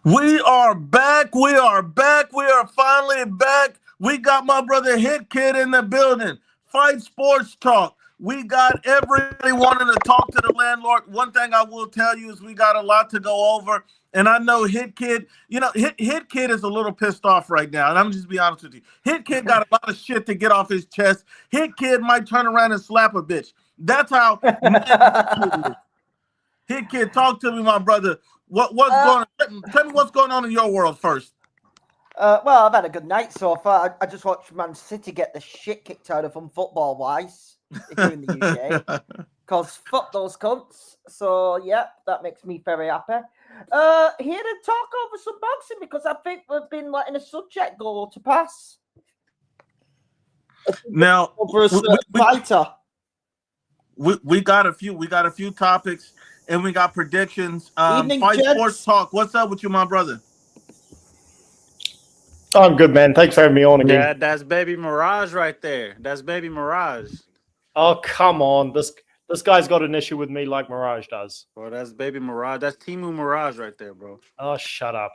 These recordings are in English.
We are back. We are back. We are finally back. We got my brother Hit Kid in the building. Fight Sports Talk. We got everybody wanting to talk to the landlord. One thing I will tell you is we got a lot to go over. And I know Hit Kid, Hit Kid is a little pissed off right now. And I'm just be honest with you. Hit Kid got a lot of shit to get off his chest. Hit Kid might turn around and slap a bitch. That's how mad Hit Kid, talk to me, my brother. What's going on? Tell me what's going on in your world first. Well, I've had a good night so far. I just watched Man City get the shit kicked out of them football-wise here in the UK. Because fuck those cunts. So, yeah, that makes me very happy. Here to talk over some boxing because I think we've been letting a subject go to pass. Now, over a fighter. We got a few topics and we got predictions. Evening, Fight gents. Sports Talk. What's up with you, my brother? I'm good, man. Thanks for having me on again. Yeah, that's Baby Mirage right there. That's Baby Mirage. Oh, come on. This guy's got an issue with me like Mirage does. Bro, that's Baby Mirage. That's Timu Mirage right there, bro. Oh, shut up.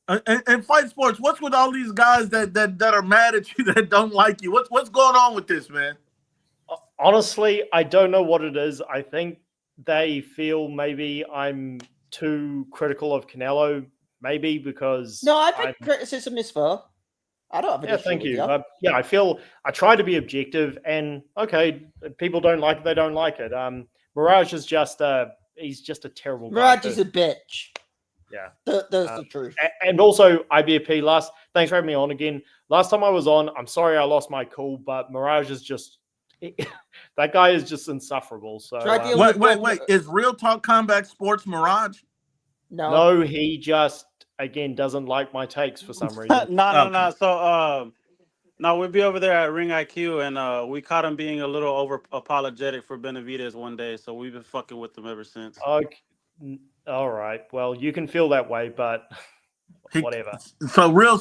And Fight Sports, what's with all these guys that are mad at you, that don't like you? What's going on with this, man? Honestly, I don't know what it is. I think they feel maybe I'm too critical of Canelo, maybe because... No, I think criticism is fair. I don't have an issue thank with you. I feel I try to be objective, and okay, people don't like it, they don't like it. Mirage is just he's just a terrible guy. Mirage is a bitch. Yeah. That's the truth. And also, IBFP, thanks for having me on again. Last time I was on, I'm sorry I lost my cool, but Mirage is just... that guy is just insufferable. So wait. Is Real Talk Combat Sports Mirage? No, he just... again, doesn't like my takes for some reason. No. So, we'll be over there at Ring IQ, and we caught him being a little over apologetic for Benavidez one day. So we've been fucking with him ever since. Okay. All right. Well, you can feel that way, but whatever. So Real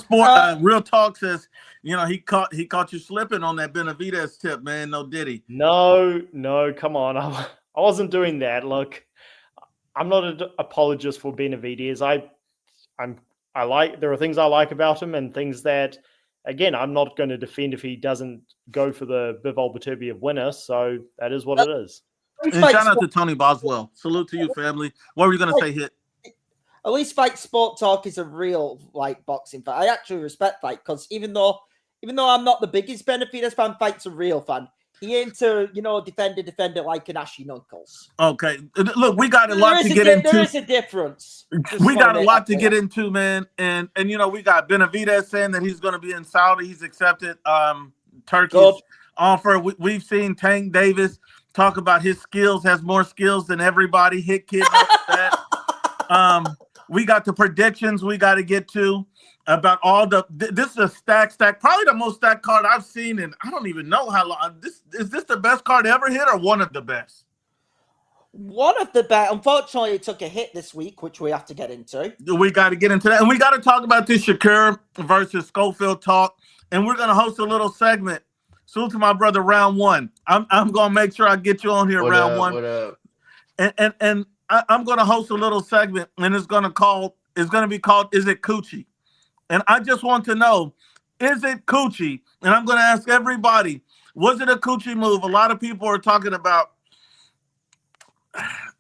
Talk says, he caught you slipping on that Benavidez tip, man. No, did he? No. Come on. I wasn't doing that. Look, I'm not an apologist for Benavidez. There are things I like about him and things that, again, I'm not going to defend if he doesn't go for the Bivol Beterbiev winner. So that is what it is. And shout out to Tony Boswell. Salute to you, family. What were you going to say, Hit? At least Fight Sport Talk is a real boxing fan. I actually respect Fight because even though I'm not the biggest Benavidez fan, Fight's a real fan. He ain't to, defend it like an Ashy Knuckles. Okay. Look, we got a lot to get into. There is a difference. We got a lot to get into, man. And we got Benavidez saying that he's going to be in Saudi. He's accepted Turkey's offer. We've seen Tank Davis talk about his skills, has more skills than everybody. Hit Kid knows that. We got the predictions we got to get to about all this is a stack, probably the most stacked card I've seen, and I don't even know how long. Is this the best card ever hit or one of the best? One of the best. Unfortunately, it took a hit this week, which we have to get into. We got to get into that, and we got to talk about this Shakur versus Schofield talk, and we're going to host a little segment. Salute to my brother, Round One. I'm going to make sure I get you on here, Round One. What up? And I'm going to host a little segment, and it's going to be called "Is It Coochie?" And I just want to know, is it coochie? And I'm going to ask everybody, was it a coochie move? A lot of people are talking about,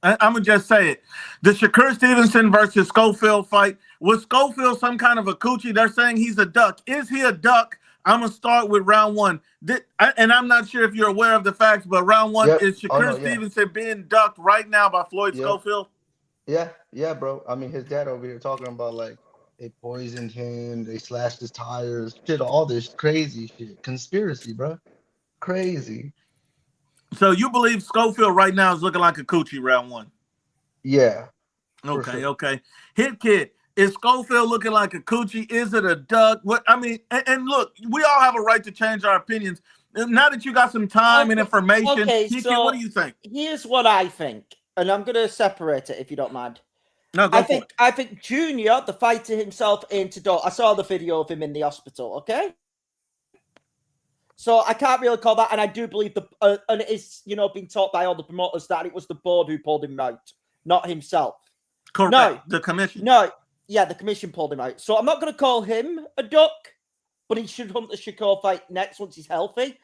I'm going to just say it, the Shakur Stevenson versus Schofield fight. Was Schofield some kind of a coochie? They're saying he's a duck. Is he a duck? I'm going to start with Round One. And I'm not sure if you're aware of the facts, but Round One, is Shakur Stevenson being ducked right now by Floyd Schofield? Yeah, bro. I mean, his dad over here talking about, they poisoned him, they slashed his tires, all this crazy shit. Conspiracy, bro. Crazy. So you believe Schofield right now is looking like a coochie, Round One? Yeah. Okay. Hit Kid, is Schofield looking like a coochie? Is it a duck? What I mean, and look, we all have a right to change our opinions. Now that you got some time and information, Hit Kid, what do you think? Here's what I think, and I'm going to separate it if you don't mind. No, I think Junior, the fighter himself, I saw the video of him in the hospital. Okay, so I can't really call that, and I do believe and it is being taught by all the promoters that it was the board who pulled him out, not himself. Correct. No, the commission. No, yeah, the commission pulled him out. So I'm not going to call him a duck, but he should hunt the Shakur fight next once he's healthy.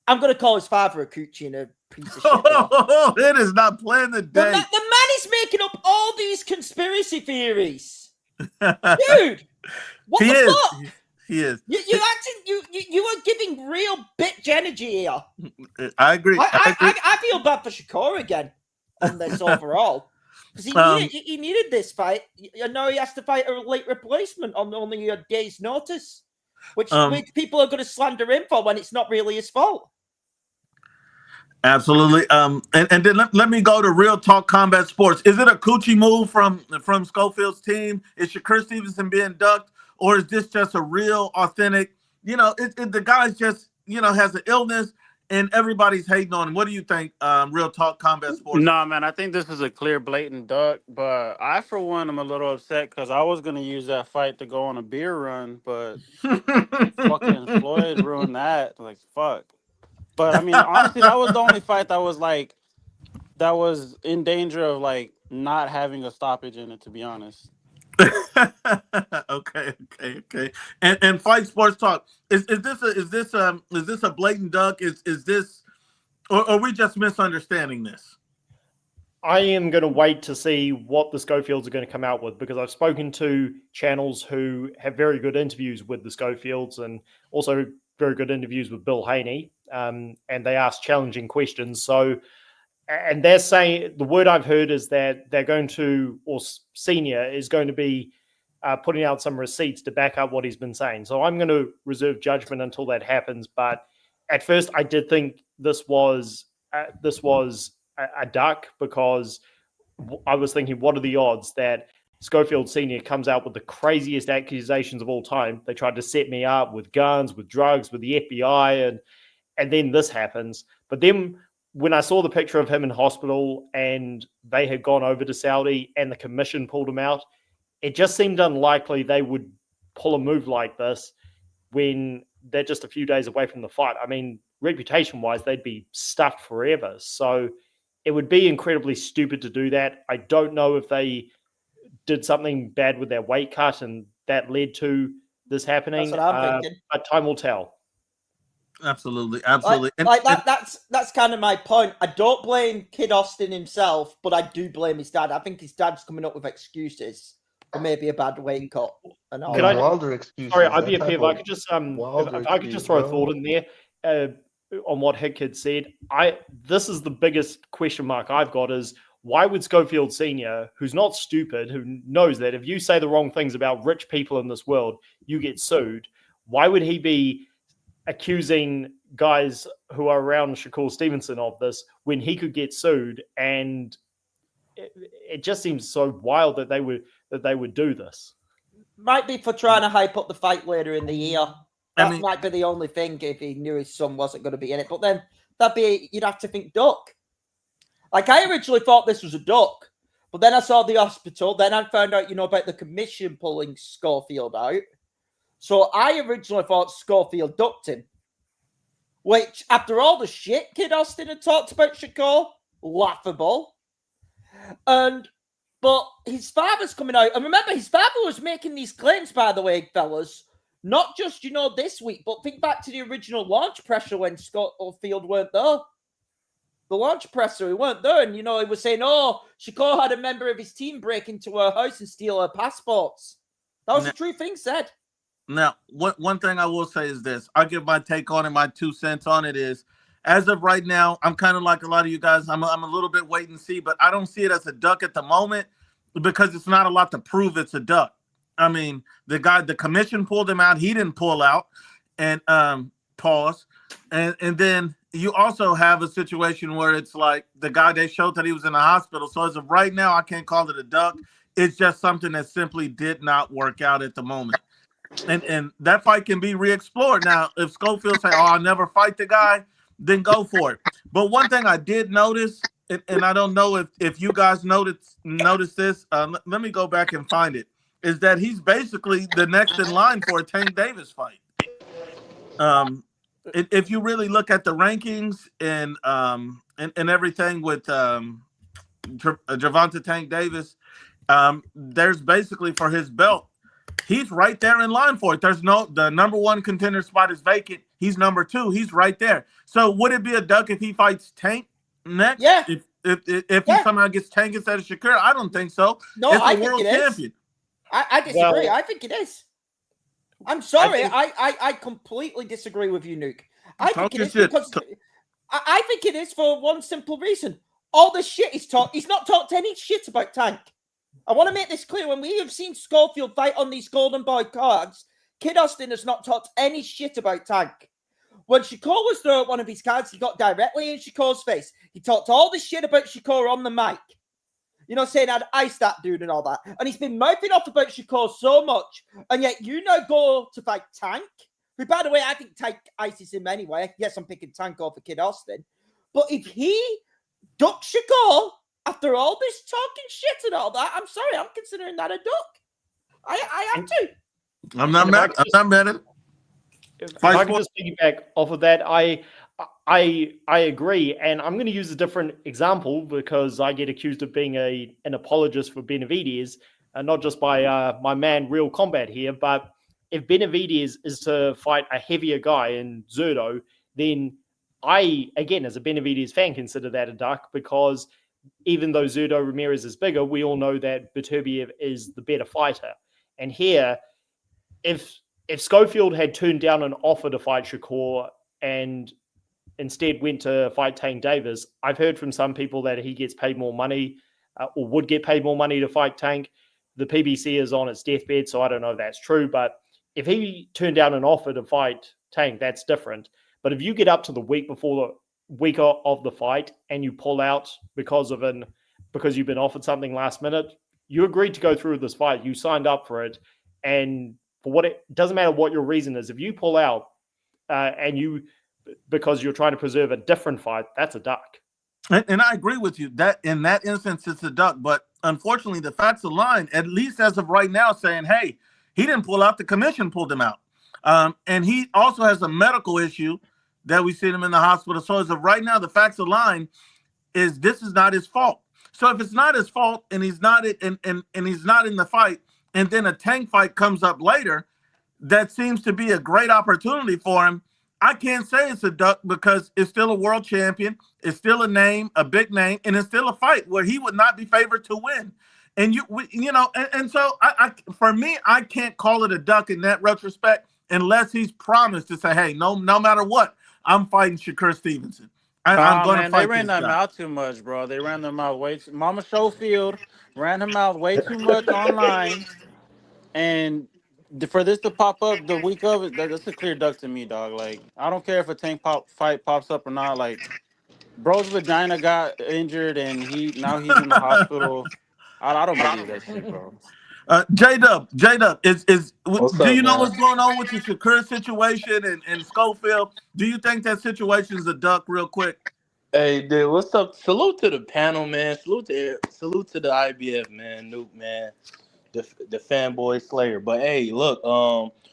I'm going to call his father a coochie and a piece of shit. It is not playing the day. The man is making up all these conspiracy theories. Dude, what He the is. fuck? He is. You are giving real bitch energy here. I agree. I feel bad for Shakur again on this overall. Because he needed this fight. And now he has to fight a late replacement on only a day's notice. Which people are going to slander him for when it's not really his fault. Absolutely. And then let me go to Real Talk Combat Sports. Is it a coochie move from Schofield's team? Is Shakur Stevenson being ducked? Or is this just a real, authentic, the guy's just, has an illness and everybody's hating on him. What do you think, Real Talk Combat Sports? No, man, I think this is a clear, blatant duck. But I, for one, am a little upset because I was going to use that fight to go on a beer run. But fucking Floyd ruined that. Like, fuck. But, I mean, honestly, that was the only fight that was in danger of, like, not having a stoppage in it, to be honest. Okay. And Fight Sports Talk. Is this a blatant duck? Is this, or are we just misunderstanding this? I am going to wait to see what the Schofields are going to come out with, because I've spoken to channels who have very good interviews with the Schofields and also very good interviews with Bill Haney, and they ask challenging questions. So, and they're saying, the word I've heard is that they're going to, or Senior is going to be putting out some receipts to back up what he's been saying. So I'm going to reserve judgment until that happens. But at first, I did think this was a duck, because I was thinking, what are the odds that Schofield Senior comes out with the craziest accusations of all time? They tried to set me up with guns, with drugs, with the FBI, and then this happens. But then when I saw the picture of him in hospital and they had gone over to Saudi and the commission pulled him out, it just seemed unlikely they would pull a move like this when they're just a few days away from the fight. I mean, reputation-wise, they'd be stuffed forever. So it would be incredibly stupid to do that. I don't know if they did something bad with their weight cut and that led to this happening. That's what I'm thinking. But time will tell. Absolutely. That's kind of my point. I don't blame Kid Austin himself, but I do blame his dad. I think his dad's coming up with excuses for maybe a bad weight cut and all. Wilder excuses. Sorry, I'd be a if I could just if I could just throw a thought in there on what Hick had said. This is the biggest question mark I've got is, why would Schofield Senior, who's not stupid, who knows that if you say the wrong things about rich people in this world, you get sued, why would he be accusing guys who are around Shakur Stevenson of this when he could get sued? And it just seems so wild that they would do this. Might be for trying to hype up the fight later in the year. That might be the only thing if he knew his son wasn't going to be in it. But then you'd have to think duck. Like, I originally thought this was a duck, but then I saw the hospital. Then I found out, about the commission pulling Schofield out. So I originally thought Schofield ducked him, which, after all the shit Kid Austin had talked about Shakur, laughable. But his father's coming out. And remember, his father was making these claims, by the way, fellas, not just, this week, but think back to the original launch pressure when Schofield weren't there. The launch presser, he weren't there. And, he was saying, Shakur had a member of his team break into her house and steal her passports. That was a true thing said. Now, one thing I will say is this. I'll give my take on it, my 2 cents on it is, as of right now, I'm kind of like a lot of you guys. I'm a little bit wait and see, but I don't see it as a duck at the moment because it's not a lot to prove it's a duck. I mean, the commission pulled him out. He didn't pull out, and pause. And then you also have a situation where it's like the guy, they showed that he was in the hospital. So as of right now, I can't call it a duck. It's just something that simply did not work out at the moment. And that fight can be re-explored. Now, if Schofield say, I'll never fight the guy, then go for it. But one thing I did notice, and I don't know if you guys noticed this, let me go back and find it, is that he's basically the next in line for a Tank Davis fight. If you really look at the rankings and everything with Gervonta Tank Davis, there's basically for his belt. He's right there in line for it. There's the number one contender spot is vacant. He's number 2. He's right there. So would it be a duck if he fights Tank next? Yeah. If he somehow gets Tank instead of Shakur, I don't think so. No, it's I a think world it is. champion. I disagree. Well, I think it is. I'm sorry. I I completely disagree with you, Nuke. I Talk think it your is shit. because I think it is for one simple reason. All the shit he's talked. He's not talked any shit about Tank. I want to make this clear. When we have seen Schofield fight on these Golden Boy cards, Kid Austin has not talked any shit about Tank. When Shakur was there at one of his cards, he got directly in Shakur's face. He talked all the shit about Shakur on the mic. You know, saying I'd ice that dude and all that. And he's been mouthing off about Shakur so much. And yet you now go to fight Tank. Who, by the way, I think Tank ices him anyway. Yes, I'm picking Tank over Kid Austin. But if he ducks Shakur after all this talking shit and all that, I'm sorry, I'm considering that a duck. I have to. I'm not mad. I'm not mad at it. If I can just piggyback off of that, I agree, and I'm going to use a different example because I get accused of being an apologist for Benavidez, and not just by my man Real Combat here, but if Benavidez is to fight a heavier guy in Zurdo, then I, again, as a Benavidez fan, consider that a duck because even though Zurdo Ramirez is bigger, we all know that Beterbiev is the better fighter. And here, if Schofield had turned down an offer to fight Shakur and instead went to fight Tank Davis, I've heard from some people that he gets paid more money or would get paid more money to fight Tank. The PBC is on its deathbed, so I don't know if that's true. But if he turned down an offer to fight Tank, that's different. But if you get up to the week before the week of the fight and you pull out because you've been offered something last minute, you agreed to go through with this fight. You signed up for it, and for what it doesn't matter what your reason is. If you pull out because you're trying to preserve a different fight, that's a duck. And I agree with you that in that instance it's a duck. But unfortunately, the facts align, at least as of right now, saying, hey, he didn't pull out. The commission pulled him out. And he also has a medical issue that we seen him in the hospital. So as of right now, the facts align is this is not his fault. So if it's not his fault and he's not and he's not in the fight, and then a Tank fight comes up later, that seems to be a great opportunity for him. I can't say it's a duck because it's still a world champion. It's still a name, a big name, and it's still a fight where he would not be favored to win. And so for me, I can't call it a duck in that retrospect unless he's promised to say, hey, no matter what, I'm fighting Shakur Stevenson. I'm going to fight. They ran them out too much, bro. They ran them out way too. Mama Schofield ran him out way too much online, and for this to pop up the week of it, that's a clear duck to me, dog. Like, I don't care if a Tank fight pops up or not. Like, bro's vagina got injured, and he's in the hospital. I don't believe that shit, bro. J-Dub, do you know man? what's going on with the Shakur situation and Schofield? Do you think that situation is a duck real quick? Hey, dude, what's up? Salute to the panel, man. Salute to the IBF, man. Nuke, man. The fanboy slayer. But hey, look,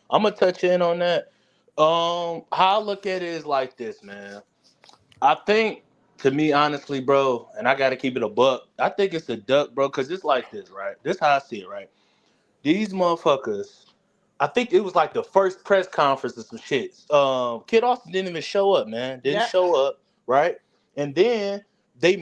I'm gonna touch in on that. How I look at it is like this, man. I think, to me, honestly, bro, and I gotta keep it a buck, I think it's a duck, bro, because it's like this, right? This is how I see it, right? These motherfuckers, I think it was like the first press conference or some shit. Kid Austin didn't even show up, man. Didn't show up, right? And then they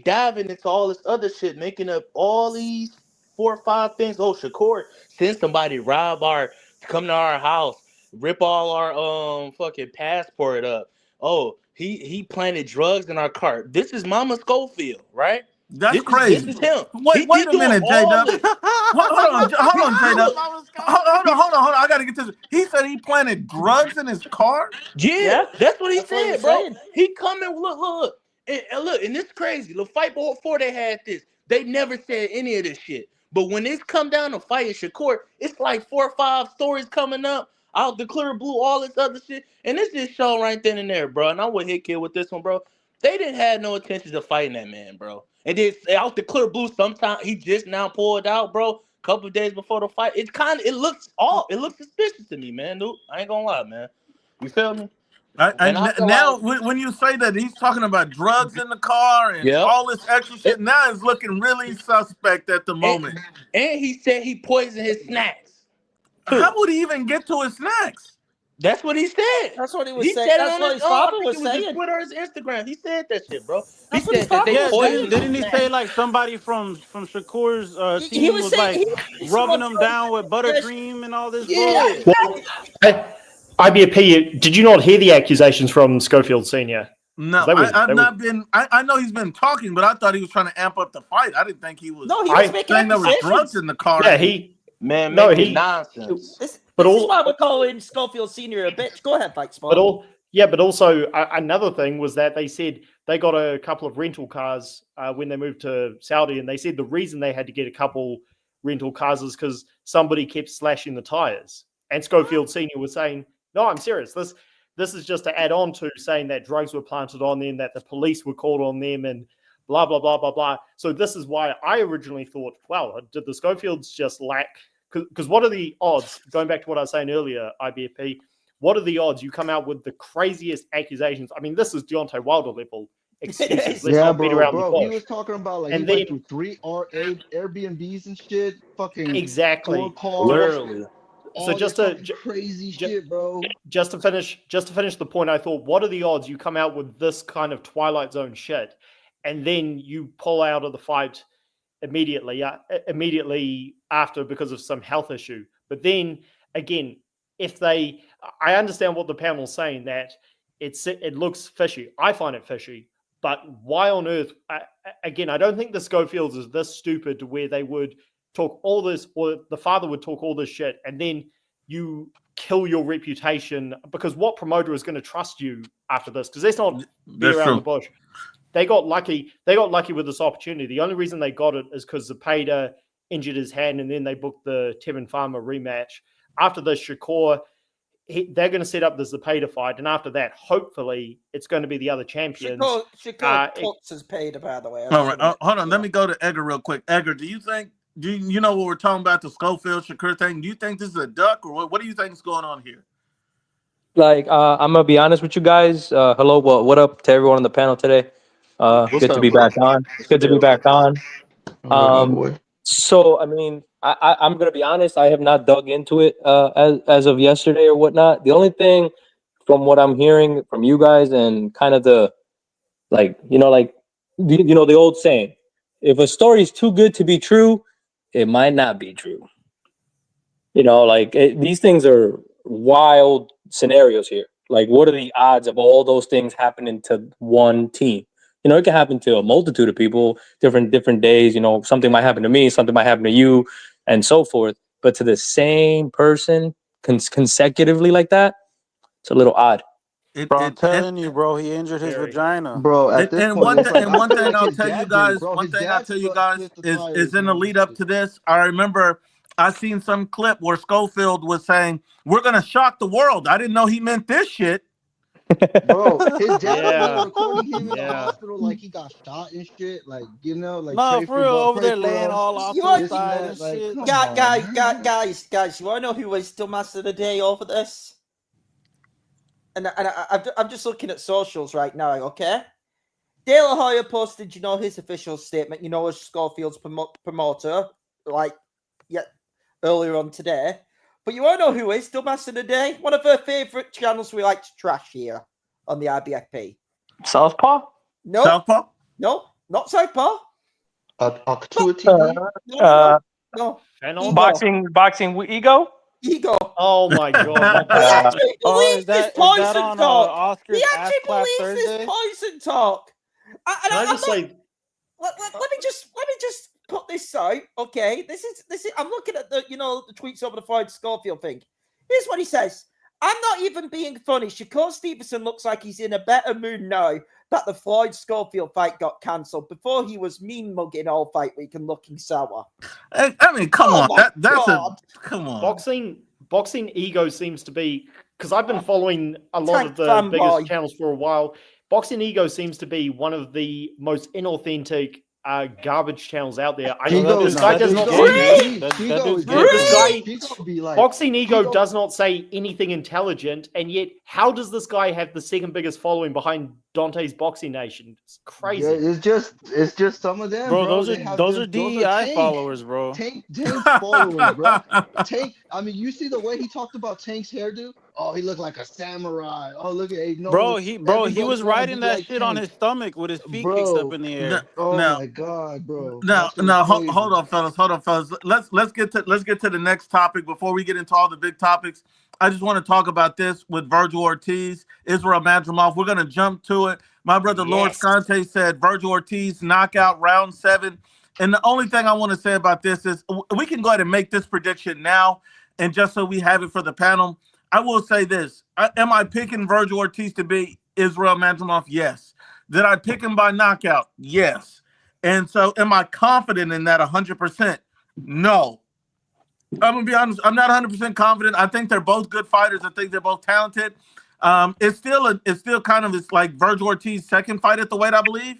dive into all this other shit, making up all these 4 or 5 things. Oh, Shakur, send somebody come to our house, rip all our fucking passport up. Oh, he planted drugs in our car. This is Mama Schofield, right? That's crazy. This is him. Wait a minute, J-Dub. Hold on, J-Dub. Hold on. I gotta get this. He said he planted drugs in his car? Yeah, that's what he said, bro. Saying. He coming, look. And this crazy. The fight before they had this, they never said any of this shit. But when it's come down to fighting Shakur, it's like 4 or 5 stories coming up. Out the clear blue, all this other shit. And it's just shown right then and there, bro. And I'm with Hit Kid with this one, bro. They didn't have no intentions of fighting that man, bro. And then out the clear blue, sometimes he just now pulled out, bro. A couple of days before the fight. It looks suspicious to me, man, dude. I ain't gonna lie, man. You feel me? Now when you say that he's talking about drugs in the car and all this extra shit, now it's looking really suspect at the moment. And he said he poisoned his snacks. How would he even get to his snacks? That's what he said. That's what he was He saying. said That's what his father was saying. His Twitter or his Instagram. He said that shit, bro. He That's what his said that they father was poisoned. Didn't he say like somebody from Shakur's He team was was saying- like he- rubbing them down with buttercream and all this Yeah. bullshit? IBFP, did you not hear the accusations from Schofield Sr.? No, I know he's been talking, but I thought he was trying to amp up the fight. I didn't think he was. No, he was making saying there was drugs accusations. in the car. Yeah, nonsense. This But is why we're calling Schofield Senior a bitch. Go ahead, Fight Sport. But also another thing was that they said they got a couple of rental cars when they moved to Saudi, and they said the reason they had to get a couple rental cars is because somebody kept slashing the tires. And Schofield Senior was saying, "No, I'm serious. This is just to add on to saying that drugs were planted on them, that the police were called on them, and blah blah blah blah blah." So this is why I originally thought, "Wow, did the Schofields just lack?" Because what are the odds? Going back to what I was saying earlier, IBFP. What are the odds you come out with the craziest accusations? I mean, this is Deontay Wilder level excuses. Let's not beat around the bush. He was talking about like And he then- went through 3 Airbnbs and shit. Fucking Exactly. 4 cars. Literally. So just to crazy shit, bro. Just to finish the point, I thought, what are the odds you come out with this kind of Twilight Zone shit, and then you pull out of the fight immediately after because of some health issue? But then again, I understand what the panel's saying, that it looks fishy. I find it fishy, but why on earth? Again, I don't think the Schofields is this stupid to where they would talk all this, or the father would talk all this shit, and then you kill your reputation, because what promoter is going to trust you after this? Because let's not be around the bush. They got lucky with this opportunity. The only reason they got it is because Zepeda injured his hand, and then they booked the Tevin Farmer rematch. After this, Shakur, they're going to set up the Zepeda fight, and after that, hopefully, it's going to be the other champions. Shakur Potts is paid, by the way. All right, hold on. Let me go to Edgar real quick. Edgar, do you think? You know what we're talking about, the Schofield Shakur thing? Do you think this is a duck, or what do you think is going on here? Like, I'm gonna be honest with you guys. Hello, what up to everyone on the panel today? Good to be back on. Good to be back on. So, I mean, I'm gonna be honest. I have not dug into it as of yesterday or whatnot. The only thing from what I'm hearing from you guys and kind of the the old saying, if a story is too good to be true, it might not be true. These things are wild scenarios here. Like, what are the odds of all those things happening to one team? It can happen to a multitude of people, different days. Something might happen to me, something might happen to you, and so forth. But to the same person consecutively like that, it's a little odd. I'm telling you, bro, he injured his vagina. Bro, one thing I'll tell you guys is in the lead up to this. I remember I seen some clip where Schofield was saying, "We're gonna shock the world." I didn't know he meant this shit. Bro, his dad was recording him in the hospital like he got shot and shit. Like, No, for real, over there laying all off to the side and shit. Guys, you want to know who was dumbass of the day over this? And I'm just looking at socials right now, okay? De La Hoya posted, his official statement, as Schofield's promoter, earlier on today. But you want to know who is dumbass of the day? One of her favourite channels we like to trash here on the IBFP. Southpaw? No. Southpaw? No, not Southpaw. No. Boxing ego? Ego. Oh my god! He actually believes this is poison that on, talk. Oscar's He actually Ass Clap believes this Thursday? poison talk. Can I just say? Let me just put this out, okay? This is. I'm looking at the the tweets over the Floyd Schofield thing. Here's what he says. I'm not even being funny. Shakur Stevenson looks like he's in a better mood now that the Floyd Schofield fight got cancelled. Before he was mean mugging all fight week and looking sour. I mean, come on. Come on. Boxing ego seems to be, because I've been following a lot of the biggest channels for a while. Boxing ego seems to be one of the most inauthentic garbage channels out there. This guy does not say say Boxing Ego does not say anything intelligent, and yet how does this guy have the second biggest following behind Dante's Boxing Nation? It's crazy. Yeah, it's just some of them, Bro, bro. those are DEI followers, bro. Tank's followers, bro. Tank. I mean, you see the way he talked about Tank's hairdo? Oh, he looked like a samurai. Oh, look at Bro, he was riding that shit on his stomach with his feet kicked up in the air. My god, bro. Now, hold on, fellas. Let's get to the next topic before we get into all the big topics. I just want to talk about this with Vergil Ortiz, Israel Madrimov. We're gonna jump to it. My brother Lord Scante said Vergil Ortiz knockout round 7. And the only thing I want to say about this is we can go ahead and make this prediction now, and just so we have it for the panel. I will say this. Am I picking Vergil Ortiz to be Israel Madrimov? Yes. Did I pick him by knockout? Yes. And so am I confident in that 100%? No. I'm going to be honest. I'm not 100% confident. I think they're both good fighters. I think they're both talented. It's still kind of like Vergil Ortiz's second fight at the weight, I believe.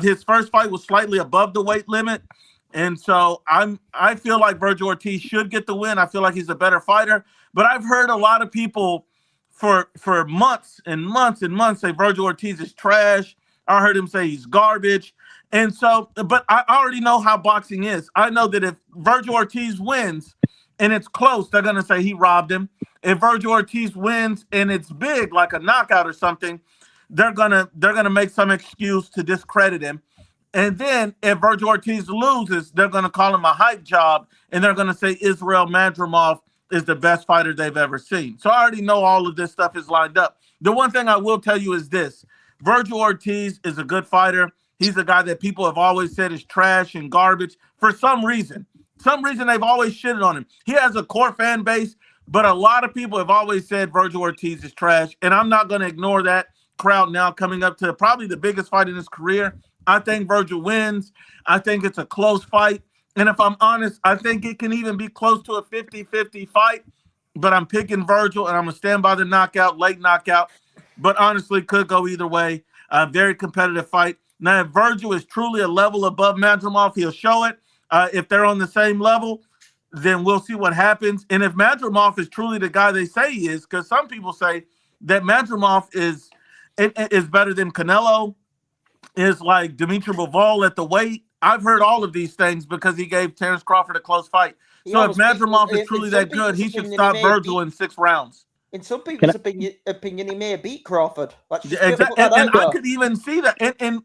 His first fight was slightly above the weight limit. And so I feel like Vergil Ortiz should get the win. I feel like he's a better fighter. But I've heard a lot of people for months and months and months say Vergil Ortiz is trash. I heard him say he's garbage. And so, but I already know how boxing is. I know that if Vergil Ortiz wins and it's close, they're going to say he robbed him. If Vergil Ortiz wins and it's big, like a knockout or something, they're gonna make some excuse to discredit him. And then if Vergil Ortiz loses, they're going to call him a hype job, and they're going to say Israel Madrimov is the best fighter they've ever seen. So I already know all of this stuff is lined up. The one thing I will tell you is this. Vergil Ortiz is a good fighter. He's a guy that people have always said is trash and garbage for some reason. They've always shitted on him. He has a core fan base, but a lot of people have always said Vergil Ortiz is trash, and I'm not going to ignore that crowd now coming up to probably the biggest fight in his career. I think Vergil wins. I think it's a close fight. And if I'm honest, I think it can even be close to a 50-50 fight. But I'm picking Vergil, and I'm going to stand by the knockout, late knockout. But honestly, could go either way. A very competitive fight. Now, if Vergil is truly a level above Madrimov, he'll show it. If they're on the same level, then we'll see what happens. And if Madrimov is truly the guy they say he is, because some people say that Madrimov is better than Canelo, is like Dimitri Bivol at the weight. I've heard all of these things because he gave Terence Crawford a close fight. So if Madrimov is truly that good, he should stop Vergil in 6 rounds. In some people's opinion, he may beat Crawford. Exactly. And I could even see that.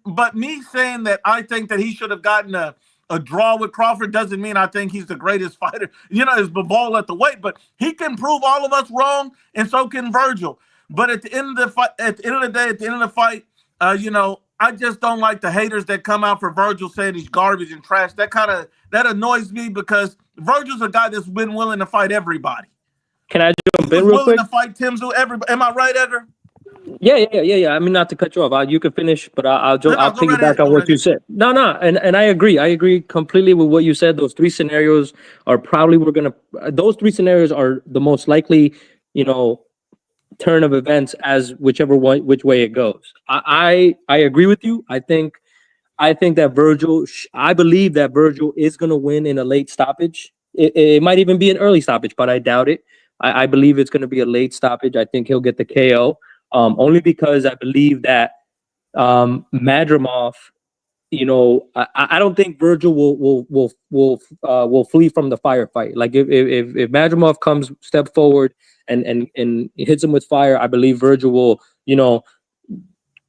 But me saying that I think that he should have gotten a draw with Crawford doesn't mean I think he's the greatest fighter. Is Bivol at the weight, but he can prove all of us wrong, and so can Vergil. But at the end of the fight, at the end of the fight, I just don't like the haters that come out for Vergil saying he's garbage and trash. That annoys me because Virgil's a guy that's been willing to fight everybody. Can I jump in real quick? To fight Tim's everybody. Am I right, Edgar? Yeah. I mean, not to cut you off. You can finish, but I'll piggyback on what you said. No, and I agree. I agree completely with what you said. Those 3 scenarios are probably those 3 scenarios are the most likely, turn of events as which way it goes. I agree with you. I think that Vergil. I believe that Vergil is going to win in a late stoppage. It might even be an early stoppage, but I doubt it. I believe it's going to be a late stoppage. I think he'll get the KO. Only because I believe that Madrimov, I don't think Vergil will flee from the firefight. Like if Madrimov comes step forward and hits him with fire, I believe Vergil will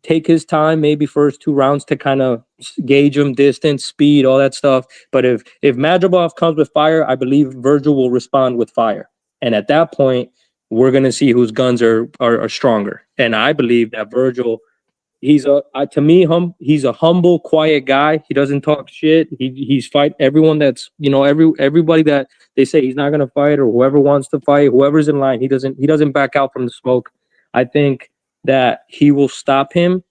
take his time, maybe first 2 rounds to kind of gauge him, distance, speed, all that stuff. But if Madrimov comes with fire, I believe Vergil will respond with fire, and at that point, we're going to see whose guns are stronger. And I believe that Vergil, he's a humble, quiet guy. He doesn't talk shit. He's fight everyone that's, everybody that they say he's not going to fight, or whoever wants to fight, whoever's in line, he doesn't back out from the smoke. I think that he will stop him.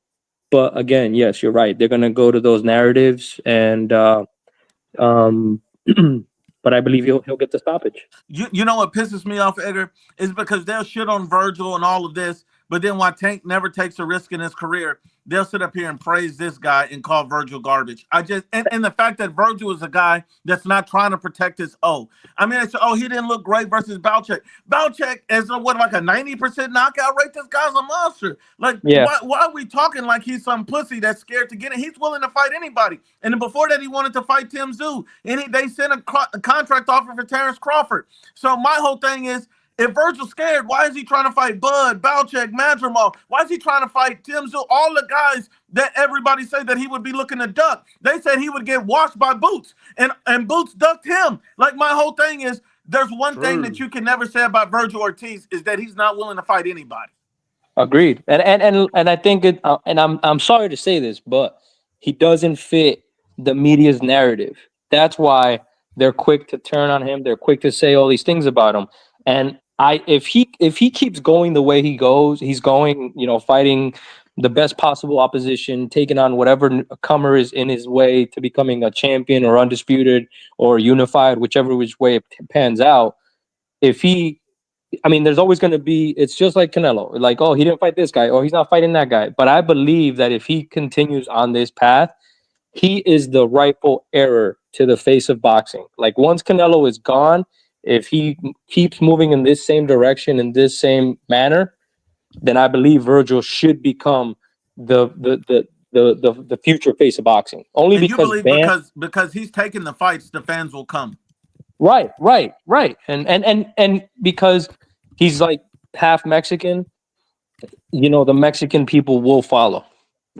But again, yes, you're right. They're going to go to those narratives, and but I believe he'll get the stoppage. You know what pisses me off, Edgar, is because they'll shit on Vergil and all of this, But then while Tank never takes a risk in his career, they'll sit up here and praise this guy and call Vergil garbage. And the fact that Vergil is a guy that's not trying to protect his O. I mean, it's, he didn't look great versus Belichick. Belichick is like a 90% knockout rate. This guy's a monster. Like, why are we talking like he's some pussy that's scared to get it? He's willing to fight anybody. And then before that, he wanted to fight Tim Tszyu. And they sent a contract offer for Terrence Crawford. So my whole thing is, if Vergil's scared, why is he trying to fight Bud, Belichick, Madrimov? Why is he trying to fight Tim Tszyu? All the guys that everybody say that he would be looking to duck. They said he would get washed by Boots, and Boots ducked him. Like, my whole thing is, there's one thing that you can never say about Vergil Ortiz is that he's not willing to fight anybody. Agreed. And I think it. And I'm sorry to say this, but he doesn't fit the media's narrative. That's why they're quick to turn on him. They're quick to say all these things about him. And if he keeps going the way he's going, fighting the best possible opposition, taking on whatever comer is in his way to becoming a champion or undisputed or unified, whichever which way it pans out. There's always going to be, it's just like Canelo, like, he didn't fight this guy, or he's not fighting that guy. But I believe that if he continues on this path, he is the rightful heir to the face of boxing. Like, once Canelo is gone, if he keeps moving in this same direction, in this same manner, then I believe Vergil should become the future face of boxing. Only and because you believe because he's taking the fights, the fans will come. Right. And because he's like half Mexican, the Mexican people will follow.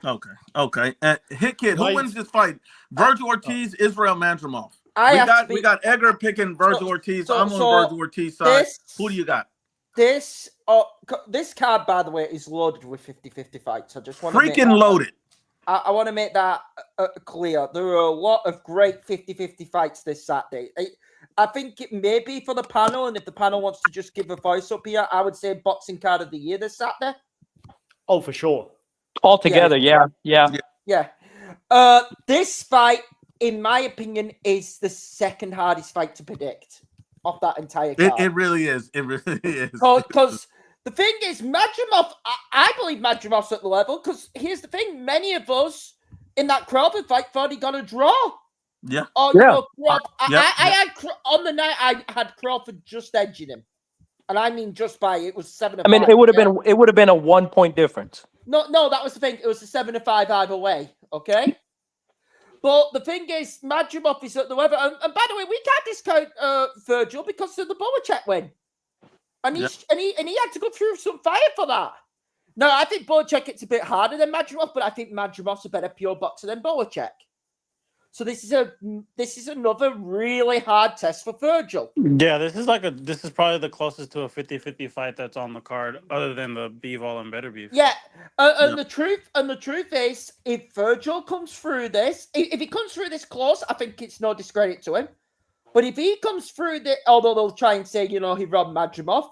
Okay. Hit Kid, who wins this fight? Vergil Ortiz, Israel Madrimov. We got Edgar picking Vergil Ortiz. I'm on Vergil Ortiz side. Who do you got? This card, by the way, is loaded with 50-50 fights. I just want to loaded. I want to make that clear. There are a lot of great 50-50 fights this Saturday. I think it may be for the panel, and if the panel wants to just give a voice up here, I would say boxing card of the year this Saturday. Oh, for sure. Altogether, yeah. This fight, in my opinion, is the second hardest fight to predict of that entire card. It really is. It really is. Because the thing is, Madrimov, I believe Madrimov's at the level, because here's the thing, many of us in that Crawford fight thought he got a draw. Yeah. On the night, I had Crawford just edging him. And I mean just by, it was 7-5. It would have been a 1 point difference. No, that was the thing. It was a 7-5 either way, okay? But the thing is, Madrimov is at the level. And by the way, we can't discount Vergil because of the Boacek win. And he had to go through some fire for that. No, I think Boacek it's a bit harder than Madrimov, but I think Madrimov's a better pure boxer than Boacek. So this is another really hard test for Vergil. Yeah, this is probably the closest to a 50-50 fight that's on the card, other than the Bivol and Better Beef. Yeah, the truth is, if Vergil comes through this, if he comes through this close, I think it's no discredit to him. But if he comes through the, although they'll try and say, he robbed Madrimov.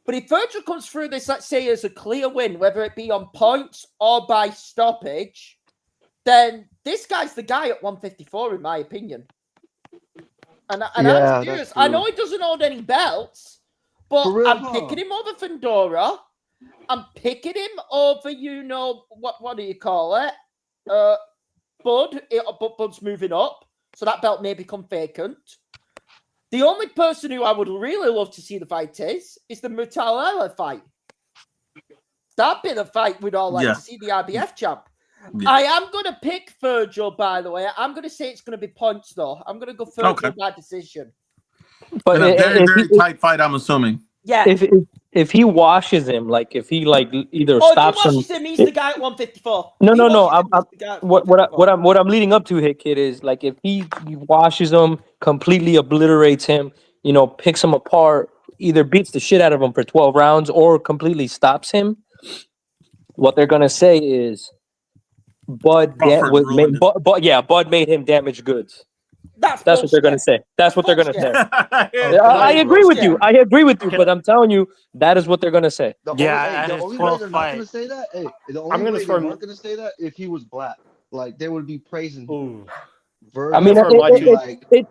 But if Vergil comes through this, let's say, as a clear win, whether it be on points or by stoppage, then this guy's the guy at 154, in my opinion. And I'm serious. I know he doesn't hold any belts, but I'm picking him over Fundora. I'm picking him over, what do you call it? Bud. Bud's moving up, so that belt may become vacant. The only person who I would really love to see the fight is the Mutalala fight. That'd be the fight we'd all like to see, the IBF champ. Yeah. I am going to pick Vergil, by the way. I'm going to say it's going to be points, though. I'm going to go Vergil by decision. But a very tight fight, I'm assuming. Yeah. If he washes him, like if he either stops him, he's the guy at 154. No. What I'm leading up to, Hit Kid, is like if he washes him, completely obliterates him, picks him apart, either beats the shit out of him for 12 rounds or completely stops him. What they're gonna say is, Bud made him damaged goods. That's what they're gonna say. That's what they're gonna say. I agree with you. But I'm telling you, that is what they're gonna say. The only way they're not gonna say that. The only way they're not gonna say that if he was black, like they would be praising him.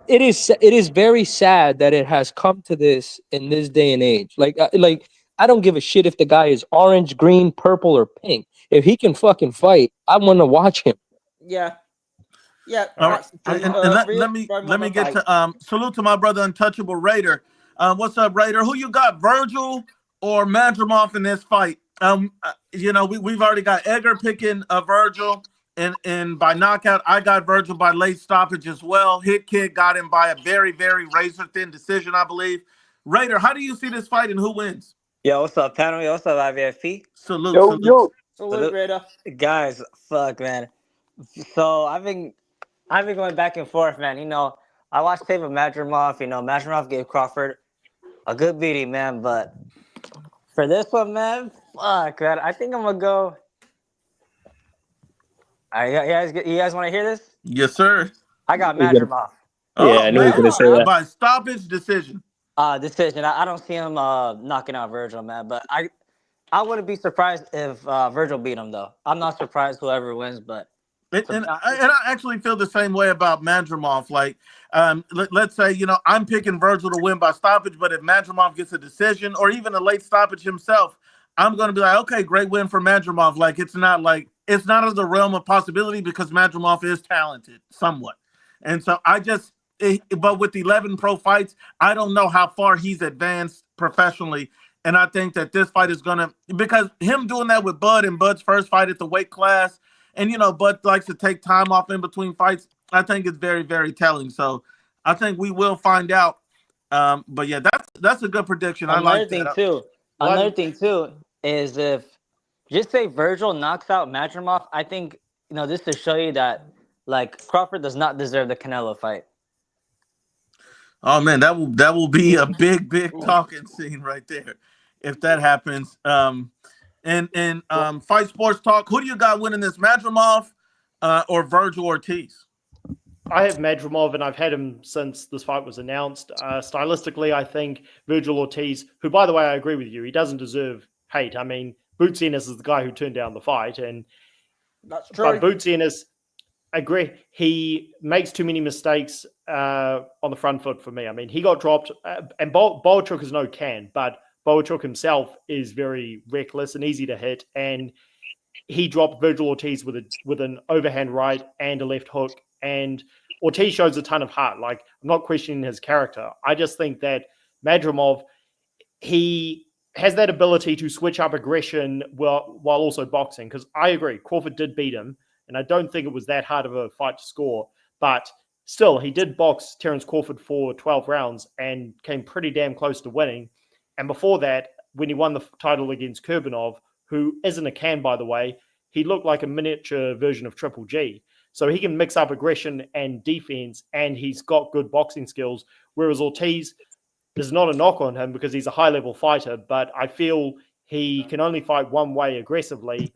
It is very sad that it has come to this in this day and age. Like I don't give a shit if the guy is orange, green, purple, or pink. If he can fucking fight, I want to watch him. Yeah. Yeah, All right, that's the truth. and let, Real let me Roman let me get fight. to salute to my brother Untouchable Raider. What's up, Raider? Who you got, Vergil or Madrimov in this fight? You know, we've already got Edgar picking Vergil, and by knockout, I got Vergil by late stoppage as well. Hit Kid got him by a very, very razor thin decision, I believe. Raider, how do you see this fight and who wins? Yo, what's up, panel? Yo, what's up, IVFP? Salute, salute. Yo. Salute, Raider. Guys, fuck, man. So I've been going back and forth, man. You know, I watched tape of Madrimov. You know, Madrimov gave Crawford a good beating, man. But for this one, man, fuck, man. I think I'm gonna go. You guys want to hear this? Yes, sir. I got Madrimov. Yeah, I knew he was gonna say that. By stoppage decision. Decision. I don't see him knocking out Vergil, man. But I wouldn't be surprised if Vergil beat him, though. I'm not surprised whoever wins, but. And I actually feel the same way about Madrimov. Like, let's say, you know, I'm picking Vergil to win by stoppage, but if Madrimov gets a decision or even a late stoppage himself, I'm going to be like, okay, great win for Madrimov. Like, it's not out of the realm of possibility because Madrimov is talented somewhat. And so but with 11 pro fights, I don't know how far he's advanced professionally. And I think that this fight is going to, because him doing that with Bud and Bud's first fight at the weight class, and, you know, Bud likes to take time off in between fights, I think it's very, very telling. So I think we will find out. But, yeah, that's a good prediction. Another thing, too, is if just say Vergil knocks out Madrimov, I think, you know, this to show you that, like, Crawford does not deserve the Canelo fight. Oh, man, that will be a big, big talking scene right there if that happens. And Fight Sports Talk, who do you got winning this, Madrimov or Vergil Ortiz? I have Madrimov, and I've had him since this fight was announced. Stylistically, I think Vergil Ortiz, who, by the way, I agree with you, he doesn't deserve hate. I mean, Boots Ennis is the guy who turned down the fight, and that's true. But Boots Ennis, I agree, he makes too many mistakes on the front foot for me. I mean, he got dropped, and Boachuk is no can, but Boachuk himself is very reckless and easy to hit, and he dropped Vergil Ortiz with an overhand right and a left hook, and Ortiz shows a ton of heart. Like, I'm not questioning his character. I just think that Madrimov, he has that ability to switch up aggression while also boxing, because I agree, Crawford did beat him, and I don't think it was that hard of a fight to score, but still, he did box Terence Crawford for 12 rounds and came pretty damn close to winning. And before that, when he won the title against Kurbanov, who isn't a can, by the way, he looked like a miniature version of Triple G. So he can mix up aggression and defense, and he's got good boxing skills. Whereas Ortiz, there's not a knock on him because he's a high-level fighter, but I feel he can only fight one way aggressively,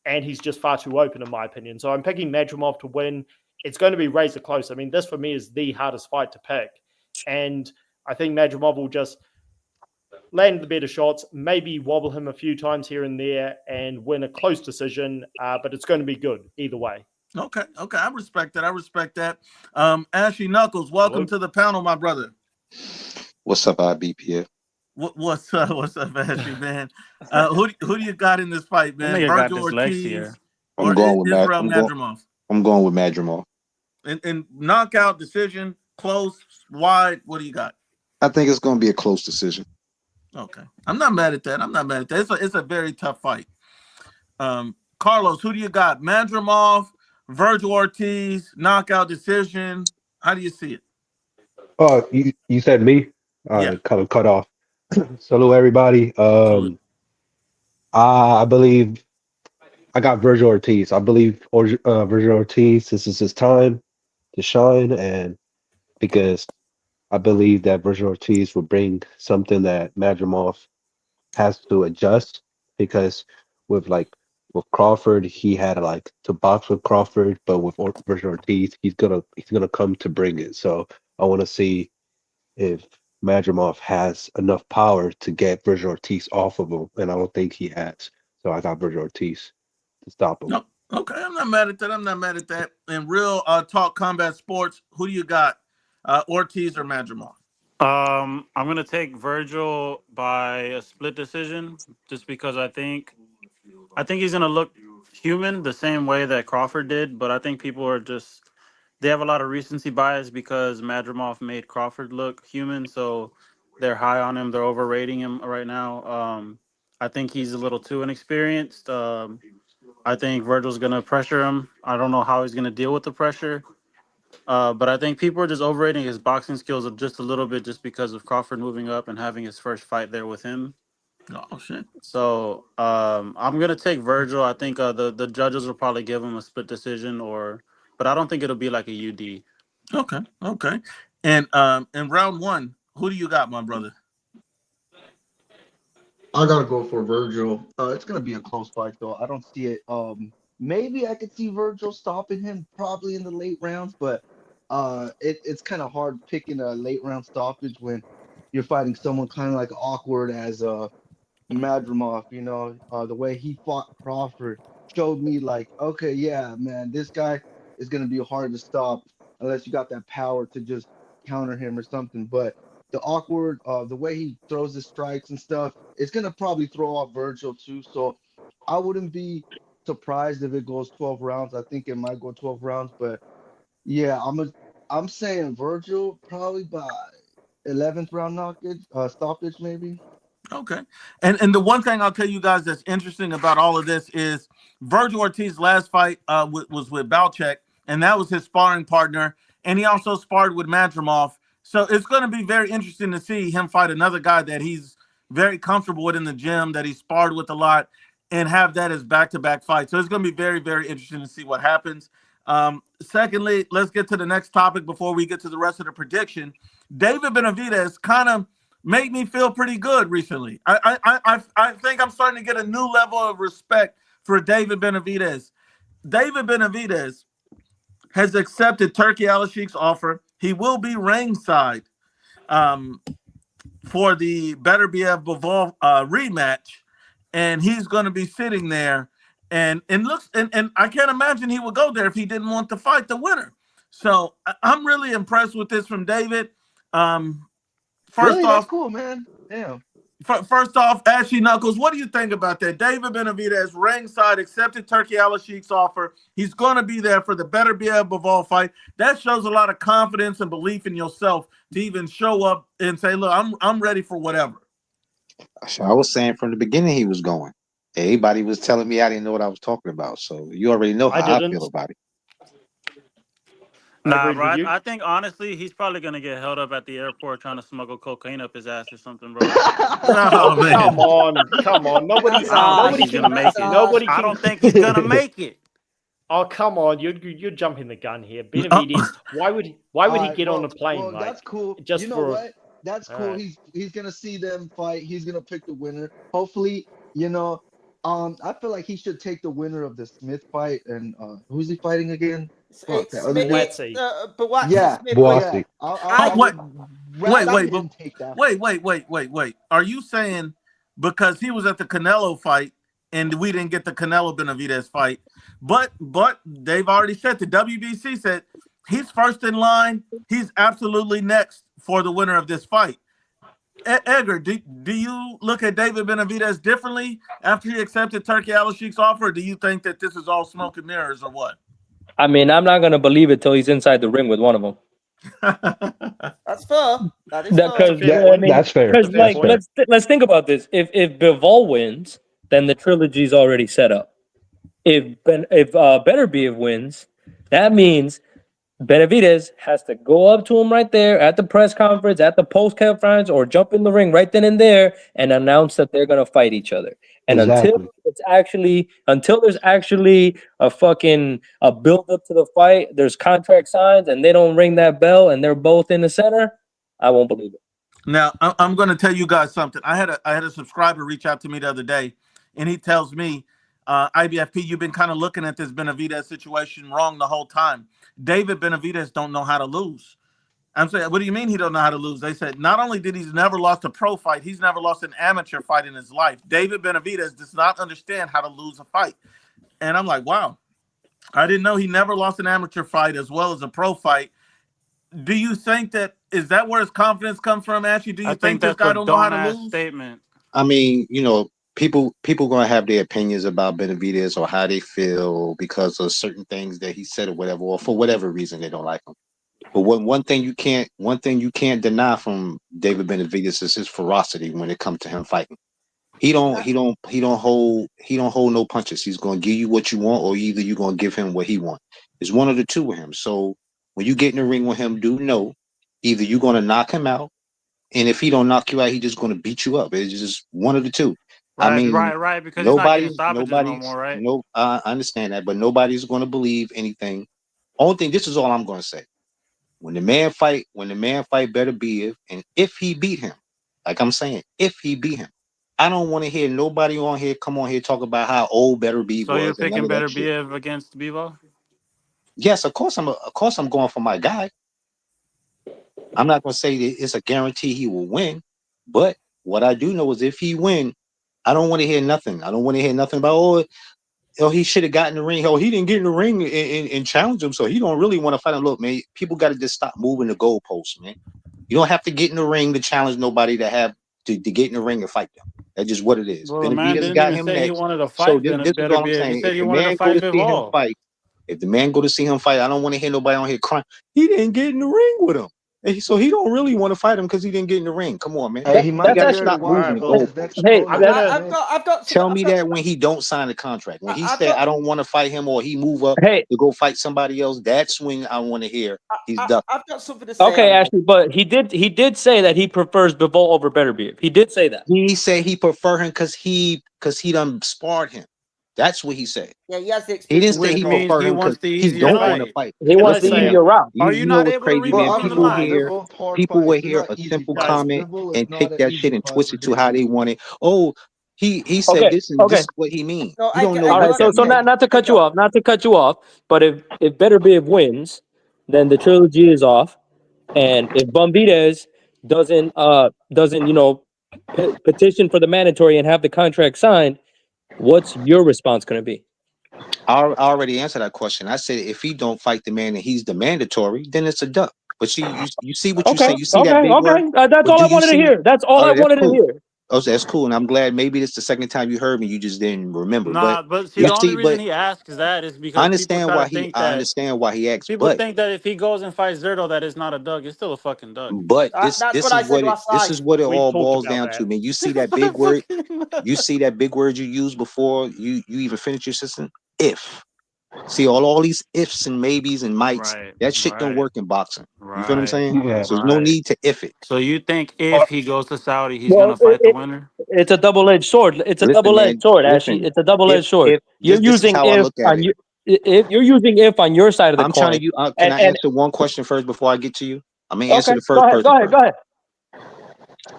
and he's just far too open, in my opinion. So I'm picking Madrimov to win. It's going to be razor close. I mean, this for me is the hardest fight to pick. And I think Madrimov will just land the better shots, maybe wobble him a few times here and there and win a close decision, but it's going to be good either way. Okay. I respect that. Ashy Knuckles, welcome to the panel, my brother. What's up, IBPF? What's up, Ashley, man? Who do you got in this fight, man? Vergil Ortiz I'm going with Madrimov. I'm going with Madrimov. And knockout, decision, close, wide. What do you got? I think it's going to be a close decision. Okay, I'm not mad at that. It's a very tough fight. Carlos, who do you got? Madrimov, Vergil Ortiz, knockout, decision. How do you see it? Oh, you said me? Yeah. Cut off. Hello, everybody. I believe I got Vergil Ortiz. I believe Vergil Ortiz, this is his time to shine, and because I believe that Vergil Ortiz will bring something that Madrimov has to adjust, because with Crawford, he had to box with Crawford, but with Vergil Ortiz, he's gonna come to bring it. So I want to see if Madrimov has enough power to get Vergil Ortiz off of him, and I don't think he has. So I got Vergil Ortiz to stop him. No, okay, I'm not mad at that. In real talk combat sports, who do you got? Ortiz or Madrimov? I'm gonna take Virgil by a split decision, just because I think he's gonna look human the same way that Crawford did, but I think people are just they have a lot of recency bias because Madrimov made Crawford look human, so they're high on him. They're overrating him right now. I think he's a little too inexperienced. I think Virgil's gonna pressure him. I don't know how he's gonna deal with the pressure. But I think people are just overrating his boxing skills just a little bit, just because of Crawford moving up and having his first fight there with him. Oh shit. So I'm gonna take Virgil. I think the judges will probably give him a split decision, but I don't think it'll be like a UD. Okay. And in round one, who do you got, my brother? I gotta go for Virgil. It's gonna be a close fight though. I don't see it. Maybe I could see Virgil stopping him probably in the late rounds, but it's kind of hard picking a late round stoppage when you're fighting someone kind of like awkward as Madrimov. The way he fought Crawford showed me like, okay, yeah, man, this guy is gonna be hard to stop unless you got that power to just counter him or something. But the way he throws his strikes and stuff, it's gonna probably throw off Virgil too. So I wouldn't be surprised if it goes 12 rounds. I think it might go 12 rounds, but yeah, I'm saying Virgil probably by 11th round stoppage maybe. Okay. And the one thing I'll tell you guys that's interesting about all of this is Vergil Ortiz's last fight was with Balchek, and that was his sparring partner, and he also sparred with Madrimov. So it's going to be very interesting to see him fight another guy that he's very comfortable with in the gym, that he sparred with a lot, and have that as back-to-back fights. So it's going to be very, very interesting to see what happens. Secondly, let's get to the next topic before we get to the rest of the prediction. David Benavidez kind of made me feel pretty good recently. I think I'm starting to get a new level of respect for David Benavidez. David Benavidez has accepted Turkey Al-Sheikh's offer. He will be ringside for the Beterbiev-Bivol rematch, and he's going to be sitting there. And I can't imagine he would go there if he didn't want to fight the winner. So I'm really impressed with this from David. Really? That's cool, man. Damn. First off, Ashy Knuckles, what do you think about that? David Benavidez, ringside, accepted Turkey Al-Sheikh's offer. He's going to be there for the Beterbiev-Bivol fight. That shows a lot of confidence and belief in yourself to even show up and say, look, I'm ready for whatever. I was saying from the beginning he was going. Everybody was telling me I didn't know what I was talking about. So you already know how I feel about it. Nah, bro. I think honestly, he's probably gonna get held up at the airport trying to smuggle cocaine up his ass or something, bro. Oh, man. Come on. Nobody's gonna make it. I don't think he's gonna make it. Oh, come on! You're jumping the gun here. Benavidez, why would he get on a plane? Well, like, that's cool. Just you know for what? That's cool. He's gonna see them fight. He's gonna pick the winner. Hopefully, I feel like he should take the winner of the Smith fight. And who's he fighting again? Buatsi. Yeah, Buatsi. Wait. Are you saying because he was at the Canelo fight and we didn't get the Canelo Benavidez fight, but they've already said, the WBC said he's first in line. He's absolutely next for the winner of this fight. Edgar, do you look at David Benavidez differently after he accepted Turkey Al-Sheikh's offer? Or do you think that this is all smoke and mirrors or what? I mean, I'm not going to believe it till he's inside the ring with one of them. That's fair. That is fair. That's fair. Because let's think about this. If Bivol wins, then the trilogy's already set up. If Beterbiev wins, that means Benavidez has to go up to him right there at the press conference, at the post-conference, or jump in the ring right then and there and announce that they're going to fight each other. And until there's actually a build up to the fight, there's contract signs, and they don't ring that bell, and they're both in the center, I won't believe it. Now, I'm going to tell you guys something. I had a subscriber reach out to me the other day, and he tells me, IBFP, you've been kind of looking at this Benavidez situation wrong the whole time. David Benavidez don't know how to lose. I'm saying, what do you mean he don't know how to lose? They said not only did he's never lost a pro fight, he's never lost an amateur fight in his life. David Benavidez does not understand how to lose a fight. And I'm like, wow, I didn't know he never lost an amateur fight as well as a pro fight. do you think is that where his confidence comes from, Ashley? Do you I think think this that's a guy don't know how to dumbass lose? statement. I mean, people gonna have their opinions about Benavidez or how they feel because of certain things that he said or whatever, or for whatever reason they don't like him. But one thing you can't deny from David Benavidez is his ferocity when it comes to him fighting. He don't hold no punches. He's gonna give you what you want, or either you're gonna give him what he wants. It's one of the two with him. So when you get in the ring with him, do know either you're gonna knock him out, and if he don't knock you out, he's just gonna beat you up. It's just one of the two. I mean, Right. Because he's not getting stoppages no nobody's more, right? no. I understand that, but nobody's gonna believe anything. Only thing, this is all I'm gonna say. When the man fight Benavidez, and if he beat him, like I'm saying, if he beat him, I don't want to hear nobody on here come on here talk about how old Benavidez So you're was and none picking of that shit. Benavidez against Bebo? Yes, of course I'm going for my guy. I'm not gonna say that it's a guarantee he will win, but what I do know is if he win, I don't want to hear nothing. I don't want to hear nothing about he should have gotten in the ring. He didn't get in the ring and challenge him, so he don't really want to fight him. Look, man, people got to just stop moving the goalposts, man. You don't have to get in the ring to challenge nobody to get in the ring and fight them. That's just what it is. Well, the man Benavidez didn't got even him say he next. wanted to So fight this is all I'm Benavidez. He saying. said If he the wanted to man go fight to see him Bivol. fight, I don't want to hear nobody on here crying. He didn't get in the ring with him. So he don't really want to fight him because he didn't get in the ring. Come on, man. Hey, he might You got be to there to stop watch moving the the fight Well, his goalposts. next hey, opponent. I've got Tell me that when he don't sign the contract, when he I've said got- I don't want to fight him or he move up Hey, to go fight somebody else, that's when I want to hear he's ducking. I've got something to say. okay, on this. Ashley, but he did say that he prefers Bivol over Beterbiev. He did say that. He said he prefer him because he done sparred him. That's what he said. Yeah, he has the He didn't experience. say Which he means prefer he him because wants the he easier don't can I want to fight. fight. He can wants I the say easier route. Are You you know not what's able to crazy, read Well, man? between the People Bivol, lines? hear Bivol, hard people will fight. It's hear not a easy simple fight. guys? comment Bivol is and not take an that shit easy and fight twist for it to how they David. want it. Oh, he said Okay, this and this okay. is what he means. No, You don't know All right, what so that means. not to cut you off, but if Beterbiev wins, then the trilogy is off, and if Benavidez doesn't petition for the mandatory and have the contract signed, what's your response going to be? I already answered that question. I said if he don't fight the man and he's the mandatory, then it's a duck. But you see what you Okay, say. You see that big word. That's But all do I you wanted to see? hear. That's all All I right, that's wanted to cool. hear. Oh, so that's cool, and I'm glad. Maybe this the second time you heard me. You just didn't remember. But Nah, but see, you the only see, reason but he asks that is I because people understand try to why he. think I that understand why he asked. people think that if he goes and fights Zerto, that it's not a duck. It's still a fucking duck. This That's this what I is said what last this night. is what it We all talked boils about down that. to, man. You see It's that not a big word. fucking You see that big word you used before you even finish your system. If. See all these ifs and maybes and mights. Right, That shit don't work in boxing. You feel what I'm right, saying? Yeah. So there's no need to if it. So you think if he goes to Saudi, he's Well, gonna fight the winner? it's a double-edged sword. It's a Listen, man. double-edged sword, Ashley. Listen. It's a double-edged sword. If You're this is using how I if look at on it. you. If you're using if on your side of the I'm trying coin, to you. Can and I answer one question first before I get to you? I'm gonna answer okay, the first person first. go ahead.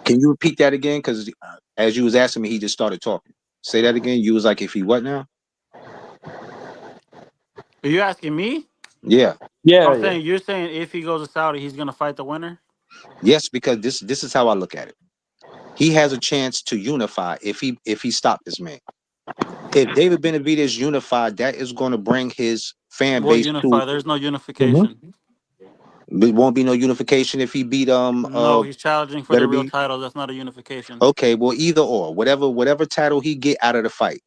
Can you repeat that again? Because as you was asking me, he just started talking. Say that again. You was like, if he what now? Are you asking me? Yeah. I'm saying you're saying if he goes to Saudi, he's gonna fight the winner. Yes, because this is how I look at it. He has a chance to unify if he stopped this man. If David Benavidez unified, that is going to bring his fan We'll base to. unify. There's no unification. It won't be no unification if he beat No, he's challenging for the real Beterbiev. title. That's not a unification. Okay, well either or whatever title he get out of the fight,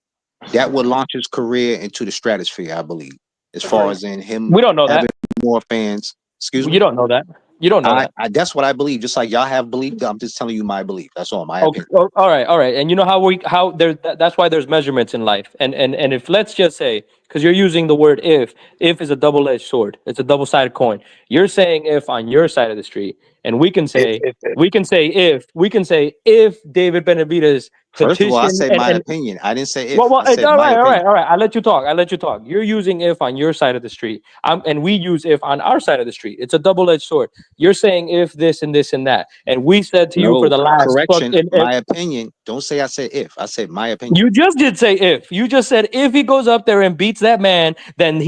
that would launch his career into the stratosphere, I believe. As far as in him We don't know having that. more fans. Excuse me. You don't know that. You don't know that. That's what I believe. Just like y'all have belief, I'm just telling you my belief. That's all. My Okay. opinion. All right. And you know how there. That's why there's measurements in life. And if let's just say, because you're using the word if is a double-edged sword. It's a double-sided coin. You're saying if on your side of the street, and we can say if David Benavidez First of all, I petition said my and opinion. I didn't say if. well, I said all my opinion. right. I let you talk. You're using if on your side of the street, and we use if on our side of the street. It's a double-edged sword. You're saying if this and this and that, and we said to you for the last correction. My opinion. Don't say I said if. I said my opinion. You just did say if. You just said if he goes up there and beats that man, then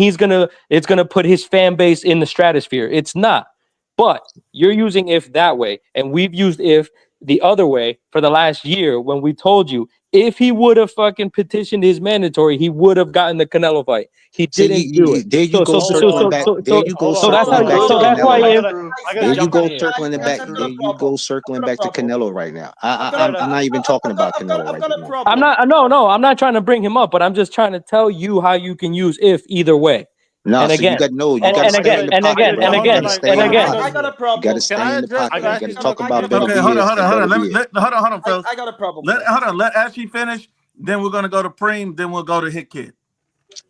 it's gonna put his fan base in the stratosphere. It's not. But you're using if that way, and we've used if the other way for the last year when we told you if he would have fucking petitioned his mandatory, he would have gotten the Canelo fight. He See, didn't do it. there you go circling back. There you go So that's how. circling back to So that's why. Canelo. I gotta There you jump go in here. circling it back. There you go circling back to Canelo right now. I'm not even talking about Canelo right now. I'm not. No. I'm not trying to bring him up, but I'm just trying to tell you how you can use if either way. No, And so you again, got no. You and got to stay again, in the and pocket, again, brother. and You again, got to stay and in the again. pocket. I got a You problem. got to stay in the pocket. You got to talk about Okay, hold on. Benavidez. Hold on, fellas. I got a problem. Hold on. Let Ashley finish. Then we're gonna go to Preem. Then we'll go to Hit Kid.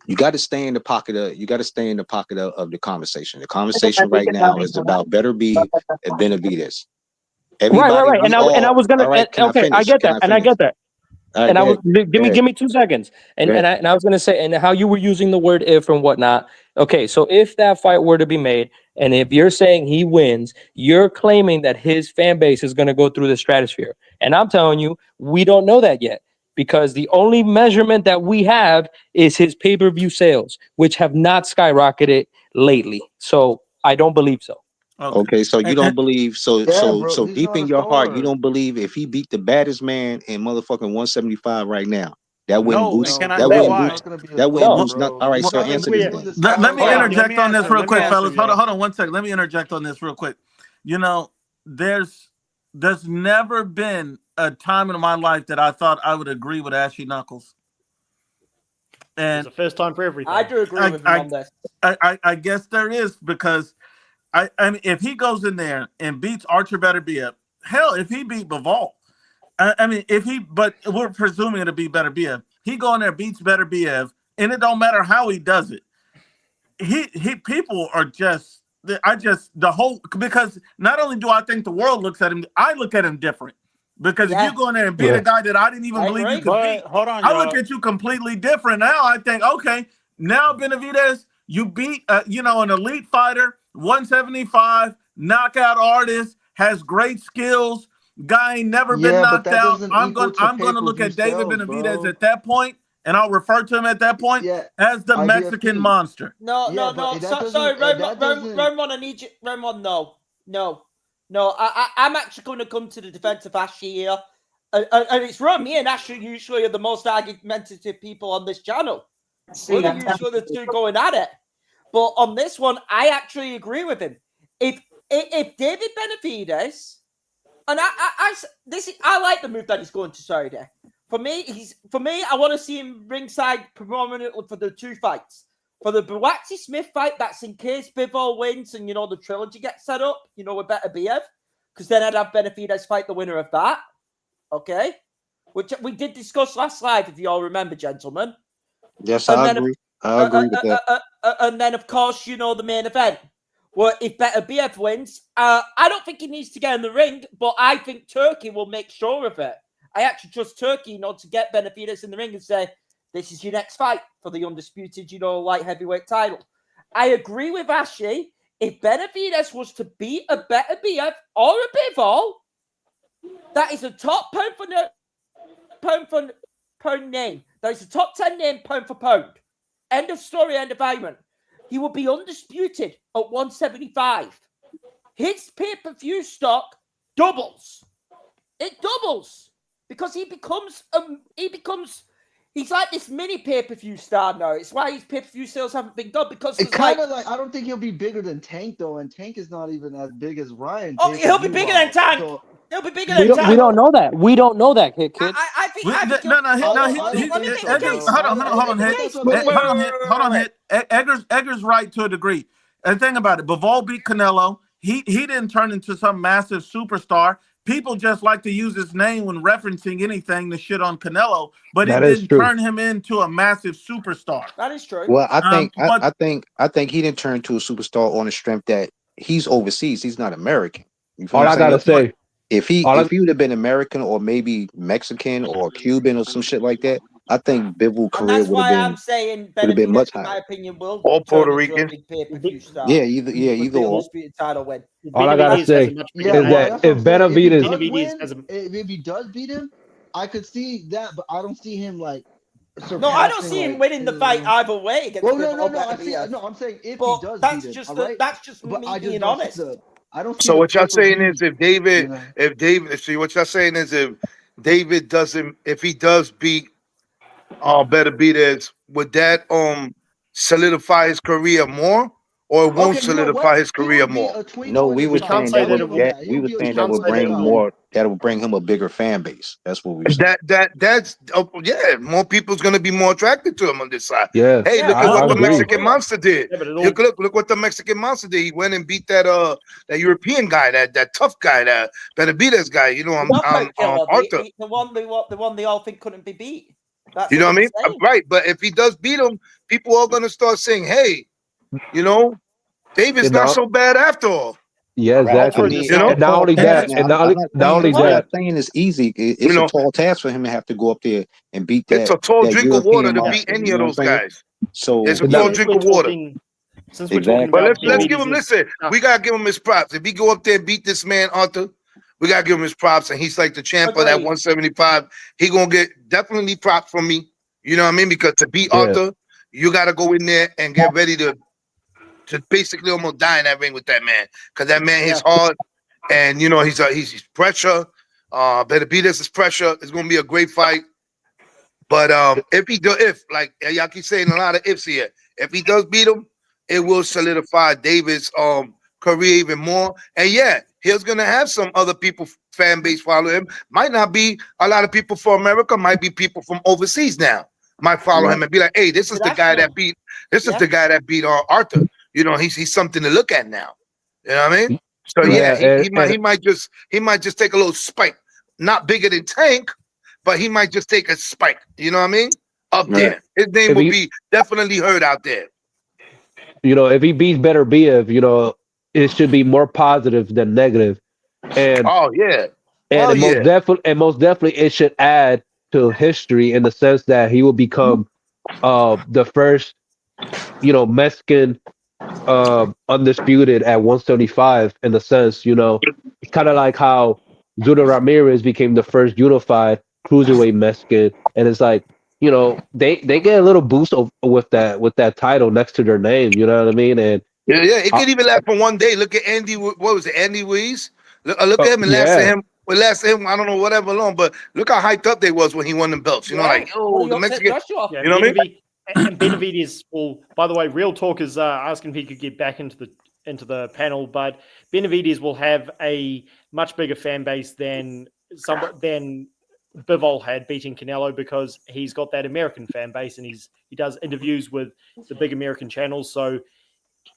You got to stay in the pocket of. You got to stay in the pocket of the conversation. The conversation right now is about Better Be and Benavidez. Everybody, Right. we And I was gonna. all right, can I Okay, finish? I get Can that, I and I finish? get that. All right, And I go was ahead. give me 2 seconds, and Go ahead. I was gonna say, and how you were using the word if and whatnot. Okay, so if that fight were to be made, and if you're saying he wins, you're claiming that his fan base is gonna go through the stratosphere, and I'm telling you, we don't know that yet because the only measurement that we have is his pay-per-view sales, which have not skyrocketed lately. So I don't believe so. Okay, so you don't believe so bro, he's deep not in a your heart, you star. don't believe if he beat the baddest man in motherfucking 175 right now, that wouldn't No, boost and can I that say wouldn't why? boost that wouldn't boost not all right, so answer this then. Let me Hold on, interject on this real quick, fellas. y'all. Hold on 1 second. Let me interject on this real quick. You know, there's never been a time in my life that I thought I would agree with Ashley Knuckles. And It's the first time for everything. I do agree with him on this. I guess there is because I mean if he goes in there and beats Archer Beterbiev, hell, if he beat Bivol, I mean but we're presuming it'll be Beterbiev. He go in there beats Beterbiev, and it don't matter how he does it. He people are just because not only do I think the world looks at him, I look at him different. Because if you go in there and beat a guy that I didn't even believe you could beat, hold on, I look at you completely different now. I think, okay, now Benavidez, you beat an elite fighter, 175, knockout artist, has great skills, guy ain't never been knocked out. I'm gonna look at David Benavidez at that point, and I'll refer to him at that point as the Mexican monster. No. Sorry, Ramon, I need you. Ramon, no. I'm actually going to come to the defense of Ashley here. And it's wrong. Me and Ashley usually are the most argumentative people on this channel. We're usually the two going at it. But on this one, I actually agree with him. If David Benavidez, and I like the move that he's going to Saudi. For me, I want to see him ringside prominently for the 2 fights. For the Buatsi Smith fight, that's in case Bivol wins and, the trilogy gets set up, with Beterbiev. Because then I'd have Benavidez fight the winner of that. Okay? Which we did discuss last live, if you all remember, gentlemen. Yes, I agree. I agree with that. And then, of course, the main event. Well, if Beterbiev wins, I don't think he needs to get in the ring, but I think Turkey will make sure of it. I actually trust Turkey, to get Benavidez in the ring and say, this is your next fight for the undisputed, light heavyweight title. I agree with Ashley. If Benavidez was to beat a Beterbiev or a Bivol, that is a top pound for pound name. That is a top 10 name pound for pound. End of story, end of argument. He will be undisputed at 175. His pay-per-view stock doubles. It doubles because he's like this mini pay-per-view star now. It's why his pay-per-view sales haven't been done because it's kind of like I don't think he'll be bigger than Tank though, and Tank is not even as big as Ryan. Oh, he'll be bigger than Tank. He'll be bigger than Tank. We don't know that. We don't know that, kid. I think Eggers right to a degree. And think about it. Bivol beat Canelo. He didn't turn into some massive superstar. People just like to use his name when referencing anything to shit on Canelo, but it didn't turn him into a massive superstar. That is true. Well, I think he didn't turn to a superstar on the strength that he's overseas. He's not American. All I gotta say, if he would have been American or maybe Mexican or Cuban or some shit like that, I think Bivol's career would have been much higher. In my opinion, will or Puerto Rican. Yeah, either or. Title win. All I gotta say is that if Benavidez, if he does beat him, I could see that, but I don't see him like. No, I don't see him winning the fight either way. Well, no. I'm saying if he does beat him, that's just me being honest. I don't see So the what y'all saying pay-per-views, is you know. see what y'all saying is if he does beat Benavidez, would that solidify his career more, or it won't Okay, you know what? solidify his He career would be more? a No, twinkle in we his were We eye. can't saying say I'll that that would it give him will. that that. we He'll were be a We saying that can't twinkle would in say that his it bring eye. will. more that would bring him a bigger fan base. That's what we were saying. That's more people's gonna be more attracted to him on this side. Yeah, Hey, Yeah, look at I I what I the agree. agree. Mexican Monster did. Yeah, but it Look, all. look what the Mexican Monster did. He went and beat that European guy, that tough guy, that Benavidez guy. You know, Not killer. Arthur. The one they all think couldn't be beat. That's You know what what I they're mean? saying. Right. But if he does beat him, people are gonna start saying, "Hey, you know, David's And not now, so bad after all." yeah, Right. I Ultra exactly. mean, You just it's know, a And not tall only task. that, Now, and not I'm only not that, saying it's easy. you It's a know, tall task for him to have to go up there and beat it's that a tall that drink of water European to beat monster. any You of know what I'm those saying? guys. It's So a and not, tall since drink we're of water. talking since we're talking exactly. But about let's So give him. Benavidez's Listen, stuff. we gotta give him his props. If he go up there and beat this man Arthur, we gotta give him his props, and he's like the champ of that Agreed. 175. He gonna get definitely props from me. You know what I mean? Because to beat yeah, Arthur, you gotta go in there and get ready to basically almost die in that ring with that man, because that man hits Yeah. hard, and you know he's pressure. Benavidez is pressure. It's gonna be a great fight. But if like y'all keep saying a lot of ifs here, if he does beat him, it will solidify Davis' career even more. And yeah, he's gonna have some other people fan base follow him. Might not be a lot of people from America, might be people from overseas now. Might follow him and be like, hey, this is the guy that International. beat Yeah. Arthur. You know, he's something to look at now. You know what I mean? So Correct. yeah, yeah, he might just take a little spike. Not bigger than Tank, but he might just take a spike. You know what I mean? Up right. there, his name if will he, be definitely heard out there. if he beats Better BF, it should be more positive than negative, and Oh yeah, and hell it yeah. most definitely it should add to history in the sense that he will become the first Mexican undisputed at 175 in the sense, it's kind of like how Zuda Ramirez became the first unified cruiserweight Mexican, and it's like, they get a little boost with that title next to their name, you know what I mean? And Yeah. It uh, could even last for one day. Look at Andy. What was it? Andy Ruiz. Look at him and last to yeah, him. It lasted him. I don't know whatever long, but look how hyped up they was when he won the belts. You know, Yeah. like Well, oh he the upset Mexican. Joshua. Yeah, You know what I mean? Benavidez. Well, by the way, Real Talk is asking if he could get back into the panel, but Benavidez will have a much bigger fan base than Bivol had beating Canelo, because he's got that American fan base and he does interviews with the big American channels, so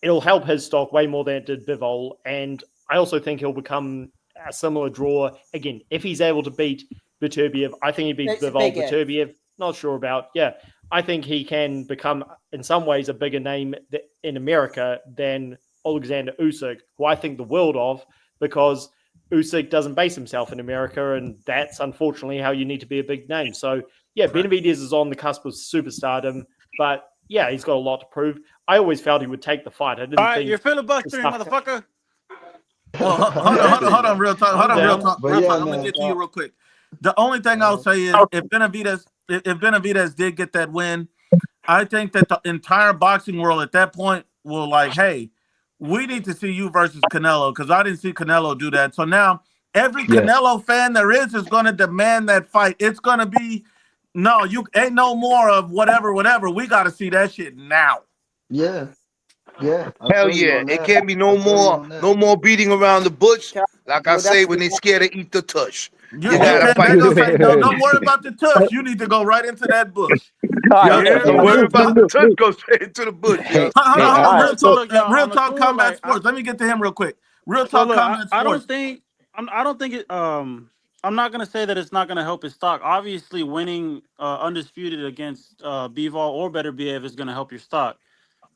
it'll help his stock way more than it did Bivol. And I also think he'll become a similar draw again if he's able to beat Beterbiev. I think he beats It's a Bivol. big if. Beterbiev, not sure about. Yeah, I think he can become in some ways a bigger name in America than Alexander Usyk, who I think the world of, because Usyk doesn't base himself in America, and that's unfortunately how you need to be a big name. So yeah, Benavidez is on the cusp of superstardom, but yeah, he's got a lot to prove. I always felt he would take the fight. I didn't All right, think you're the filibustering, stuff. motherfucker. Well, hold on, real talk. Hold Calm on, real down. talk. But Real yeah, talk. I'm gonna man. get to you real quick. The only thing I'll say is if Benavidez did get that win, I think that the entire boxing world at that point will like, hey, we need to see you versus Canelo, because I didn't see Canelo do that. So now every yeah, Canelo fan there is going to demand that fight. It's going to be no, you ain't no more of whatever. We got to see that shit now. Yeah, yeah. I Hell feel you yeah. on It that. can't be I no feel you more on no that. more beating around the bush. Like I Would say, have to when be they scared to eat the tush. You You gotta can't. fight They the gonna man. say no. Don't worry about the tush. You need to go right into that bush. All You right, Yeah, hear don't me? worry about the tush. Go straight into the bush, yo. Hold hey, on, hold all on. right. Real So talk. Look, y'all, Real on the talk. cool, Combat like sports. Let me get to him real quick. Real so talk. look, Combat I don't sports. think I don't think it I'm not gonna say that it's not gonna help his stock. Obviously, winning undisputed against Bivol or Better BF is gonna help your stock.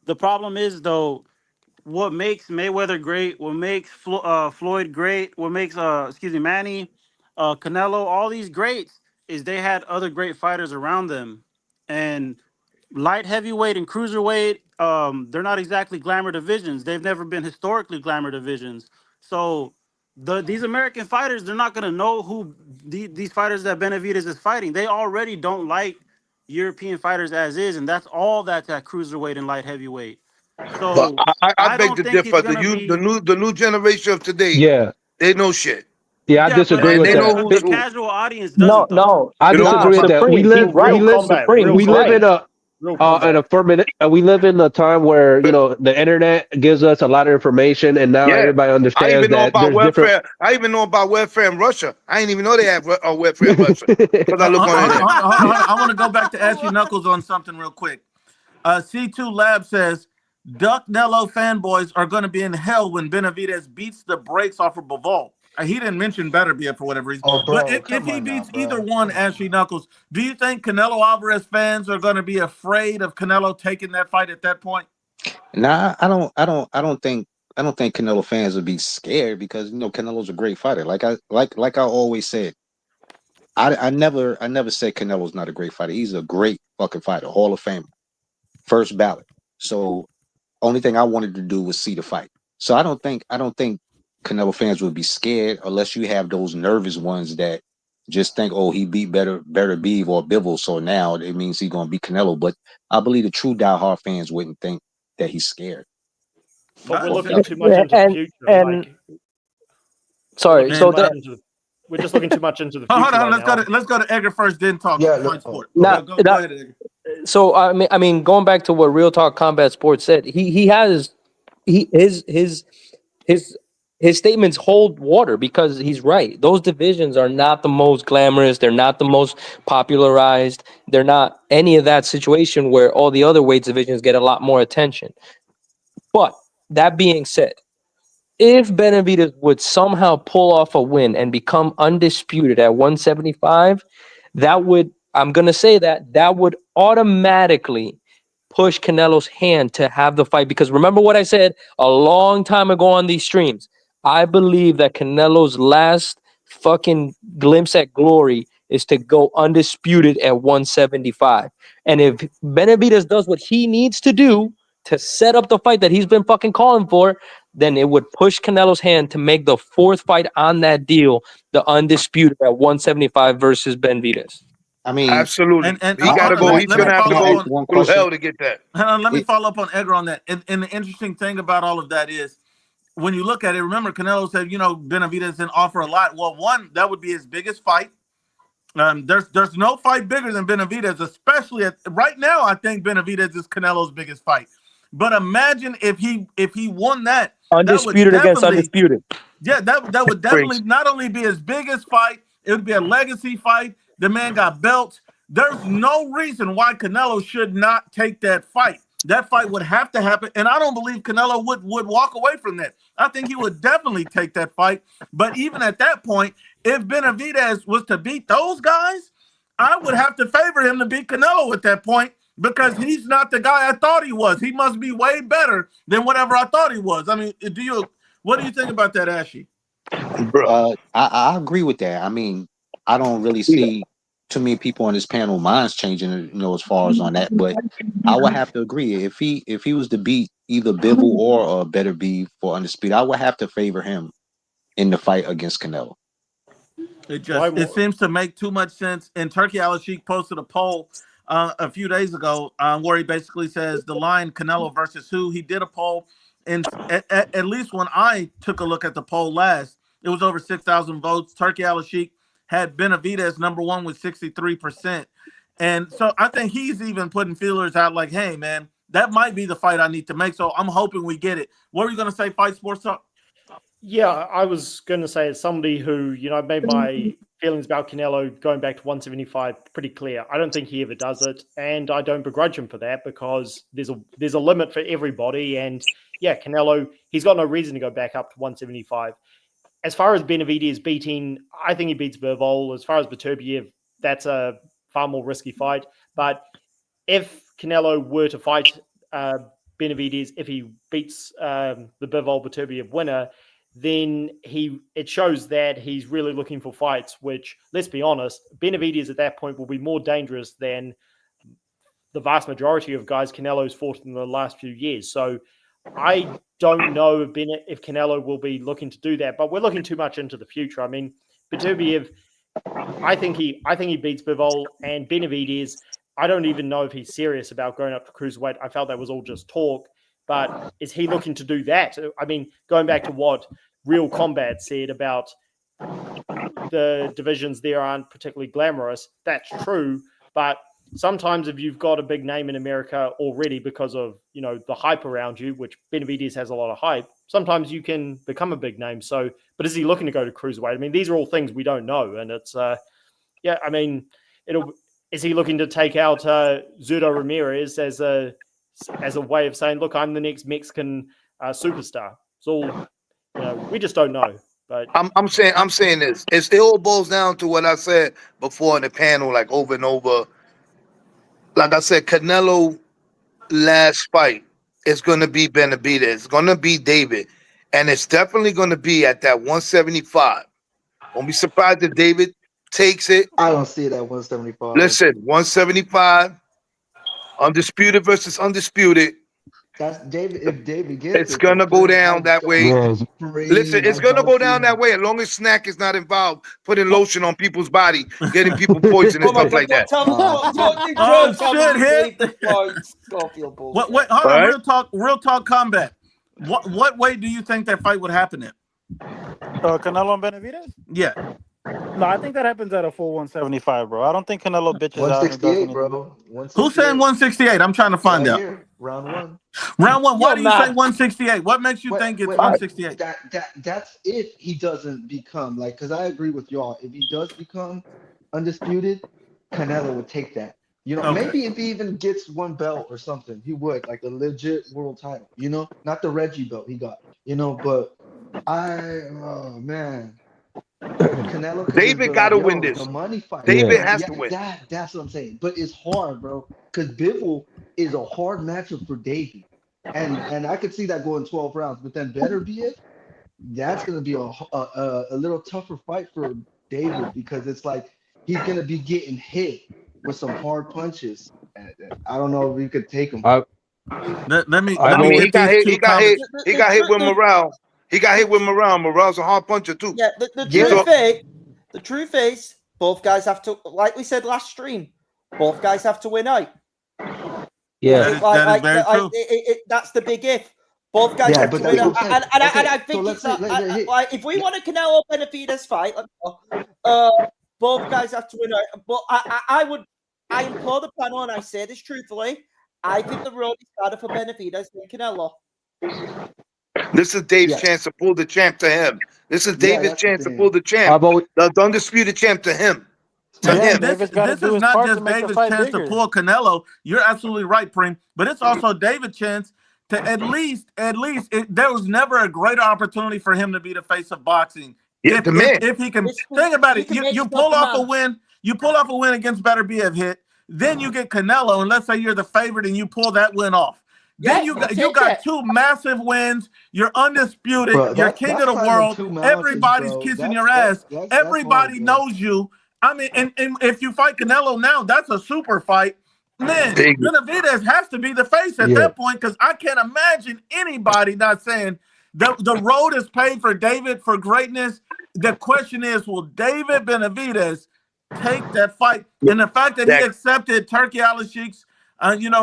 The problem is though, what makes Mayweather great, what makes Floyd great, what makes Manny, Canelo, all these greats is they had other great fighters around them, and light heavyweight and cruiserweight, they're not exactly glamour divisions. They've never been historically glamour divisions. So these American fighters, they're not gonna know who these fighters that Benavidez is fighting. They already don't like European fighters as is, and that's all that's at cruiserweight and light heavyweight. But So I I beg don't to think it's differ. The gonna be. new generation of today, Yeah, they know shit. yeah, I Yeah, but disagree And with they know that. who's the who. casual audience No, doesn't though. no, I You know what I'm nah, disagree talking with about? that. Supreme. He's right. Real combat, Supreme. real We live in combat, a real in combat. a permanent. We live in a time where the internet gives us a lot of information, and now Yeah. everybody I understands even know that about there's different. welfare. I even know about welfare in Russia. I didn't even know they have welfare in Russia because I look on the internet. I want to go back to Ashley Knuckles on something real quick. C2 Lab says Duck Nello fanboys are going to be in hell when Benavidez beats the brakes off of Bivol. He didn't mention Beterbiev for whatever reason. Oh, But bro, if come he on now, beats either bro. one, Come on. Ashley Knuckles, do you think Canelo Alvarez fans are going to be afraid of Canelo taking that fight at that point? Nah, I don't think Canelo fans would be scared because Canelo's a great fighter. Like I always said, I never said Canelo's not a great fighter. He's a great fucking fighter, Hall of Famer, first ballot. So only thing I wanted to do was see the fight. So I don't think Canelo fans would be scared unless you have those nervous ones that just think, oh, he beat better Beeve or Bivol, so now it means he's gonna beat Canelo. But I believe the true diehard fans wouldn't think that he's scared. But we're That's looking it. too much Yeah, into the future. and Like sorry. we're So And looking too that much into the, we're just looking too much into the hold future on, right now. let's go to Edgar first, then talk Yeah, fight sport. now, Go ahead, Edgar. so I mean, going back to what Real Talk Combat Sports said, he has his his statements hold water because he's right. Those divisions are not the most glamorous. They're not the most popularized. They're not any of that situation where all the other weight divisions get a lot more attention. But that being said, if Benavidez would somehow pull off a win and become undisputed at 175, that would, I'm going to say that would automatically push Canelo's hand to have the fight. Because remember what I said a long time ago on these streams. I believe that Canelo's last fucking glimpse at glory is to go undisputed at 175. And if Benavidez does what he needs to do to set up the fight that he's been fucking calling for, then it would push Canelo's hand to make the fourth fight on that deal the undisputed at 175 versus Benavidez. I mean, Absolutely. And He got hold to on, go. He's let me gonna have to follow up go on one through question. hell to get that. let me It, follow up on Edgar on that. And the interesting thing about all of that is when you look at it, remember Canelo said, Benavidez didn't offer a lot. Well, one, that would be his biggest fight. There's no fight bigger than Benavidez, especially right now. I think Benavidez is Canelo's biggest fight. But imagine if he won that, that would Undisputed against definitely, undisputed. yeah, that would definitely Crazy. not only be his biggest fight, it would be a legacy fight. The man got belts. There's no reason why Canelo should not take that fight. That fight would have to happen, and I don't believe Canelo would walk away from that. I think he would definitely take that fight. But even at that point, if Benavidez was to beat those guys, I would have to favor him to beat Canelo at that point because he's not the guy I thought he was. He must be way better than whatever I thought he was. I mean, what do you think about that, Ashy? Bro. I agree with that. I mean, I don't really see too many people on this panel minds changing, as far as on that. But I would have to agree if he was to beat either Bivol or Better Be for undisputed, I would have to favor him in the fight against Canelo. It seems to make too much sense. And Turkey Al-Sheikh posted a poll a few days ago where he basically says the line Canelo versus who. He did a poll, and at least when I took a look at the poll last, it was over 6,000 votes. Turkey Al-Sheikh had Benavidez number one with 63%. And so I think he's even putting feelers out like, hey, man, that might be the fight I need to make. So I'm hoping we get it. What were you going to say, Fight Sports Talk? Yeah, I was going to say, as somebody who, made my feelings about Canelo going back to 175 pretty clear. I don't think he ever does it, and I don't begrudge him for that because there's a limit for everybody. And yeah, Canelo, he's got no reason to go back up to 175. As far as Benavidez beating, I think he beats Vergil. As far as Beterbiev, that's a far more risky fight. But if Canelo were to fight Benavidez, if he beats the Bivol-Beterbiev winner, then it shows that he's really looking for fights, which, let's be honest, Benavidez at that point will be more dangerous than the vast majority of guys Canelo's fought in the last few years. So I don't know if Canelo will be looking to do that, but we're looking too much into the future. I mean, Beterbiev, I think he beats Bivol, and Benavidez, I don't even know if he's serious about going up to cruiserweight. I felt that was all just talk. But is he looking to do that? I mean, going back to what Real Combat said about the divisions there aren't particularly glamorous, that's true. But sometimes if you've got a big name in America already because of, the hype around you, which Benavidez has a lot of hype, sometimes you can become a big name. So, but is he looking to go to cruiserweight? I mean, these are all things we don't know. And it's, is he looking to take out Zurdo Ramirez as a way of saying, look, I'm the next Mexican superstar? It's all, we just don't know. But I'm saying this. It all boils down to what I said before in the panel, like over and over. Like I said, Canelo last fight is going to be Benavidez. It's going to be David. And it's definitely going to be at that 175. Won't be surprised if David takes it. I don't see it at 175. Listen, 175, undisputed versus undisputed. That's David. If David gets it's gonna go down that way. Yes. Listen, it's gonna go down that way as long as Snack is not involved, putting lotion on people's body, getting people poisoned and stuff like that. Wait, hold on. Real talk combat. What weight do you think that fight would happen in? Canelo and Benavidez? Yeah. No, I think that happens at a full 175, bro. I don't think Canelo bitches out. 168, bro. Who's saying 168? I'm trying to find out. Here, round one. Round one. Why do you say 168? What makes you think it's 168? That's if he doesn't become because I agree with y'all. If he does become undisputed, Canelo would take that. Maybe if he even gets one belt or something, he would like a legit world title. Not the Reggie belt he got. But oh man. Canelo, David got to win this. The money fight. David has to win. That's what I'm saying. But it's hard, bro, because Bivol is a hard matchup for David, and I could see that going 12 rounds. But then Beterbiev, that's gonna be a little tougher fight for David because it's like he's gonna be getting hit with some hard punches. I don't know if we could take him. Let me. He got hit with Morale. He got hit with Morale. Morale's a hard puncher too. Yeah, the truth is, both guys have to, like we said last stream, both guys have to win out. Yeah, that is very true. That's the big if. Both guys have to win out. And I think if we want a Canelo Benavidez fight, both guys have to win out. But I implore the panel, and I say this truthfully, I think the road is harder for Benavidez than Canelo. This is Dave's chance to pull the champ to him. This is David's chance to pull the champ, the undisputed champ to him. This is not just David's chance to pull Canelo. You're absolutely right, Preem. But it's also David's chance to at least there was never a greater opportunity for him to be the face of boxing. Yeah, if he can think about it, you pull off a win. You pull off a win against Beterbiev hit. Then you get Canelo, and let's say you're the favorite and you pull that win off. Then you got two massive wins. You're undisputed. You're king of the world. Everybody's kissing your ass. Everybody knows you. I mean, and if you fight Canelo now, that's a super fight. Man, Benavidez has to be the face at that point because I can't imagine anybody not saying the road is paved for David for greatness. The question is, will David Benavidez take that fight? And the fact that he accepted Turkey Al-Sheikh's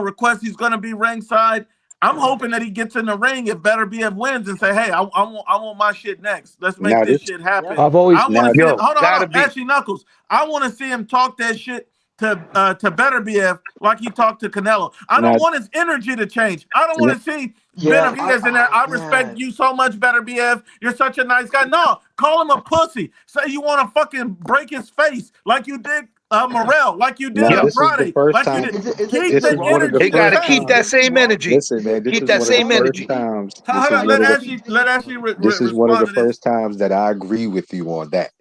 request, he's going to be ringside. I'm hoping that he gets in the ring if Beterbiev wins and say, hey, I want my shit next. Let's make this shit happen. I've always hold on, Ashley Knuckles. I want to see him talk that shit to Beterbiev like he talked to Canelo. I don't want his energy to change. I don't want to see Benavidez in there. I respect you so much, Beterbiev. You're such a nice guy. No, call him a pussy. Say you want to fucking break his face like you did Morel, like you did on Friday. Like you did. He got to keep that same energy. Listen, man, keep that same energy. Let Ashley this is one of the first times that I agree with you on that.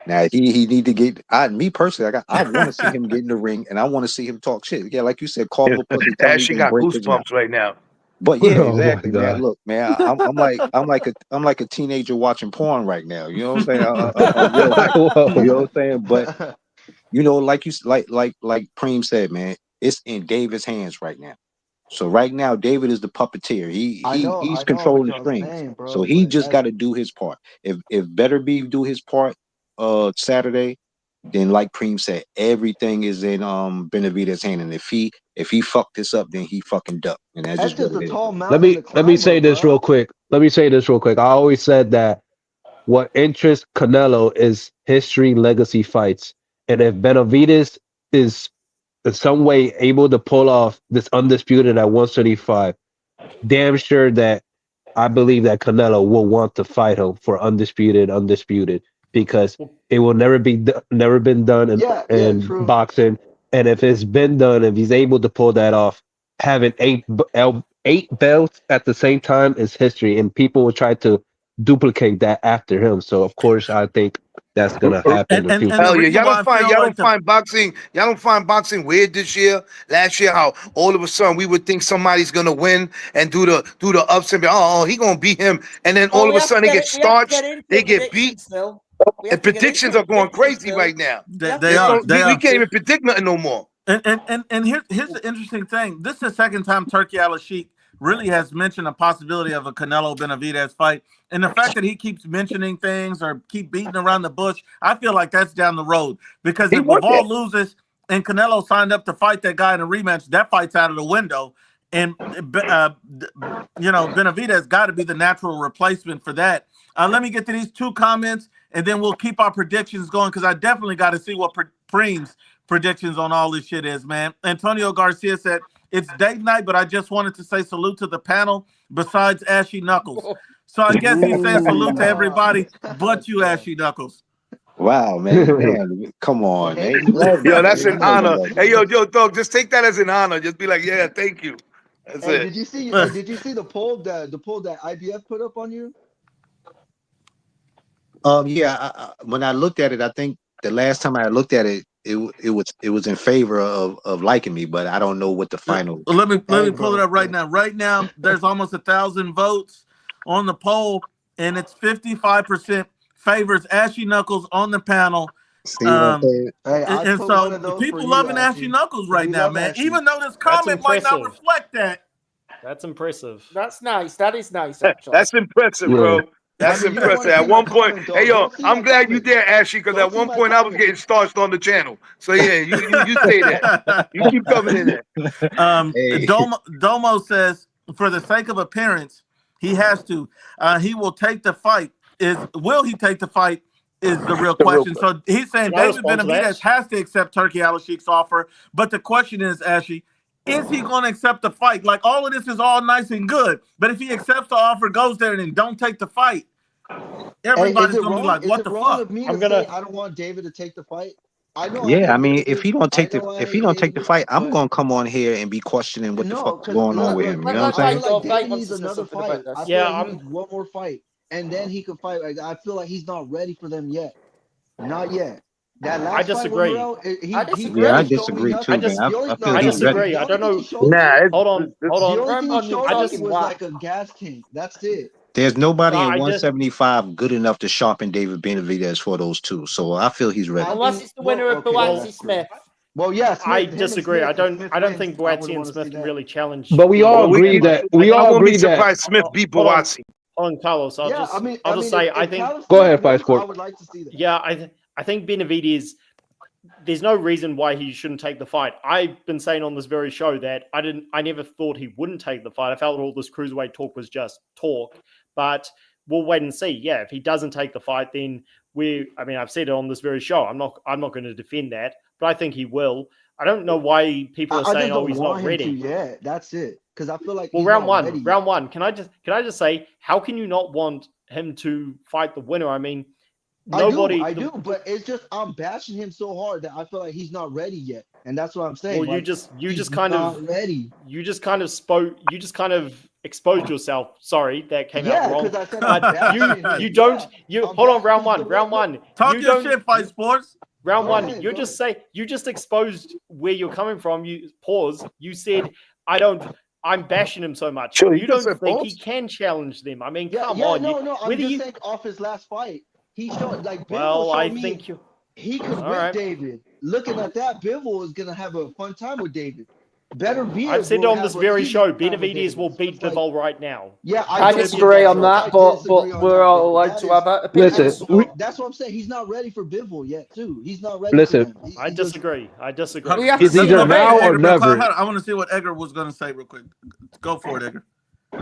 Now he need to get. Me personally, I want to see him get in the ring, and I want to see him talk shit. Yeah, like you said, call him a pussy. Ashley got goosebumps right now. But yeah, exactly, man. Look, man, I'm like a teenager watching porn right now. You know what I'm saying? You know what I'm saying? But like Preem said, man, it's in David's hands right now. So right now, David is the puppeteer. He's controlling the strings. So he just got to do his part. If Beterbiev do his part Saturday, then like Preem said, everything is in Benavidez' hand. And if he fucked this up, then he fucking ducked. And that's That's just just what a it is. tall Let mountain to me climb say up, this bro. real quick. I always said that what interests Canelo is history, legacy fights, and if Benavidez is in some way able to pull off this undisputed at 135, damn sure that I believe that Canelo will want to fight him for undisputed, because it will never been done Yeah, in true. boxing. And if it's been done, if he's able to pull that off, having eight belts at the same time is history, and people will try to duplicate that after him. So of course, I think that's gonna happen in the And the future. Hell yeah, reason why I feel like y'all don't find boxing weird this year. Last year, how all of a sudden we would think somebody's gonna win and do the ups and be, he gonna beat him, and then all Well, of we a have to sudden they get get it. We have to starched, get into they the get beat, predictions still. We have and to get into predictions the are going predictions crazy still. right now. We have to they get are. into They We are. can't even predict nothing no more. And here's the interesting thing. This is the second time Turkey Al-Sheikh really has mentioned a possibility of a Canelo Benavidez fight. And the fact that he keeps mentioning things or keep beating around the bush, I feel like that's down the road. Because He if worth Laval it. loses and Canelo signed up to fight that guy in a rematch, that fight's out of the window. And Benavidez got to be the natural replacement for that. Let me get to these two comments, and then we'll keep our predictions going, because I definitely got to see what Preem's predictions on all this shit is, man. Antonio Garcia said, it's date night, but I just wanted to say salute to the panel besides Ashy Knuckles. So I guess he's saying salute to everybody but you, Ashy Knuckles. Wow, man, come on, man. Hey, look. Yo, that's You an know you honor. love Hey, me. dog, just take that as an honor. Just be like, yeah, thank you. That's Hey, it. did you see? Hey, did you see the poll that IBF put up on you? Yeah. When I looked at it, I think the last time I looked at it, it was in favor of liking me, but I don't know what the final. Let me Hey, pull it bro. up right now. Right now, there's almost 1,000 votes on the poll, and it's 55% favors Ashy Knuckles on the panel. See what I'm saying? Hey, And, I and put one so of those for people you, loving Ashy Ashley. Knuckles right We now, love man. Ashley. Even though this That's comment might not impressive. reflect that. That's impressive. That's nice. That is nice, actually. That's impressive, Yeah. bro. That's I mean, you don't want impressive. to At see my one point, comment, though. hey, yo, Don't see I'm my glad you comment. there, Ashley, because Don't at see one my point I was comment. getting starched on the channel. So yeah, you stay there. You keep coming in there. Hey. Domo says, for the sake of appearance, he has to. He will take the fight. Will he take the fight? Is the real The real question. So he's saying Can I David respond to that? Benavidez has to accept Turkey Al-Sheikh's offer, but the question is, Ashley, is he going to accept the fight? Like, all of this is all nice and good, but if he accepts the offer, goes there, and then don't take the fight, Hey, everybody's going to be like, is what it the wrong fuck? of me I'm to say gonna. I don't want David to take the fight? I know I Yeah, I hate mean, if David. he don't I take the know I if he hate don't take the David, fight, I'm but gonna come on here and be questioning what the no, fuck is because going on with look, him. You know Let what I'm I guys feel saying? go. like Fight David wants needs to say another something fight. about I this. feel Yeah, like he needs one more fight, and then he could fight. Like, I feel like he's not ready for them yet. Not yet. That I last fight with disagree. Morel, I he Yeah, I didn't disagree. show me disagree I too, nothing. man. just. The only I feel I no, he's ready. disagree. the I only don't thing he know. showed me, Nah, Hold on. Hold the on. only thing he Grandpa keeps showed I me just. talking. was Why? like a gas tank. That's it. There's No, nobody in I just. 175 good enough to sharpen David Benavidez for those two. So I feel he's ready. I Unless mean, it's the well, winner of okay, yeah, Well, Buatsi that's true. Smith. Well, yeah, I Smith, him and disagree. Smith. If Smith I don't wins, think I would Boatsy and want to see Smith can that. really challenge But we all well, Benavidez. agree that I won't be surprised Smith beat Hold on. Boatsi. Hold on, Carlos. Yeah, I'll I just mean, say. I if think. Callum go Smith ahead, Fight wins, I Sport. would like to see that. Yeah, I think Benavidez. There's no reason why he shouldn't take the fight. I've been saying on this very show that I never thought he wouldn't take the fight. I felt all this cruiserweight talk was just talk, but we'll wait and see. Yeah, if he doesn't take the fight, then I've said it on this very show. I'm not going to defend that, but I think he will. I don't know why people are I saying, just "Oh, don't he's want not him to ready." yet. That's it. Because I feel like Well, he's not ready yet. round one. Can I just say, how can you not want him to fight the winner? I mean, nobody. I do, but it's just I'm bashing him so hard that I feel like he's not ready yet, and that's what I'm saying. Well, like, you he's just kind not of ready. you just kind of exposed yourself. Sorry, that came out Yeah, wrong. because I said I'm bashing him. You don't I'm hold on. bashing Round one. Talk You your don't. shit, Fight Sports. Round Go one. ahead, You go just ahead. say you just exposed where you're coming from. You pause. You said I'm bashing him so much. Sure, You you just don't said think pause. he can challenge them? I mean, Yeah, come yeah, on. no. I'm Whether just you saying off his last fight, he showed like Bivol well, I showed me think you. he could All whip right. David. Looking at that, Bivol is gonna have a fun time with David. Benavidez I've said will on have this a very easy show, time with Benavidez will Davis. beat It's like, Bivol right now. yeah, I Serbian disagree on Bivol. that, I but disagree on we're that, all bro. allowed That to is have our Listen, opinions. that's what I'm saying. He's not ready for Bivol yet, too. He's not ready for listen. him. I disagree. I disagree. We have to It's see either the now debate. or never. I want to see what Edgar was going to say real quick. Go for it, Edgar.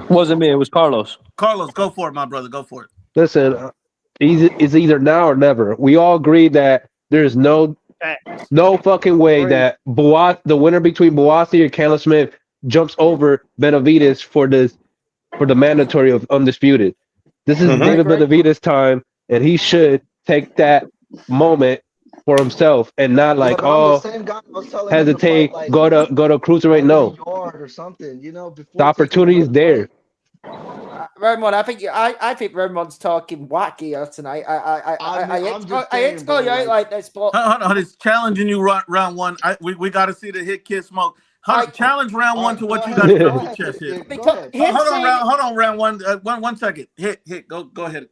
Wasn't me. It was Carlos. Carlos, go for it, my brother. Go for it. Listen, it's either now or never. We all agree that there's no fucking way Agreed. that the winner between Boasi and Callum Smith jumps over Benavidez for the mandatory of undisputed. This is Mhm. David Benavidez' time, and he should take that moment for himself and not like, But I'm the oh, same guy I was telling him to hesitate, fight, like, go to cruiserweight. Brandon No, Yard or something, you know, the before opportunity taking is another there. fight. Ramon, I think Ramon's talking wacky here tonight. I hate to call you out like this, but Hold on, he's challenging you round one. We got to see the hit kid smoke. Challenge round one to what you got to do with chest hit. Hold on, round one. One second. Hit. Go ahead.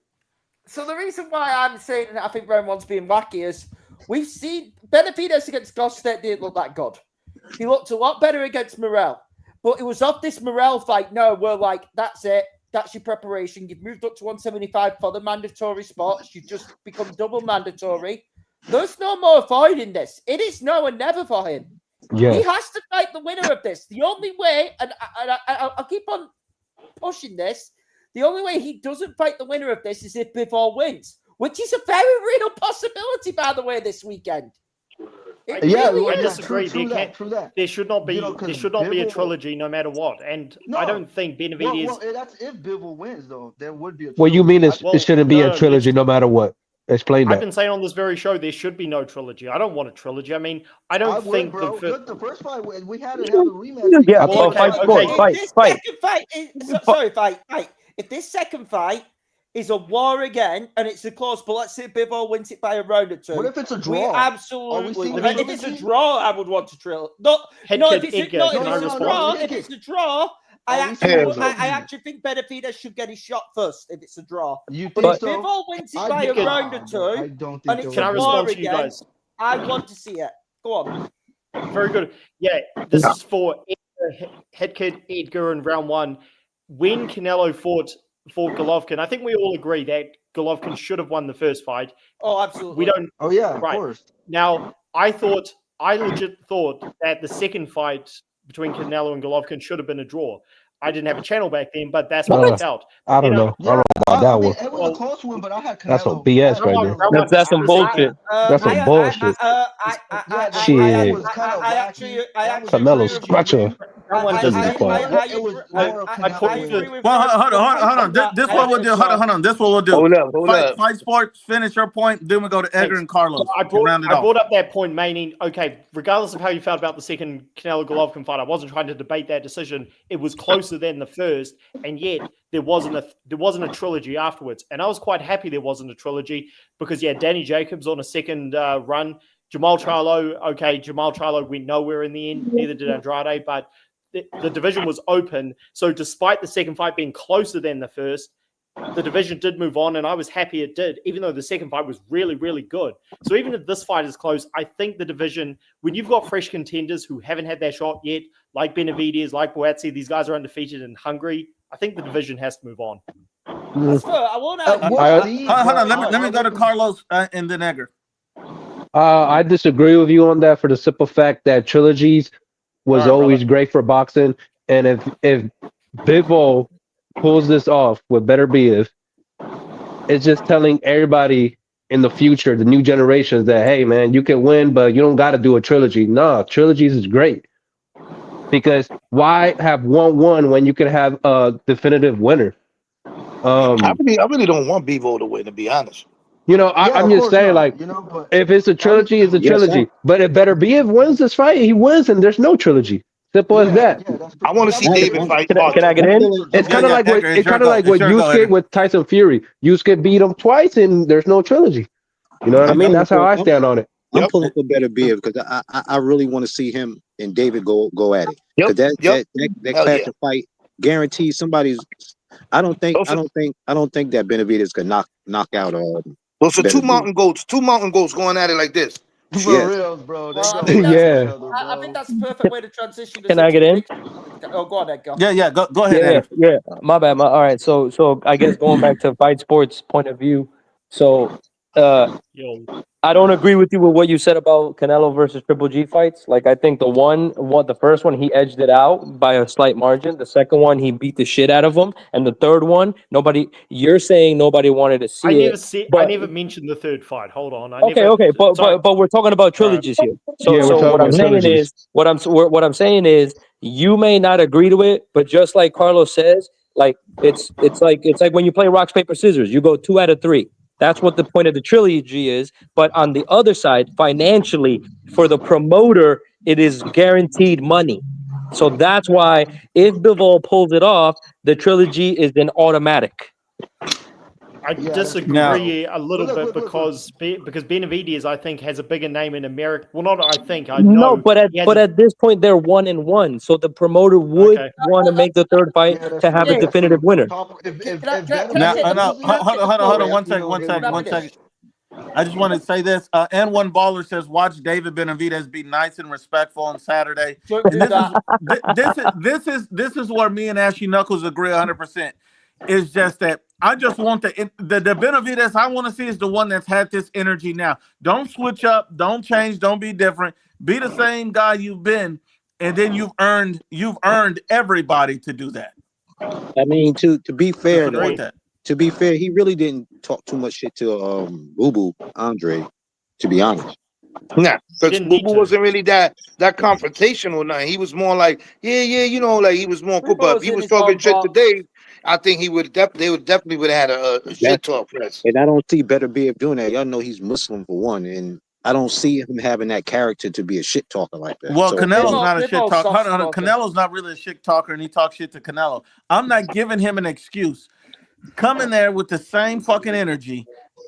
So the reason why I'm saying I think Ramon's being wacky is we've seen Benavidez against Gostet didn't look that good. He looked a lot better against Morel. But it was off this Morel fight. No, we're like, that's it. That's your preparation. You've moved up to 175 for the mandatory spots. You've just become double mandatory. There's no more avoiding this. It is now and never for him. Yeah. He has to fight the winner of this. The only way, and I'll keep on pushing this, the only way he doesn't fight the winner of this is if Bivol wins, which is a very real possibility, by the way, this weekend. I really is. disagree. True that. There should not be. You know, 'cause there should not be a Bivol- trilogy, no matter what. And No. I don't think Benavidez. Well, that's if Bivol wins, though. There would be a trilogy. What you mean is Well, it shouldn't be no, a trilogy no matter what. Explain I've that. been saying on this very show there should be no trilogy. I don't want a trilogy. I mean, I don't think bro. the Look, the first fight we had to have a rematch. Yeah, Well, fight. If this second fight is a war again and it's a close, but let's say Bivol wins it by a round or two. What if it's a We draw? absolutely. seeing If it's a draw, I would want to trill. No, if it's a draw, I actually think Benavidez should get his shot first if it's a draw. You But think if so? Bivol wins it by a round or two, I don't and think it's Can I a war respond to you again, guys? I want to see it. Go on. Very good. Yeah, this is for Headkid Edgar in round one. When Canelo fought Golovkin, I think we all agree that Golovkin should have won the first fight. Oh, absolutely. We don't. Oh yeah, of Right. course. Now, I legit thought that the second fight between Canelo and Golovkin should have been a draw. I didn't have a channel back then, but that's what I felt. I don't know. I don't know about that one. It was a close one, but I had Canelo. That's some BS right there. That's some bullshit. That's some bullshit. Shit. Canelo's scratcher. Round Just be quiet. Hold on. This what we'll do. Hold on. This what we'll do. Hold up. Fight sports. Finish your point. Then we go to Edgar and Carlos. I round it off. brought up that point, meaning, okay, regardless of how you felt about the second Canelo-Golovkin fight, I wasn't trying to debate that decision. It was closer than the first, and yet there wasn't a trilogy afterwards. And I was quite happy there wasn't a trilogy because, yeah, Danny Jacobs on a second run. Jamal Charlo went nowhere in the end. Neither did Andrade, but the division was open. So despite the second fight being closer than the first, the division did move on, and I was happy it did, even though the second fight was really, really good. So even if this fight is close, I think the division, when you've got fresh contenders who haven't had their shot yet, like Benavidez, like Boazzi, these guys are undefeated and hungry, I think the division has to move on. That's fair. I won't have Hold on. Let me go to Carlos and then Edgar. I disagree with you on that for the simple fact that trilogies was always great for boxing, and if Bivol pulls this off with Benavidez, it's just telling everybody in the future, the new generations, that hey man, you can win, but you don't got to do a trilogy. Nah, trilogies is great because why have 1-1 when you can have a definitive winner? I really don't want Bivol to win, to be honest. You know, I'm just saying, like, if it's a trilogy, it's a trilogy. But it better be if wins this fight, he wins, and there's no trilogy. Simple as that. I want to see David fight. Can I get in? It's kind of like what Yusuke with Tyson Fury. Yusuke beat him twice, and there's no trilogy. You know what I mean? That's how I stand on it. I'm pulling for Benavidez because I really want to see him and David go at it. That class of fight guarantees somebody's. I don't think that Benavidez could knock out. Those are two mountain goats going at it like this. For Yes. real, bro. They Well, I go think right that's, to Yeah. each other, I bro. think that's a perfect way to transition us Can I into get in? predictions. Oh, go on, Edgar. Yeah, go ahead, Yeah, Edgar. yeah. My bad. All right. So I guess going back to fight sports point of view. So Yo, I don't agree with you with what you said about Canelo versus Triple G fights. Like I think the first one he edged it out by a slight margin. The second one he beat the shit out of him, and the third one you're saying nobody wanted to I see never it, see. I but never mentioned the third fight. Hold on. I okay, never. okay, but Sorry. but we're talking about All right. trilogies here. So Yeah, we're so talking what I'm about saying trilogies. is what I'm saying is you may not agree to it, but just like Carlos says, like it's like when you play rocks paper scissors, you go 2 out of 3. That's what the point of the trilogy is. But on the other side, financially, for the promoter, it is guaranteed money. So that's why if Bivol pulls it off, the trilogy is an automatic. I Yeah, that's true, Now, bro. disagree a But little bit look. because Benavidez, I think, has a bigger name in America. Well, not I think. I No, know but he has. at this point they're 1-1. So the promoter would Okay. want to make the third fight Yeah, that's to have true. a Jake, That's definitive true. winner. Top, if can if I, if can I, can I now, take Benavidez the no, loses can I it, take the hold floor? on, one definitely second, gonna one give him second, the one win. second. I just want to say this. And one baller says, "Watch David Benavidez be nice and respectful on Saturday." Don't And do this that. is where me and Ashley Knuckles agree 100%. It's just that I just want the Benavidez I want to see is the one that's had this energy now. Don't switch up, don't change, don't be different. Be the same guy you've been, and then you've earned everybody to do that. I mean, to be To fair support though, Agreed. that. to be fair, he really didn't talk too much shit to Boo Boo Andre. To be honest, Nah, He because didn't Boo need Boo to. wasn't really that confrontational. Nothing. He was more like, yeah, you know, like he was more cool. But if Rubo's he in was his talking own shit to box. Dave, I think they would definitely would have had a shit that's talk first. and I don't see Better Be doing that. Y'all know he's Muslim for one, and I don't see him having that character to be a shit talker like that. Well, So Canelo's not a shit Bivol's talker. soft Hold on, spoken. Canelo's not really a shit talker, and he talks shit to Canelo. I'm not giving him an excuse. Come in there with the same fucking energy,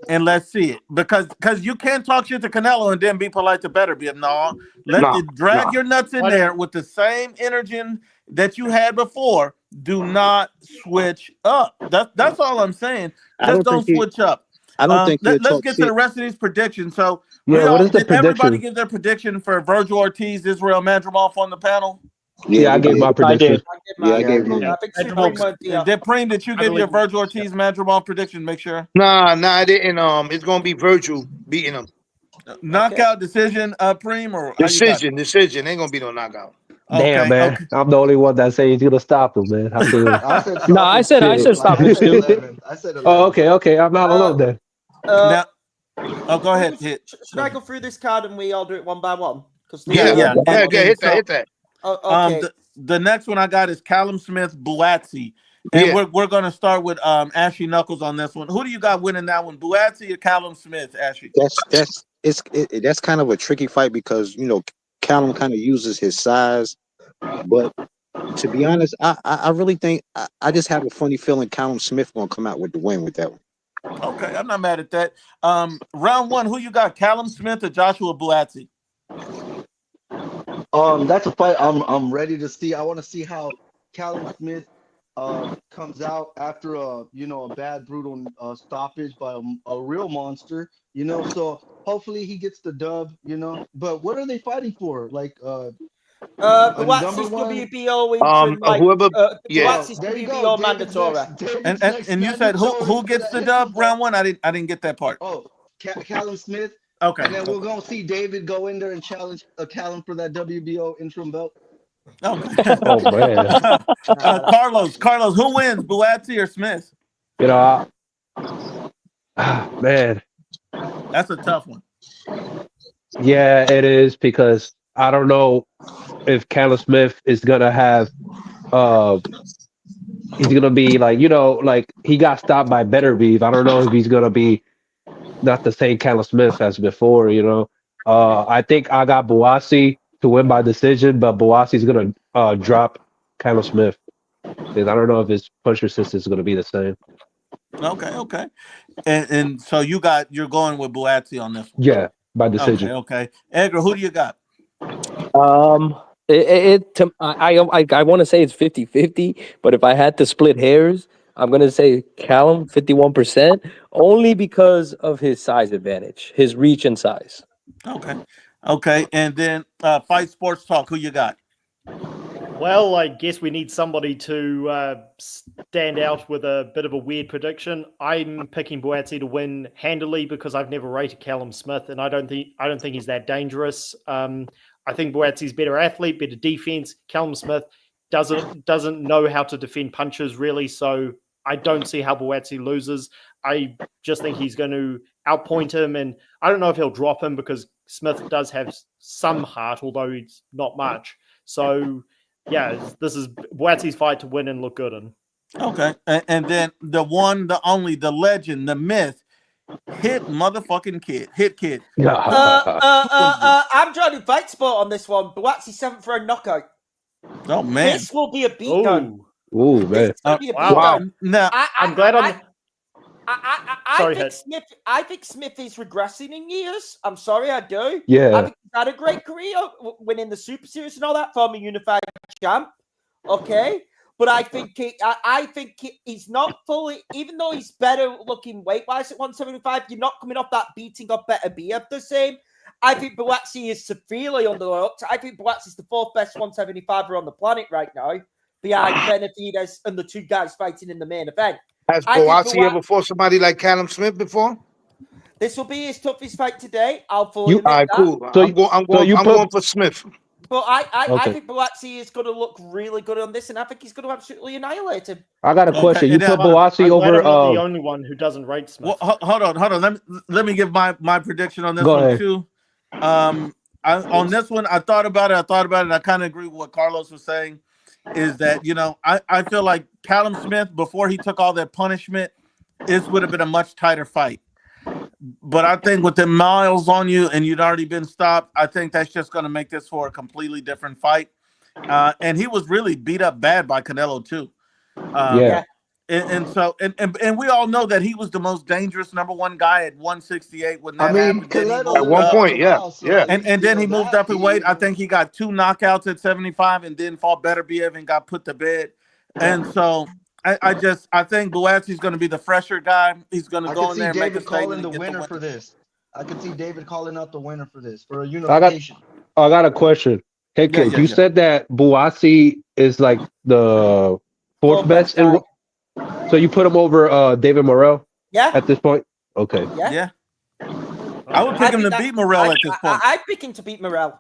and let's see it. Because you can't talk shit to Canelo and then be polite to Better Be. No, Nah, drag nah. your nuts in Why don't there with the same energy that you had before. Do not switch up. That's all I'm saying. I Just don't think don't switch up. he'll Let's talk get to the shit. rest of these predictions. So Yeah, what is the did everybody prediction? give their prediction for Vergil Ortiz, Israel Madrimov on the panel? Yeah, Yeah, I we gave did. my I did. prediction. I did Yeah, I mine. Yeah, I gave did. mine. I think Madrimov? Supreme won't do it. Did Preem, did you I give your believe. Vergil Ortiz Madrimov prediction? Make sure. Nah, I didn't. It's gonna be Virgil beating him. Knockout decision, Preem, or how you got it? Decision. Ain't gonna be no knockout. Damn, Okay, man. okay. I'm the only one that say he's gonna stop him, man. I feel I said No, I stoppage said too. shit. stop I him said too. 11. I said Oh, 11. okay. I'm not alone then. Uh, Now, go ahead. Hit. should I go through this card and we all do it one by one? Because Yeah, yeah. Yeah, hit So, that. okay. the next one I got is Callum Smith Buatsi, and Yeah. we're gonna start with Ashley Knuckles on this one. Who do you got winning that one, Buatsi or Callum Smith, Ashley? That's kind of a tricky fight because Callum kind of uses his size, but to be honest, I really think I just have a funny feeling Callum Smith gonna come out with the win with that one. Okay, I'm not mad at that. Round one, who you got, Callum Smith or Joshua Buatsi? That's a fight I'm ready to see. I want to see how Callum Smith comes out after a bad brutal stoppage by a real monster. So hopefully he gets the dub. But what are they fighting for? Like a number Buatsi's one. WBO interim, Whoever. Yeah. Buatsi's There you go. WBO mandatory. David's next And you said mandatory who for gets that the interim dub belt. round one? I didn't get that part. Oh, Callum Smith. Okay. And then we're gonna see David go in there and challenge Callum for that WBO interim belt. Okay. Oh man. Carlos, who wins, Buatsi or Smith? Man. That's a tough one. Yeah, it is because I don't know if Callum Smith is gonna have he's gonna be like he got stopped by Better Beef. I don't know if he's gonna be not the same Callum Smith as before, I think I got Buatsi to win by decision, but Buassi's gonna drop Callum Smith. Because I don't know if his punch resistance is gonna be the same. Okay. And so you're going with Buatsi on this one. Yeah, by decision. Okay. Edgar, who do you got? I want to say it's 50-50, but if I had to split hairs, I'm going to say Callum 51%, only because of his size advantage, his reach and size. Okay. And then Fight Sports Talk. Who you got? Well, I guess we need somebody to stand out with a bit of a weird prediction. I'm picking Buatsi to win handily because I've never rated Callum Smith, and I don't think he's that dangerous. I think Buatsi's better athlete, better defense. Callum Smith doesn't know how to defend punches really, so I don't see how Buatsi loses. I just think he's going to outpoint him, and I don't know if he'll drop him because Smith does have some heart, although it's not much. So. Yeah, this is Buatsi's fight to win and look good in. Okay. And then the one, the only, the legend, the myth, Hit Kid. I'm joining Fight Sport on this one. Buatsi 7th round knockout. Oh man, this will be a beatdown. Oh man, This will be a beatdown. Now I'm glad I'm. I think Smith is regressing in years. I'm sorry, I do. Yeah. I think he's had a great career, winning the Super Series and all that, former unified champ. Okay, but I think he's not fully. Even though he's better looking weight wise at 175, you're not coming off that beating of Better BF the same. I think Buatsi is severely underlooked. I think Buatsi is the 4th best 175er on the planet right now, behind Benavidez and the 2 guys fighting in the main event. Has Buatsi ever fought somebody like Callum Smith before? This will be his toughest fight today. I'll fully admit All right, that. cool. So I'm going for Smith. But I think Buatsi is going to look really good on this, and I think he's going to absolutely annihilate him. I got a question. You put Buatsi I'm over. I'm not the only one who doesn't rate Smith. Well, hold on. Let me give my prediction on this Go one ahead. too. On this one, I thought about it. I kind of agree with what Carlos was saying. Is that I feel like Callum Smith, before he took all that punishment, this would have been a much tighter fight. But I think with the miles on you and you'd already been stopped, I think that's just going to make this for a completely different fight. And he was really beat up bad by Canelo too. Yeah. And so we all know that he was the most dangerous #1 guy at 168 when that happened. Canelo At one point, yeah. And then he moved up in weight. I think he got 2 knockouts at 75 and then fought Better BF and got put to bed. And so I think Buatsi's going to be the fresher guy. He's going to go in there and make a statement. The winner for this. I can see David calling out the winner for this for a unification. I got a question. Hey kid, you said that Buatsi is like the 4th best, so you put him over David Morrell? Yeah. At this point? Okay. Yeah. I would pick him to beat Morrell at this point. I'd pick him to beat Morrell.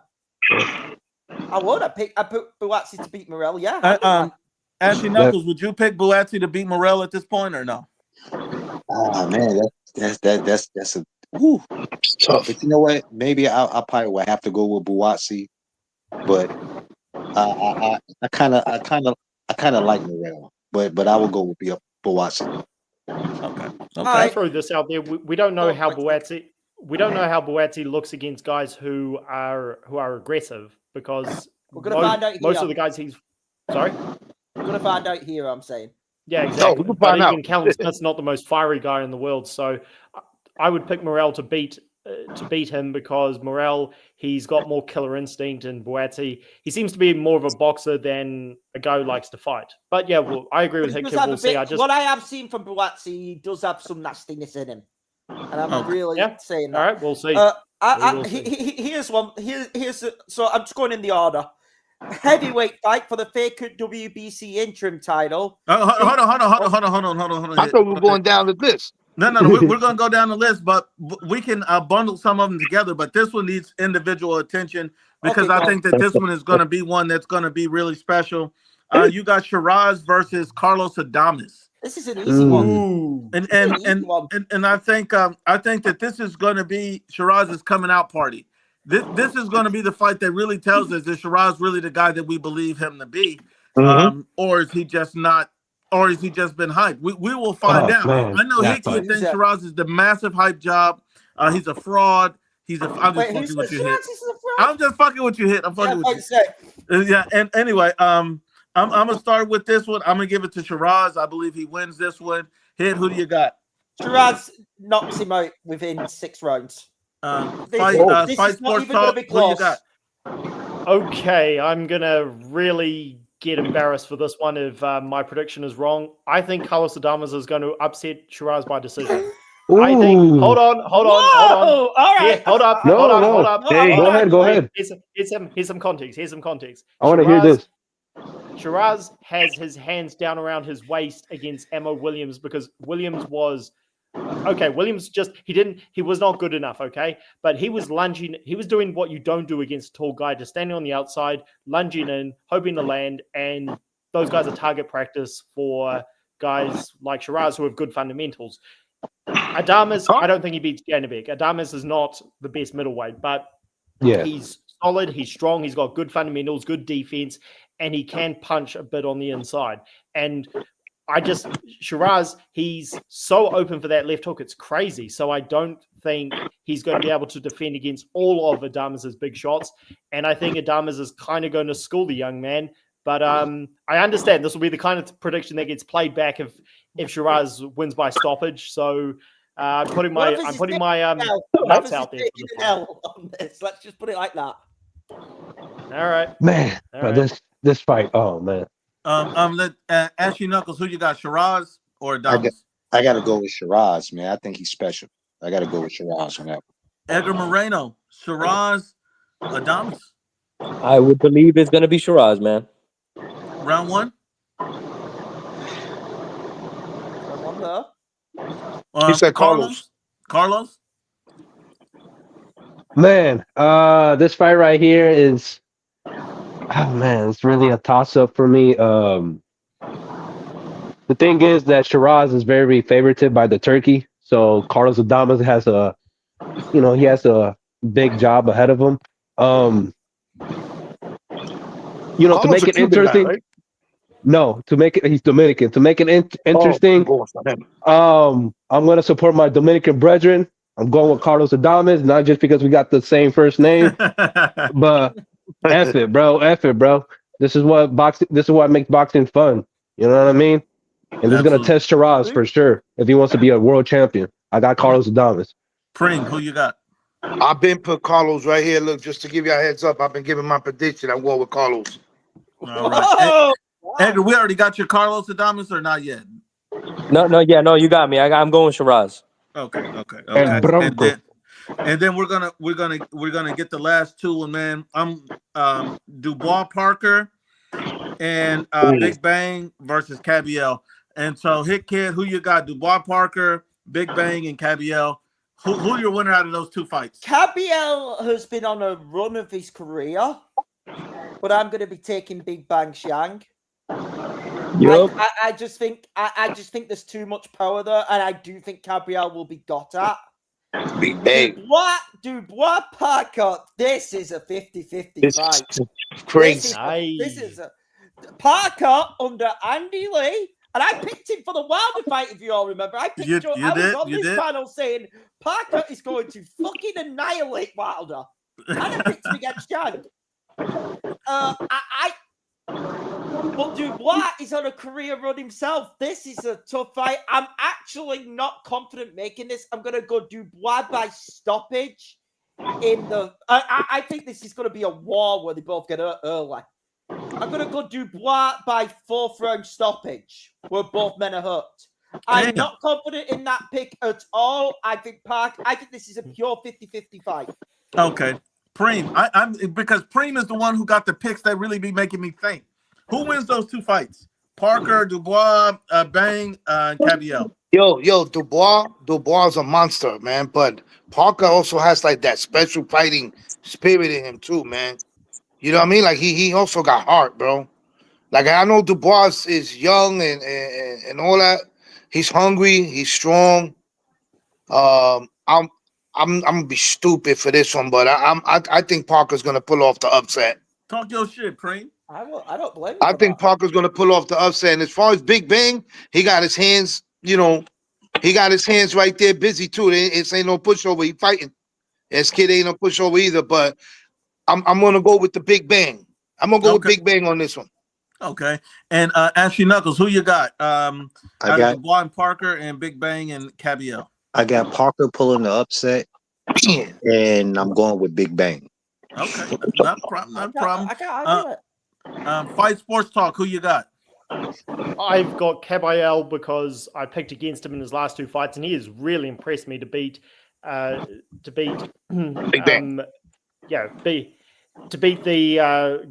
I would. I put Buatsi to beat Morrell. Yeah. Ashley Knuckles, would you pick Buatsi to beat Morrell at this point or no? Oh man, that's a whew. Tough. But you know what? Maybe I probably would have to go with Buatsi, but I kind of like Morrell, but I will go with Buatsi. Okay. I'll throw this out there. We don't know how Buatsi looks against guys who are aggressive because we're gonna find out most of the guys he's sorry. We're going to find out here, I'm saying. Yeah, exactly. No, but even Callum Smith's not the most fiery guy in the world, so I would pick Morrell to beat him because Morrell, he's got more killer instinct, and Buatsi, he seems to be more of a boxer than a guy who likes to fight. But yeah, well, I agree with Hector. We'll see. What I have seen from Buatsi, he does have some nastiness in him, and I'm really saying that. All right, we'll see. Here's one. So I'm just going in the order. Heavyweight fight for the fake WBC interim title. Hold on. I thought we were going down to this. No. We're going to go down the list, but we can bundle some of them together. But this one needs individual attention because I think that this one is going to be one that's going to be really special. You got Shiraz versus Carlos Adames. This is an easy one. And I think that this is going to be Shiraz's coming out party. This is going to be the fight that really tells us, is Shiraz really the guy that we believe him to be? Or is he just not, or has he just been hyped? We will find out. Man. I know Hickey thinks Shiraz is the massive hype job. He's a fraud. I'm just fucking with you, Hit. I'm just fucking with you, Hit. I'm fucking with you. Yeah, and anyway, I'm going to start with this one. I'm going to give it to Shiraz. I believe he wins this one. Hit, who do you got? Shiraz knocks him out within 6 rounds. Fight Sports Talk, what do you got? Okay, I'm going to really get embarrassed for this one if my prediction is wrong. I think Carlos Adames is going to upset Shiraz by decision. I think. Ooh. Hold on. Whoa! All Here, right. hold up. No, Hold up. no. Hold up. No, I hold Go up. ahead. Go ahead. Here's some context. I want to hear this. Shiraz has his hands down around his waist against Ammo Williams because Williams was okay. Williams he was not good enough. Okay, but he was lunging. He was doing what you don't do against a tall guy, just standing on the outside, lunging in, hoping to land. And those guys are target practice for guys like Shiraz who have good fundamentals. Adames, I don't think he beats Janovic. Adames is not the best middleweight, but Yeah. he's solid, he's strong, he's got good fundamentals, good defense, and he can punch a bit on the inside. And Shiraz, he's so open for that left hook, it's crazy. So I don't think he's going to be able to defend against all of Adames's big shots. And I think Adames is kind of going to school the young man. But I understand this will be the kind of prediction that gets played back if Shiraz wins by stoppage. So I'm putting my notes out there. On this. Let's just put it like that. All right, Man, All but right. this fight. Oh man. Let Ashley Knuckles. Who you got, Shiraz or Adames? I got to go with Shiraz, man. I think he's special. I got to go with Shiraz on that one. Edgar Moreno, Shiraz, Adames. I would believe it's going to be Shiraz, man. Round one. Someone there. He said Carlos. Carlos. Man, this fight right here is, oh man, it's really a toss-up for me. The thing is that Shiraz is very favorited by the Turkey, so Carlos Adames has he has a big job ahead of him. To Carlos make a it Cuban guy, interesting. right? No, he's Dominican. To make it interesting, I'm gonna support my Dominican brethren. I'm going with Carlos Adames, not just because we got the same first name, but F it, bro. This is what makes boxing fun. You know what I mean? And this is gonna test Shiraz for sure if he wants to be a world champion. I got Carlos Adames. Preem, who you got? I've been put Carlos right here. Look, just to give you a heads up, I've been giving my prediction. I'm going with Carlos. All right. Edgar, we already got your Carlos Adames or not yet? No, you got me. I'm going with Shiraz. Okay. And Bronco. And then we're gonna get the last two, and man, I'm Dubois Parker and Big Bang versus Cabiel. And so, Hit Kid, who you got? Dubois Parker, Big Bang, and Cabiel. Who your winner out of those two fights? Cabiel has been on a run of his career, but I'm going to be taking Big Bang Xiang. Yep. I just think there's too much power there, and I do think Cabiel will be got at. Big Bang. Dubois Parker, this is a 50-50 fight. Crazy. This is a Parker under Andy Lee, and I picked him for the Wilder fight, if you all remember. I was on this panel saying Parker is going to fucking annihilate Wilder. And I picked him against Jan. But Dubois is on a career run himself. This is a tough fight. I'm actually not confident making this. I'm going to go Dubois by stoppage. I think this is going to be a war where they both get hurt early. I'm going to go Dubois by 4th round stoppage, where both men are hurt. I'm not confident in that pick at all. I think this is a pure 50-50 fight. Okay. Preem. I'm because Preem is the one who got the picks that really be making me think. Who wins those two fights? Parker, Dubois, Bang, Cabiel. Yo, Dubois is a monster, man. But Parker also has like that special fighting spirit in him too, man. You know what I mean? Like he also got heart, bro. Like I know Dubois is young and all that. He's hungry. He's strong. I'm gonna be stupid for this one, but I think Parker's gonna pull off the upset. Talk your shit, Preem. I don't blame you. I think Parker's gonna pull off the upset. And as far as Big Bang, he got his hands, right there busy too. It ain't no pushover. He fighting. His kid ain't no pushover either. But I'm gonna go with the Big Bang. I'm gonna go with Big Bang on this one. Okay. And Ashley Knuckles, who you got? I got Dubois and Parker and Big Bang and Cabiel. I got Parker pulling the upset, and I'm going with Big Bang. Okay, not a problem. I got it. Fight Sports Talk, who you got? I've got Caballero because I picked against him in his last 2 fights, and he has really impressed me to beat the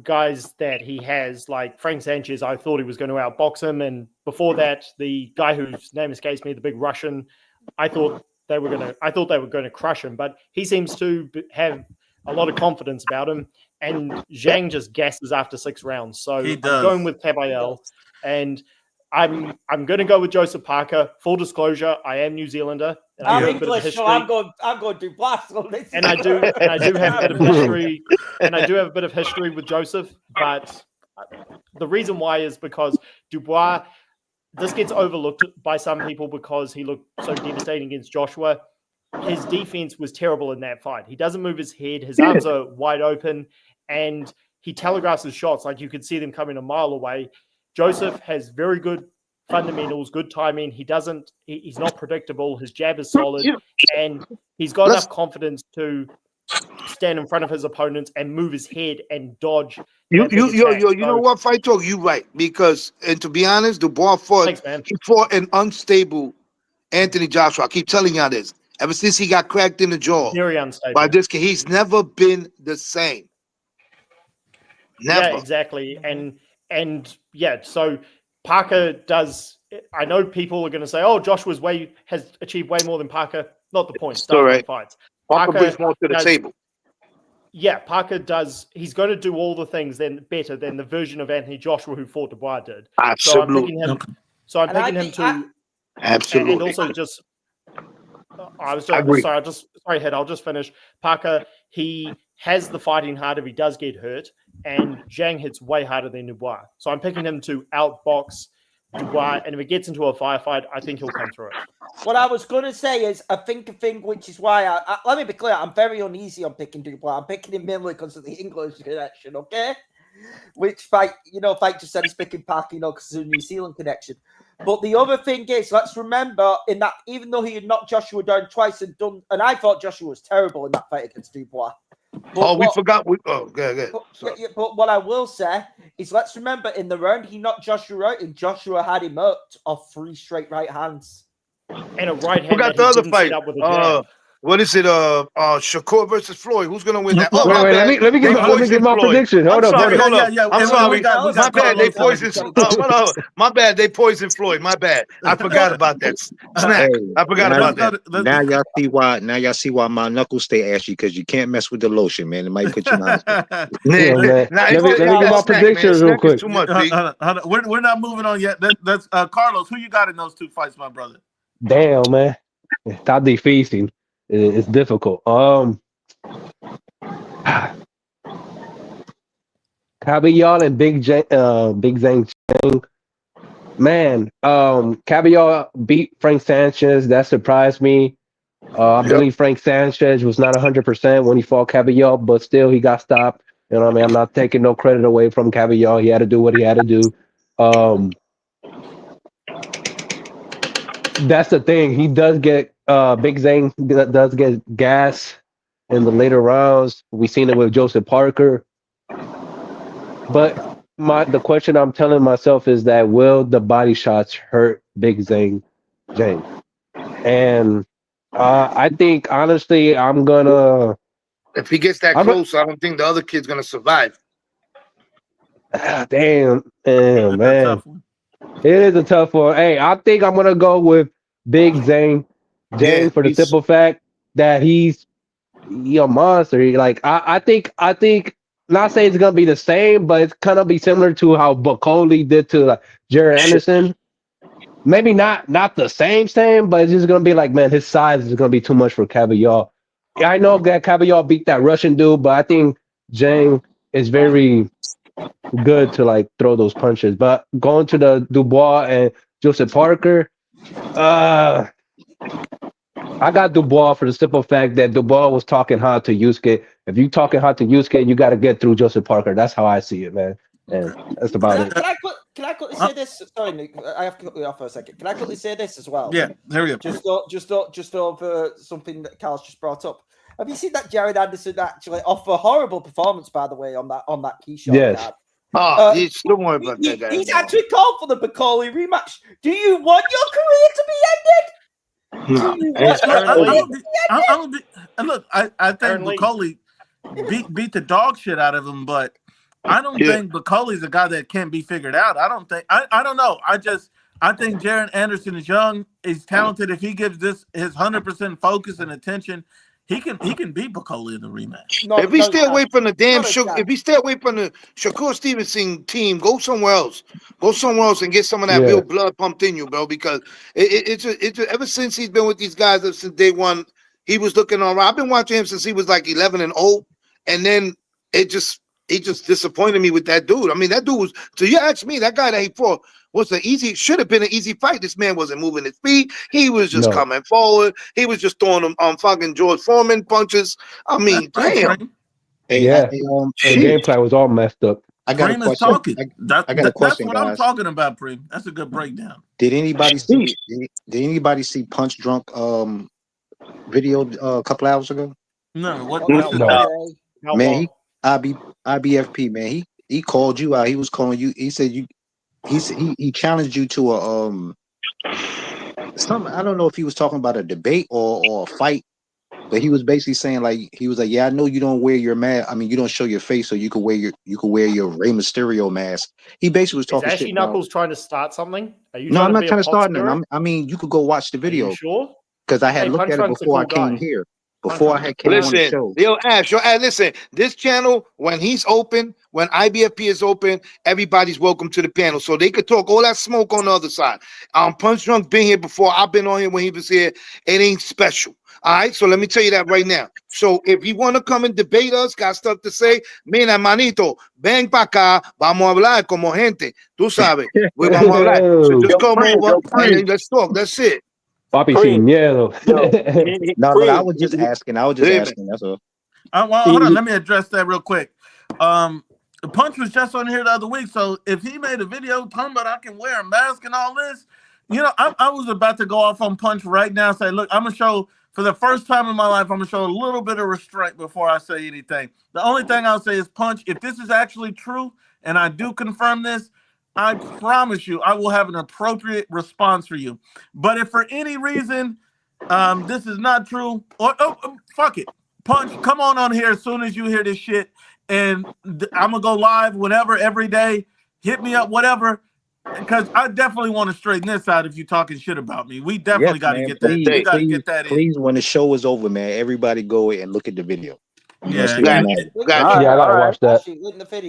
guys that he has, like Frank Sanchez. I thought he was going to outbox him, and before that, the guy whose name escapes me, the big Russian, I thought they were going to crush him, but he seems to have a lot of confidence about him, and Zhang just gasses after 6 rounds. So I'm going with Caballero, and I'm going to go with Joseph Parker. Full disclosure, I am New Zealander. And I'm English, so I'm going Dubois on this. And I do have a bit of history, and I do have a bit of history with Joseph. But the reason why is because Dubois, this gets overlooked by some people because he looked so devastating against Joshua. His defense was terrible in that fight. He doesn't move his head. His arms are wide open, and he telegraphs his shots. Like, you could see them coming a mile away. Joseph has very good fundamentals, good timing. He's not predictable. His jab is solid, and he's got enough confidence to stand in front of his opponents and move his head and dodge. You know what, Fight Talk? You right, because, and to be honest, Dubois fought an unstable Anthony Joshua. I keep telling y'all this. Ever since he got cracked in the jaw very unstable by this kid, he's never been the same. Never. Yeah, exactly. And yeah, so Parker does. I know people are going to say, "Oh, Joshua has achieved way more than Parker." Not the point. Start fights. Parker brings more to the table. Yeah, Parker does. He's going to do all the things better than the version of Anthony Joshua who fought Dubois did. Absolutely. So I'm picking him to. Absolutely. And also just. I'll just finish. Parker, he has the fighting heart if he does get hurt, and Zhang hits way harder than Dubois. So I'm picking him to outbox Dubois, and if it gets into a firefight, I think he'll come through it. What I was going to say is, I think a thing, which is why let me be clear, I'm very uneasy on picking Dubois. I'm picking him mainly because of the English connection, okay? Which Fight just said he's picking Parker, because of the New Zealand connection. But the other thing is, let's remember in that even though he had knocked Joshua down twice and I thought Joshua was terrible in that fight against Dubois. But we forgot. Good. But what I will say is, let's remember in the round he knocked Joshua out, and Joshua had him up off 3 straight right hands. And a right hand. Forgot the other fight. What is it? Shakur versus Floyd. Who's gonna win that? Oh, wait, let me get my prediction. Hold up. I'm sorry. My bad. They poisoned. My bad. They poisoned Floyd. My bad. I forgot about that snack. I forgot about that. Now y'all see why my knuckles stay ashy, because you can't mess with the lotion, man. It might put you on. Let me get my predictions real quick. Too much. We're not moving on yet. That's Carlos. Who you got in those 2 fights, my brother? Damn, man. Stop defeasting. It's difficult. Caballero and Big Zhang. Man, Caballero beat Frank Sanchez. That surprised me. I believe Frank Sanchez was not 100% when he fought Caballero, but still he got stopped. You know what I mean? I'm not taking no credit away from Caballero. He had to do what he had to do. That's the thing. He does get Big Zhang does get gas in the later rounds. We've seen it with Joseph Parker. But the question I'm telling myself is that will the body shots hurt Big Zhang? And I think honestly I'm gonna. If he gets that close, I don't think the other kid's gonna survive. Damn, man. It is a tough one. Hey, I think I'm gonna go with Big Zhang for the simple fact that he's a monster. I think not saying it's gonna be the same, but it's gonna be similar to how Bacoli did to Jared Anderson. Maybe not the same, but it's just gonna be like, man, his size is gonna be too much for Caballero. I know that Caballero beat that Russian dude, but I think Zhang is very good to throw those punches. But going to the Dubois and Joseph Parker, I got Dubois for the simple fact that Dubois was talking hard to Yusuke. If you talking hard to Yusuke, you got to get through Joseph Parker. That's how I see it, man. And that's about it. Can I quickly say this? Sorry, Nick, I have to cut you off for a second. Can I quickly say this as well? Yeah, there we go. Just over something that Carl's just brought up. Have you seen that Jared Anderson actually off a horrible performance, by the way, on that key shot? Yes. Don't worry about that guy. He's actually called for the Bacoli rematch. Do you want your career to be ended? No. Look, I think Aaron Lee. Bacoli beat the dog shit out of him, but I don't think Bacoli's a guy that can't be figured out. I don't know. I think Jaron Anderson is young. He's talented. If he gives this his 100% focus and attention, he can beat Bacoli in the rematch. If he stay away from the if he stay away from the Shakur Stevenson team, go somewhere else. Go somewhere else and get some of that real blood pumped in you, bro. Because it's ever since he's been with these guys since day one, he was looking all right. I've been watching him since he was like 11-0, and then he just disappointed me with that dude. I mean, that dude was. So you ask me, that guy that he fought should have been an easy fight. This man wasn't moving his feet. He was just coming forward. He was just throwing them on fucking George Foreman punches. I mean, damn. The game plan was all messed up. I got a question. I got a question, That's what I'm talking about, Preem. That's a good breakdown. Did anybody see? Did anybody see Punch Drunk video a couple hours ago? No. Man, IBFP man. He called you out. He was calling you. He said you. He challenged you to a something. I don't know if he was talking about a debate or a fight, but he was basically saying yeah, I know you don't wear your mask. I mean, you don't show your face, so you could wear your Rey Mysterio mask. He basically was talking. Is Ashy shit Knuckles trying to start something? Are you? No, I'm not be trying a to start pot nothing. I mean, you could go watch the video. Are you sure? Because I had looked at it before I came here. Before I had came on the show. Ash, listen, this channel, when he's open, when IBFP is open, everybody's welcome to the panel. So they could talk all that smoke on the other side. Punch Drunk been here before. I've been on here when he was here. It ain't special. All right, so let me tell you that right now. So if you want to come and debate us, got stuff to say, mira, manito, ven pa acá, vamos a hablar como gente. Tú sabes, we vamos a hablar. So just come over and then let's talk. That's it. Papi sin miedo. No, look, I was just asking. That's all. Well, hold on. Let me address that real quick. Punch was just on here the other week, so if he made a video talking about I can wear a mask and all this, I was about to go off on Punch right now and say, look, I'm going to show, for the first time in my life, I'm going to show a little bit of restraint before I say anything. The only thing I'll say is, Punch, if this is actually true, and I do confirm this, I promise you I will have an appropriate response for you. But if for any reason this is not true, fuck it. Punch, come on here as soon as you hear this shit, and I'm going to go live whenever, every day. Hit me up, whatever, because I definitely want to straighten this out if you're talking shit about me. We definitely got to get that. We got to get that in. Please, when the show is over, man, everybody go and look at the video. Yeah, I gotta watch that.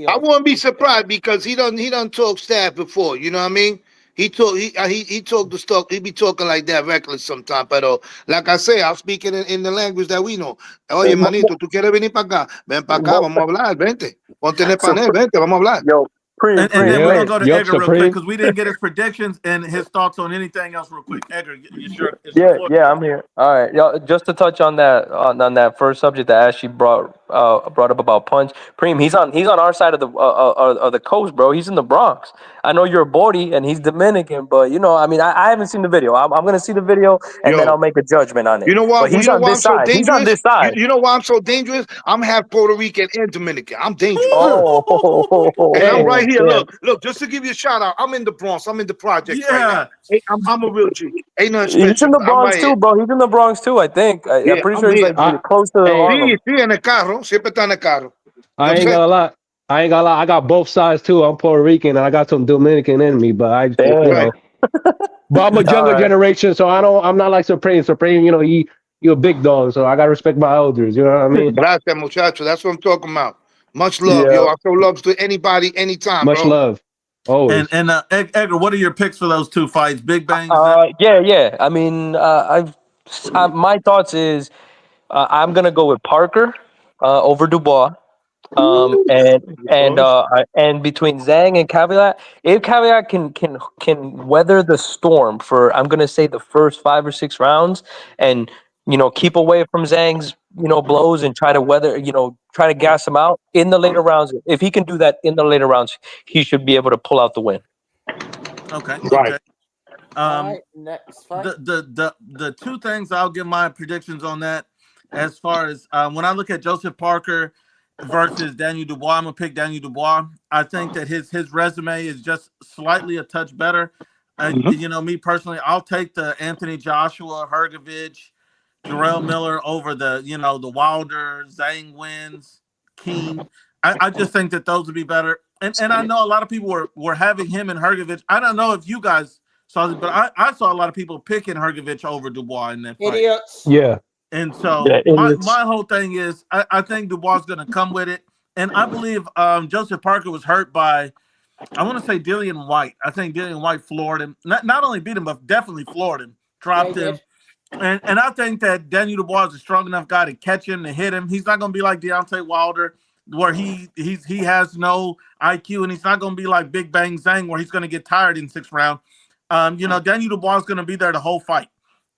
I wouldn't be surprised because he done talk staff before. You know what I mean? He talk the stuff. He be talking like that reckless sometimes. But like I say, I'll speak it in the language that we know. Oye, manito, tú quieres venir para acá? Ven para acá, vamos a hablar. Vente, ponte en el panel, vente, vamos a hablar. Yo. And then we're gonna go to Edgar real quick because we didn't get his predictions and his thoughts on anything else real quick. Edgar, you sure? Yeah, I'm here. All right, yo, just to touch on that on that first subject that Ashley brought up about Punch. Preem, he's on our side of the coast, bro. He's in the Bronx. I know you're a Bordy and he's Dominican, but I mean, I haven't seen the video. I'm gonna see the video and then I'll make a judgment on it. You know what? But he's on this side. He's on this side. You know why I'm so dangerous? I'm half Puerto Rican and Dominican. I'm dangerous. And I'm right here. Look, just to give you a shout out, I'm in the Bronx. I'm in the project right now. Hey, I'm a real G. Ain't nothing special. He's in the Bronx too, bro. He's in the Bronx too, I think. I'm pretty sure he's like close to the Harlem. Sí, en el carro. Siempre está en el carro. I ain't gonna lie. I got both sides too. I'm Puerto Rican and I got some Dominican in me, but but I'm a younger generation, so I'm not like Supreme. Supreme, you're a big dog, so I gotta respect my elders. You know what I mean? Gracias, muchacho. That's what I'm talking about. Much love, yo. I show love to anybody, anytime. Much love. Always. And Edgar, what are your picks for those two fights? Big Bang? Yeah. I mean, my thoughts is I'm gonna go with Parker over Dubois. And between Zhang and Caveat, if Caveat can weather the storm for, I'm gonna say, the first 5 or 6 rounds, and keep away from Zhang's blows and try to gas him out in the later rounds. If he can do that in the later rounds, he should be able to pull out the win. Okay. Right. Next fight. The two things I'll give my predictions on that, as far as when I look at Joseph Parker versus Daniel Dubois. I'm gonna pick Daniel Dubois. I think that his resume is just slightly a touch better. You know, me personally, I'll take the Anthony Joshua, Hergovich, Jarrell Miller over the Wilder, Zhang wins, King. I just think that those would be better. And I know a lot of people were having him and Hergovich. I don't know if you guys saw this, but I saw a lot of people picking Hergovich over Dubois in that fight. Idiots. Yeah. And so my whole thing is I think Dubois is going to come with it. And I believe Joseph Parker was hurt by, I want to say Dillian White. I think Dillian White floored him. Not only beat him, but definitely floored him, dropped him. And I think that Daniel Dubois is a strong enough guy to catch him, to hit him. He's not going to be like Deontay Wilder, where he has no IQ, and he's not going to be like Big Bang Zhang, where he's going to get tired in 6th round. Daniel Dubois is going to be there the whole fight.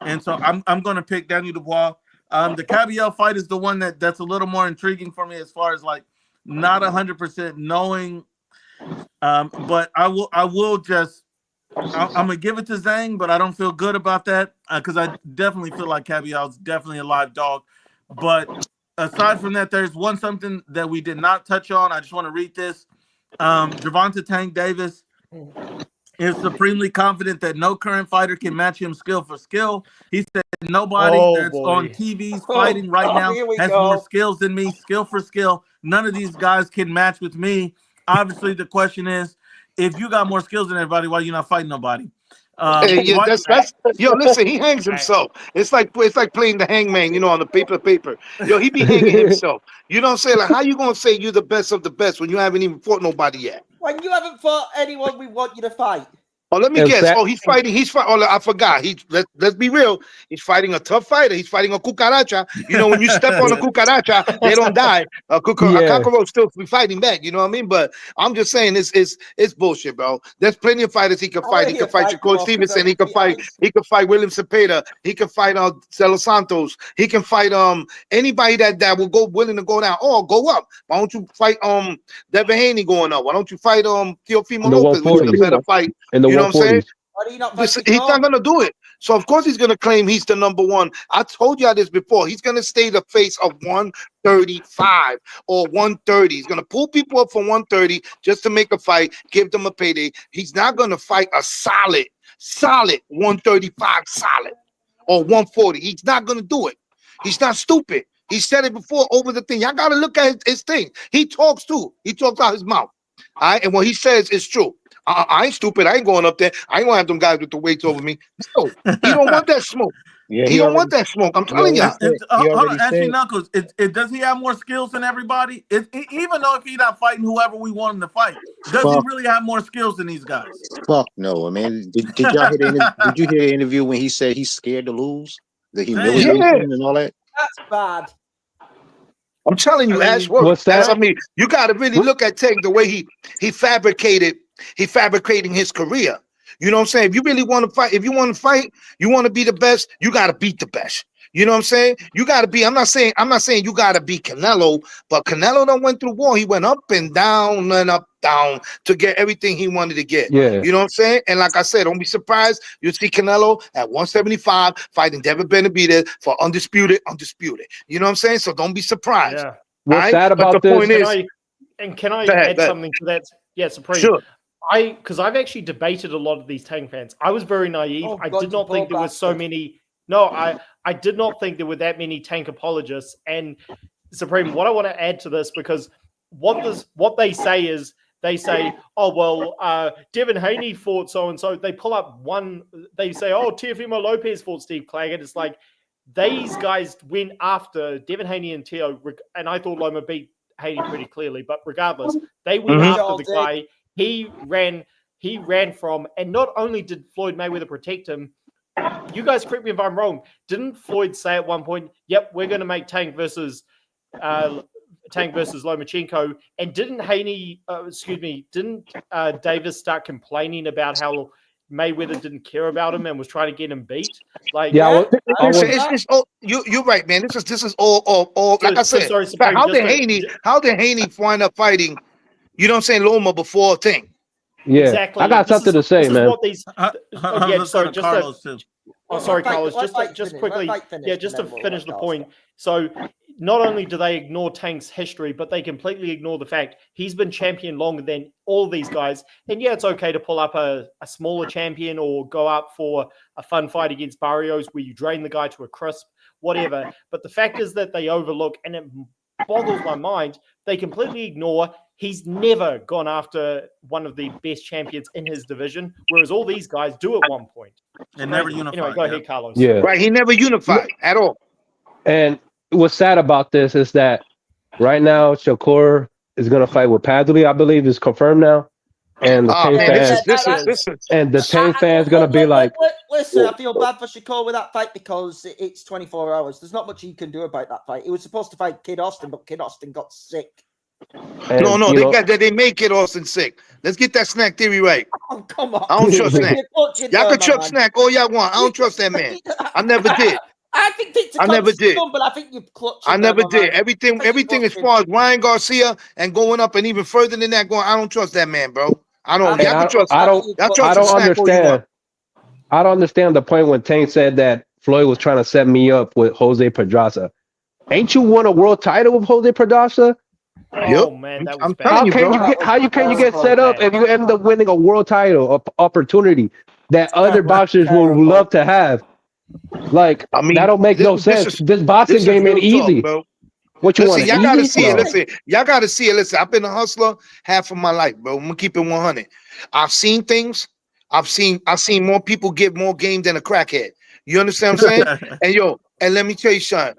And so I'm going to pick Daniel Dubois. The Cabiel fight is the one that's a little more intriguing for me as far as like not 100% knowing. But I'm gonna give it to Zhang, but I don't feel good about that because I definitely feel like Cabial's definitely a live dog. But aside from that, there's something that we did not touch on. I just want to read this. Gervonta Tank Davis is supremely confident that no current fighter can match him skill for skill. He said nobody that's on TVs fighting right now has more skills than me, skill for skill. None of these guys can match with me. Obviously, the question is, if you got more skills than everybody, why are you not fighting nobody? Listen, he hangs himself. It's like playing the hangman, on the paper. He be hanging himself. You know what I'm saying? Like, how you gonna say you're the best of the best when you haven't even fought nobody yet? When you haven't fought anyone we want you to fight. Oh, let me guess. He's fighting. Oh, I forgot. Let's be real. He's fighting a tough fighter. He's fighting a cucaracha. When you step on a cucaracha, they don't die. A cockroach still be fighting back. You know what I mean? But I'm just saying, it's bullshit, bro. There's plenty of fighters he can fight. He can fight Shakur Stevenson. He can fight. He can fight William Cepeda. He can fight Celo Santos. He can fight anybody that will go willing to go down or go up. Why don't you fight Devin Haney going up? Why don't you fight Teofimo Lopez, which is a better fight? You know what I'm saying? He's not going to do it. So, of course, he's going to claim he's the number one. I told y'all this before. He's going to stay the face of 135 or 130. He's going to pull people up for 130 just to make a fight, give them a payday. He's not going to fight a solid 135 solid or 140. He's not going to do it. He's not stupid. He said it before over the thing. Y'all got to look at his thing. He talks too. He talks out his mouth. All right? And what he says is true. I ain't stupid. I ain't going up there. I ain't gonna have them guys with the weights over me. No, he don't want that smoke. Yeah, he don't want that smoke. I'm telling y'all. Actually, Knuckles, does he have more skills than everybody? Even though if he's not fighting whoever we want him to fight, does he really have more skills than these guys? Fuck no, man. Did y'all hear did you hear the interview when he said he's scared to lose? That he really and all that? That's bad. I'm telling you, Ash. What's that? I mean, you got to really look at Tank the way he fabricating his career. You know what I'm saying? If you really want to fight, you want to be the best, you got to beat the best. You know what I'm saying? You got to be. I'm not saying you got to be Canelo, but Canelo done went through war. He went up and down and up, down to get everything he wanted to get. Yeah. You know what I'm saying? And like I said, don't be surprised. You'll see Canelo at 175 fighting David Benavidez for undisputed. You know what I'm saying? So don't be surprised. Yeah. What's that about this? Can I add something to that? Yeah, Supreme. Sure. Because I've actually debated a lot of these Tank fans. I was very naive. I did not think there were so many. No, I did not think there were that many Tank apologists. And Supreme, what I want to add to this, because what they say is, they say, oh, well, Devin Haney fought so-and-so. They pull up one, they say, oh, Teofimo Lopez fought Steve Claggett. It's like, these guys went after Devin Haney and Teo, and I thought Loma beat Haney pretty clearly, but regardless, they went after the guy he ran from, and not only did Floyd Mayweather protect him, you guys correct me if I'm wrong, didn't Floyd say at one point, yep, we're going to make Tank versus Lomachenko, and didn't Davis start complaining about how Mayweather didn't care about him and was trying to get him beat? Like, you're right, man. This is all like I said. Sorry, how did Haney wind up fighting? You know what I'm saying, Loma before thing? Yeah, exactly. I got something to say, man. Oh, sorry, Carlos. Just quickly, just to finish the point. So, not only do they ignore Tank's history, but they completely ignore the fact he's been champion longer than all these guys. And yeah, it's okay to pull up a smaller champion or go up for a fun fight against Barrios where you drain the guy to a crisp, whatever. But the fact is that they overlook, and it boggles my mind, they completely ignore he's never gone after one of the best champions in his division, whereas all these guys do at one point. And never unified. Anyway, go ahead, Carlos. Yeah. Right, he never unified at all. And what's sad about this is that right now Shakur is going to fight with Padley, I believe, is confirmed now. And the Tank fans going to be like, listen, I feel bad for Shakur with that fight because it's 24 hours. There's not much he can do about that fight. He was supposed to fight Kid Austin, but Kid Austin got sick. and, they make Kid Austin sick. Let's get that Snack theory right. Oh, come on. I don't trust Snack. Y'all can trust Snack all y'all want. I don't trust that man. I never did. I think it's I never did. but I think you've clutched. I never did. Everything as far as Ryan Garcia and going up and even further than that, I don't trust that man, bro. I don't. Y'all can trust. I don't understand. I don't understand the point when Tank said that Floyd was trying to set me up with Jose Pedraza. Ain't you won a world title with Jose Pedraza? Oh man, that was I'm bad. telling Can you get set up if you end up winning a world title opportunity that other boxers would love to have? Like, that don't make no sense. This boxing game ain't easy. Bro. What you want? Y'all gotta see it. Listen, y'all gotta see it. Listen, I've been a hustler half of my life, bro. I'm gonna keep it 100. I've seen things. I've seen more people get more game than a crackhead. You understand what I'm saying? And let me tell you something.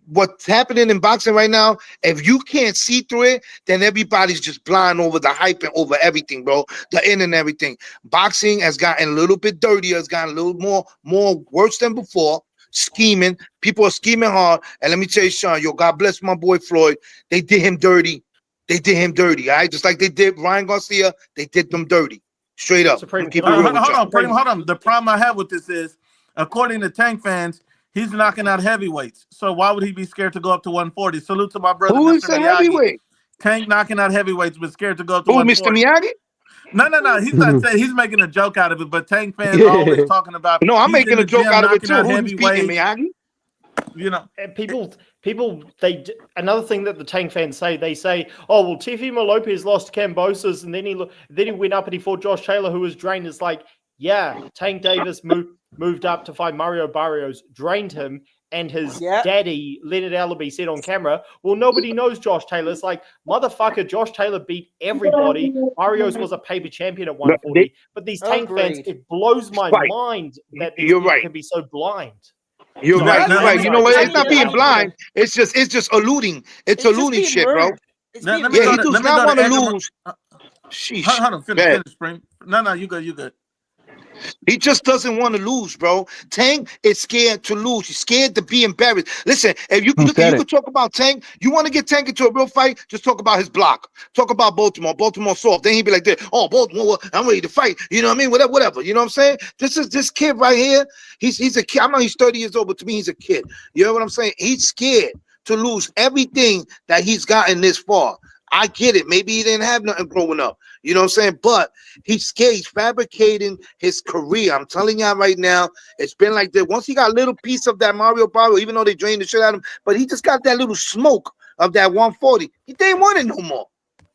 What's happening in boxing right now, if you can't see through it, then everybody's just blind over the hype and over everything, bro. The end and everything. Boxing has gotten a little bit dirtier. It's gotten a little more worse than before. Scheming. People are scheming hard. And let me tell you, Sean, God bless my boy Floyd. They did him dirty. All right? Just like they did Ryan Garcia, they did them dirty. Straight up. Hold on. The problem I have with this is, according to Tank fans, he's knocking out heavyweights. So why would he be scared to go up to 140? Salute to my brother. Who is a heavyweight? Tank knocking out heavyweights, but scared to go up to 140.140. Mr. Miyagi? No. He's not saying, he's making a joke out of it, but Tank fans are always talking about. No, I'm making a joke out of it too. Who's speaking, Miyagi? You know, and people. Another thing that the Tank fans say, they say, "Oh well, Teofimo Lopez lost to Kambosos, and then he went up and he fought Josh Taylor, who was drained." It's like, yeah, Tank Davis moved up to fight Mario Barrios, drained him, and his daddy Leonard Allaby said on camera, "Well, nobody knows Josh Taylor." It's like, motherfucker, Josh Taylor beat everybody. Barrios was a paper champion at 140, but these Tank fans, it blows my mind that these people can be so blind. You're right. You know what? It's not being blind. It's just alluding. It's alluding shit, bro. He does not want to lose. Sheesh. Hold on, finish, Spring. No, you good. He just doesn't want to lose, bro. Tank is scared to lose. He's scared to be embarrassed. Listen, if you could talk about Tank, you want to get Tank into a real fight, just talk about his block. Talk about Baltimore. Baltimore soft. Then he'd be like this. Oh, Baltimore, I'm ready to fight. You know what I mean? Whatever. You know what I'm saying? This kid right here. He's a kid. I know he's 30 years old, but to me, he's a kid. You know what I'm saying? He's scared to lose everything that he's gotten this far. I get it. Maybe he didn't have nothing growing up. You know what I'm saying? But he's scared. He's fabricating his career. I'm telling y'all right now, it's been like that. Once he got a little piece of that Mario Barrio, even though they drained the shit out of him, but he just got that little smoke of that 140. He didn't want it no more.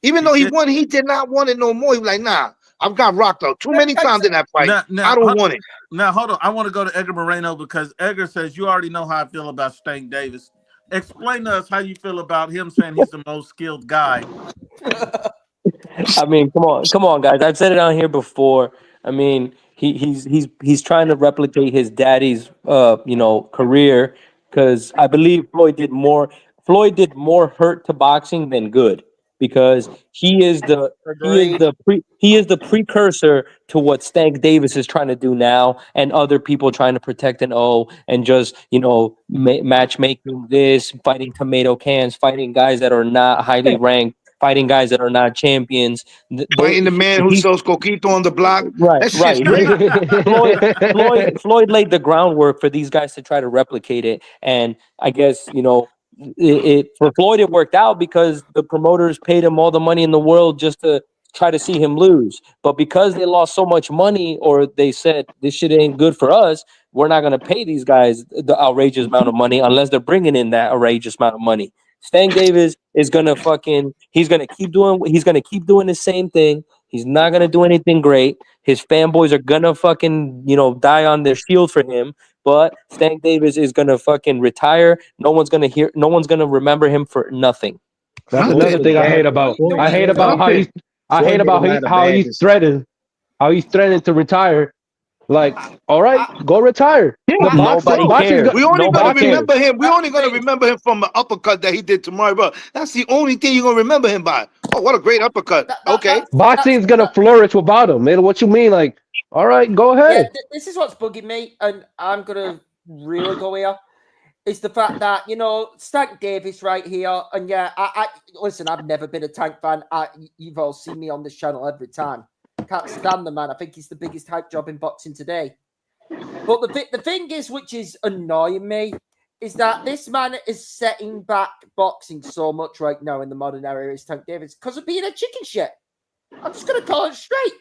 Even though he won, he did not want it no more. He was like, nah, I've got rocked out too many times in that fight. I don't want it. Now, hold on. I want to go to Edgar Moreno because Edgar says, you already know how I feel about Stank Davis. Explain to us how you feel about him saying he's the most skilled guy. I mean, come on, guys. I've said it on here before. I mean, he's trying to replicate his daddy's career because I believe Floyd did more hurt to boxing than good because he is the precursor to what Stank Davis is trying to do now and other people trying to protect an O and just matchmaking this, fighting tomato cans, fighting guys that are not highly ranked, fighting guys that are not champions. Fighting the man who sells coquito on the block. Right. Floyd laid the groundwork for these guys to try to replicate it. And I guess, for Floyd, it worked out because the promoters paid him all the money in the world just to try to see him lose. But because they lost so much money, or they said this shit ain't good for us, we're not gonna pay these guys the outrageous amount of money unless they're bringing in that outrageous amount of money. Stank Davis is gonna he's gonna keep doing the same thing. He's not gonna do anything great. His fanboys are gonna fucking, die on their shield for him. But Stank Davis is gonna fucking retire. No one's gonna remember him for nothing. That's My another thing- thing I hate about. I hate about how he's. I hate about how he's threatened. How he's threatened to retire. Like, all right, go retire. Yeah, The nobody cares. we only gonna Nobody cares. remember him. We only gonna remember him from the uppercut that he did to Mario Bro. That's the only thing you're gonna remember him by. Oh, what a great uppercut. Okay. Boxing's gonna flourish without him, man. What you mean? Like, all right, go ahead. Yeah, this is what's bugging me, and I'm gonna really go here. Is the fact that Stank Davis right here, and I listen. I've never been a Tank fan. You've all seen me on this channel every time. Can't stand the man. I think he's the biggest hype job in boxing today. But the thing is, which is annoying me, is that this man is setting back boxing so much right now in the modern era. Is Tank Davis because of being a chicken shit? I'm just gonna call it straight.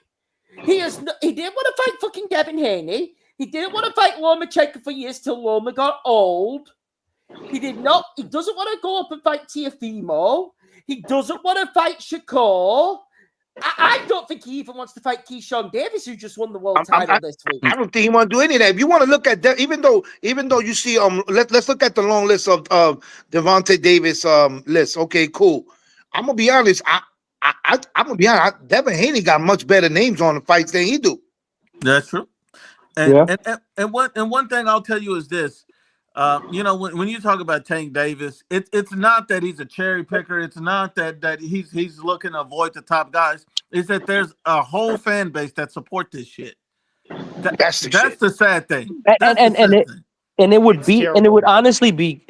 He didn't want to fight fucking Devin Haney. He didn't want to fight Lomachenko for years till Loma got old. He doesn't want to go up and fight Teofimo. He doesn't want to fight Shakur. I don't think he even wants to fight Keyshawn Davis, who just won the world title this week. I don't think he want to do any of that. If you want to look at that, even though you see, let's look at the long list of Devontae Davis list. Okay, cool. I'm gonna be honest. I'm gonna be honest. Devin Haney got much better names on the fights than he do. That's true. And one thing I'll tell you is this. When you talk about Tank Davis, it's not that he's a cherry picker. It's not that he's looking to avoid the top guys. It's that there's a whole fan base that support this shit. That's the sad thing. And it would honestly be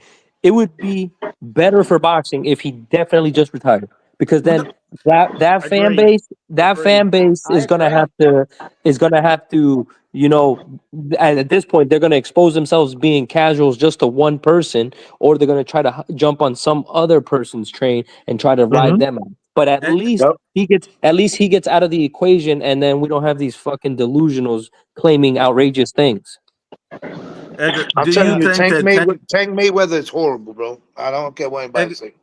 better for boxing if he definitely just retired, because then that fan base is gonna have to at this point they're gonna expose themselves being casuals just to one person, or they're gonna try to jump on some other person's train and try to ride them out. But at least he gets out of the equation, and then we don't have these fucking delusionals claiming outrageous things. Edgar, I'm telling you, Tank Mayweather is horrible, bro. I don't care what anybody say.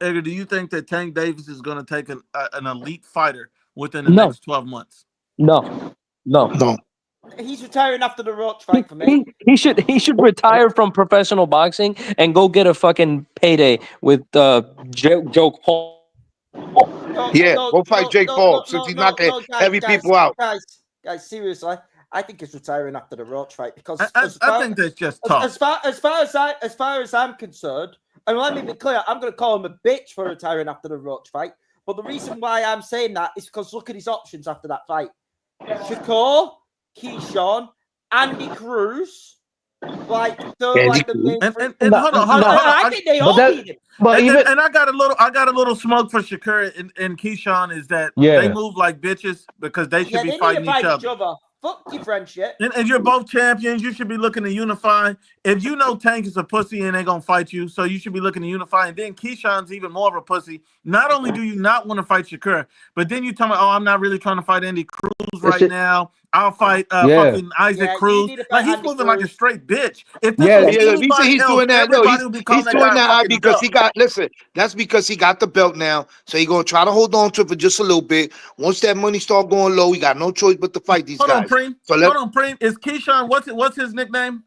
Edgar, do you think that Tank Davis is going to take an elite fighter within the next 12 months? No. He's retiring after the Roach fight for me. He should retire from professional boxing and go get a fucking payday with Joe Paul. Go fight Jake Paul since he's knocking heavy people out. Guys, seriously, I think he's retiring after the Roach fight because I think that's just tough. As far as I'm concerned, and let me be clear, I'm going to call him a bitch for retiring after the Roach fight. But the reason why I'm saying that is because look at his options after that fight: Shakur, Keyshawn, Andy Cruz. Like the main. And hold on. I think they all beat him. And I got a little smoke for Shakur and Keyshawn is that they move like bitches because they should be fighting each other. Fuck your friendship. And you're both champions. You should be looking to unify. If you know Tank is a pussy and they're gonna fight you, so you should be looking to unify. And then Keyshawn's even more of a pussy. Not only do you not want to fight Shakur, but then you tell me, I'm not really trying to fight Andy Cruz right now. I'll fight fucking Isaac Cruz. Like he's moving like a straight bitch. If he's doing that. No, he's doing that because he got. Listen, that's because he got the belt now, so he's gonna try to hold on to it for just a little bit. Once that money start going low, he got no choice but to fight these guys. Hold on, Preem. Is Keyshawn what's his nickname?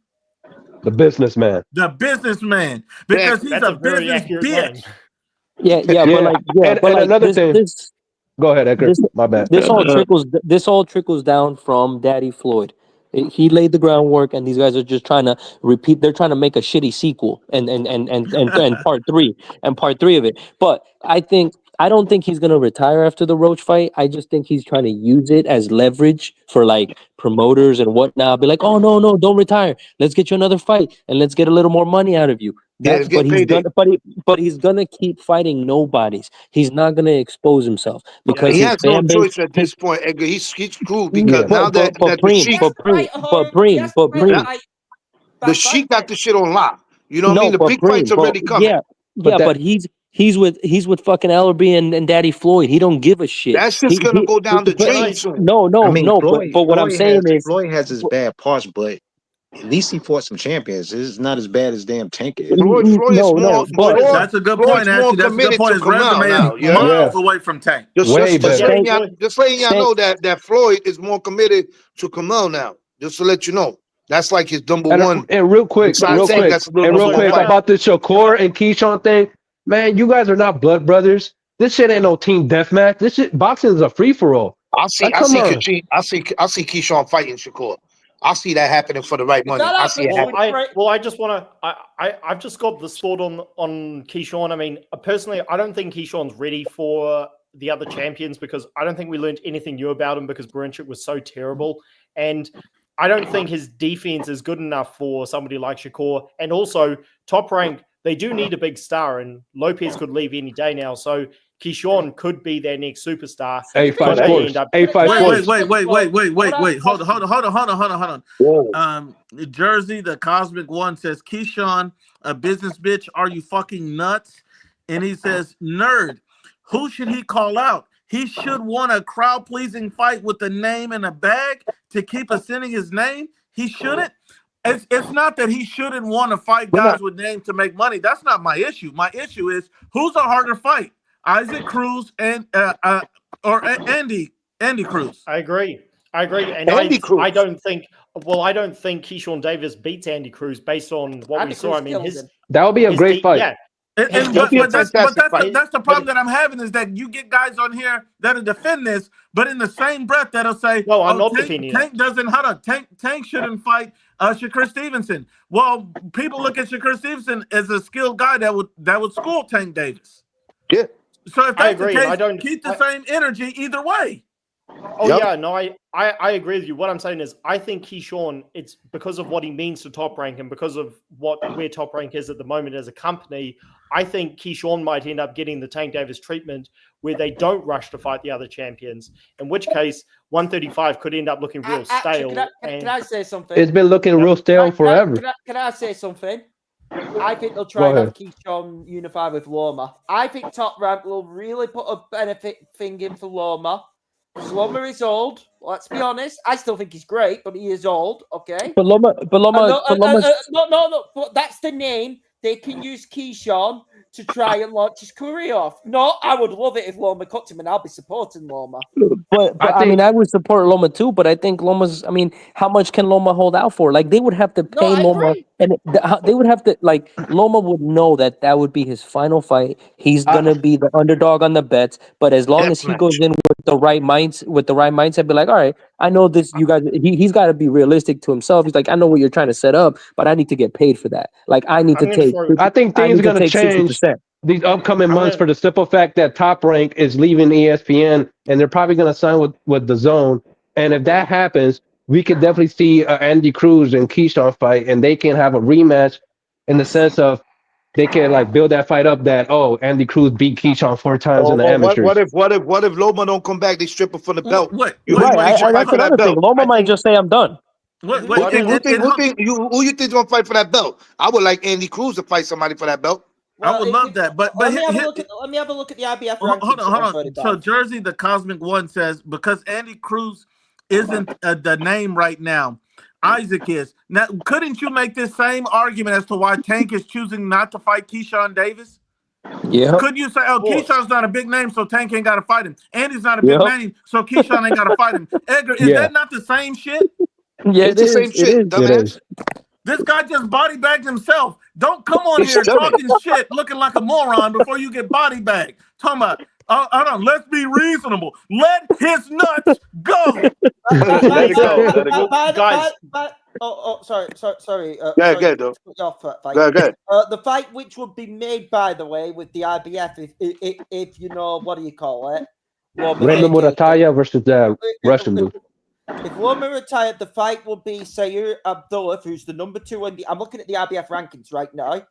The businessman. The businessman, because he's a business bitch. But another thing. Go ahead, Edgar. My bad. This all trickles down from Daddy Floyd. He laid the groundwork, and these guys are just trying to repeat. They're trying to make a shitty sequel and part three of it. But I don't think he's gonna retire after the Roach fight. I just think he's trying to use it as leverage for like promoters and whatnot. Be like, oh no, don't retire. Let's get you another fight and let's get a little more money out of you. But he's gonna keep fighting nobodies. He's not gonna expose himself because he has no choice at this point, Edgar. He's screwed because now that the Sheik got the shit on lock. You know what I mean? The big fights already coming. But He's with fucking Ellerby and Daddy Floyd. He don't give a shit. That's just gonna go down the but- drain soon. No, I mean, but what I'm saying is Floyd has his bad parts, but at least he fought some champions. It's not as bad as damn Tank is. Floyd is more. but That's a good point, Ashley. That's a good point. His resume is miles away from Tank. Just Way better. letting y'all know that Floyd is more committed to Kamel now. Just to let you know, that's like his number one. And real quick about the Shakur and Keyshawn thing, man, you guys are not blood brothers. This shit ain't no team deathmatch. This shit, boxing is a free for all. I see Keyshawn fighting Shakur. I see that happening for the right money. I see it happening. I just want to. I've just got this thought on Keyshawn. I mean, personally, I don't think Keyshawn's ready for the other champions because I don't think we learned anything new about him because Brinchett was so terrible, and I don't think his defense is good enough for somebody like Shakur. And also, Top Rank, they do need a big star, and Lopez could leave any day now. So Keyshawn could be their next superstar. A5 Sports. Wait. Hold on. Jersey, the Cosmic One says, Keyshawn, a business bitch, are you fucking nuts? And he says, nerd, who should he call out? He should want a crowd-pleasing fight with a name in a bag to keep ascending his name. He shouldn't. It's not that he shouldn't want to fight guys with names to make money. That's not my issue. My issue is who's a harder fight, Isaac Cruz and or Andy Cruz. I agree. And I don't think Keyshawn Davis beats Andy Cruz based on what Andy we saw. Cruz I mean, that would be a great fight. Yeah. But that's the problem that I'm having is that you get guys on here that'll defend this, but in the same breath that'll say, "No, I'm not defending Tank doesn't. Hold on, Tank shouldn't fight Shakur Stevenson." Well, people look at Shakur Stevenson as a skilled guy that would school Tank Davis. Yeah. So if that's the case, I don't keep the same energy either way. Oh yeah, no, I agree with you. What I'm saying is, I think Keyshawn, it's because of what he means to Top Rank and because of where Top Rank is at the moment as a company. I think Keyshawn might end up getting the Tank Davis treatment where they don't rush to fight the other champions. In which case, 135 could end up looking real stale. Can I say something? It's been looking real stale forever. Can I say something? I think they'll try and have Keyshawn unify with Loma. I think Top Rank will really put a benefit thing in for Loma. Loma is old. Let's be honest. I still think he's great, but he is old. Okay. But Loma. No. But that's the name. They can use Keyshawn to try and launch his career off. No, I would love it if Loma cuts him, and I'll be supporting Loma. But I would support Loma too. But I think Loma's. I mean, how much can Loma hold out for? Like they would have to pay Loma, and they would have to like Loma would know that would be his final fight. He's gonna be the underdog on the bets. But as long as he goes in with the right mindset, be like, all right, I know this. You guys, he's got to be realistic to himself. He's like, I know what you're trying to set up, but I need to get paid for that. Like I need to take. I think things are going to change 60%. These upcoming months for the simple fact that Top Rank is leaving ESPN and they're probably going to sign with the Zone. And if that happens, we could definitely see Andy Cruz and Keyshawn fight, and they can have a rematch in the sense of they can like build that fight up that Andy Cruz beat Keyshawn 4 times in the amateurs. What if Loma don't come back? They strip him from the belt. That's another thing. Loma might just say I'm done. Who you think gonna fight for that belt? I would like Andy Cruz to fight somebody for that belt. I would love that, but let me have a look at the IBF rankings. Hold on. So Jersey, the Cosmic One says because Andy Cruz isn't the name right now, Isaac is. Now, couldn't you make this same argument as to why Tank is choosing not to fight Keyshawn Davis? Yeah. Could you say, Keyshawn's not a big name, so Tank ain't got to fight him. Andy's not a big name, so Keyshawn ain't got to fight him. Edgar, is that not the same shit? Yeah, it's the same shit, dumbass. This guy just body bagged himself. Don't come on here talking shit, looking like a moron before you get body bagged. Talking about, hold on, let's be reasonable. Let his nuts go. Guys. Sorry. Go ahead, though. Go ahead. The fight which would be made, by the way, with the IBF, if you know, what do you call it? Raymond Murataya versus the Russian dude. If Loma retired, the fight will be Sayer Abdullah, who's the number 2 in the. I'm looking at the IBF rankings right now. A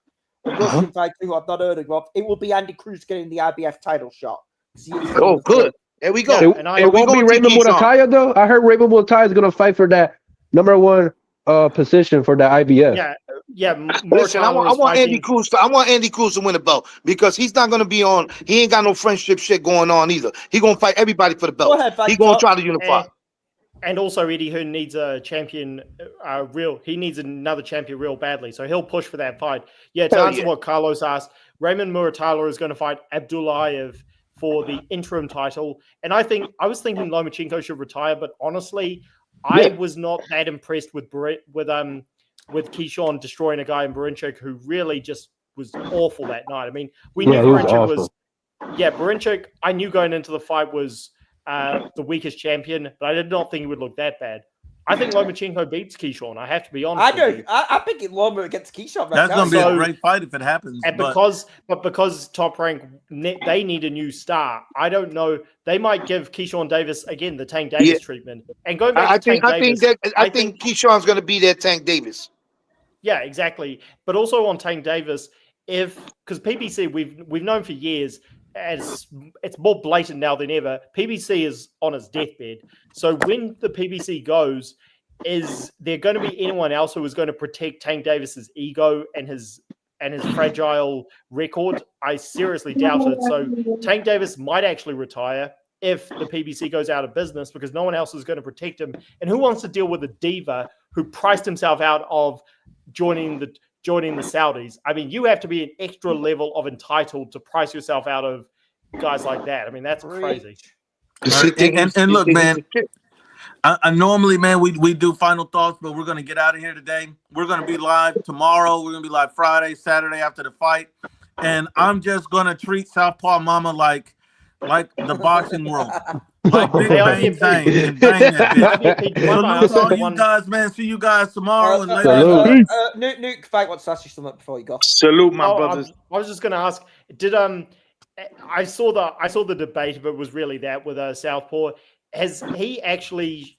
Russian fighter who I've not heard of. It will be Andy Cruz getting the IBF title shot. Oh, good. There we go. It won't be Raymond Murataya though. I heard Raymond Murataya is going to fight for that number 1 position for the IBF. Yeah. Listen, I Muratalo is want Andy fighting- Cruz. I want Andy Cruz to win the belt because he's not gonna be on. He ain't got no friendship shit going on either. He gonna fight everybody for the belt. ahead, He fight gonna talk. try to unify. And also, Eddie Hearn needs a champion. He needs another champion real badly, so he'll push for that fight. Yeah, to Hell answer yeah. what Carlos asked, Raymond Muratalo is going to fight Abdullayev for the interim title, and I was thinking Lomachenko should retire, but honestly, I was not that impressed with Keyshawn destroying a guy in Berinchik who really just was awful that night. I mean, we knew Yeah, he was Berinchik awful. Berinchik. I knew going into the fight was the weakest champion, but I did not think he would look that bad. I think Lomachenko beats Keyshawn. I have to be honest. I with do. you. I think it Loma against Keyshawn right That's now. going to be So- a great fight if it happens. And but because Top Rank, they need a new star. I don't know. They might give Keyshawn Davis again the Tank Davis Yeah. treatment. And going back I to Tank Davis, I think Keyshawn's gonna be there. Tank Davis. yeah, exactly. But also on Tank Davis, because PBC we've known for years, as it's more blatant now than ever. PBC is on his deathbed. So when the PBC goes, is there going to be anyone else who is going to protect Tank Davis's ego and his fragile record? I seriously doubt it. So Tank Davis might actually retire if the PBC goes out of business because no one else is going to protect him. And who wants to deal with a diva who priced himself out of joining the Saudis? I mean, you have to be an extra level of entitled to price yourself out of guys like that. I mean, that's crazy. and look, man, I normally, man, we do final thoughts, but we're going to get out of here today. We're going to be live tomorrow. We're going to be live Friday, Saturday after the fight. And I'm just going to treat Southpaw Mama like the boxing world. Like Big Bang Zang and bang that bitch. Salute to all you guys, man. See you guys tomorrow. And later. Nuke, Fight wants to ask you something before you go. Salute, my Oh, brothers. I was just going to ask, did I saw the debate, but it was really that with Southpaw. Has he actually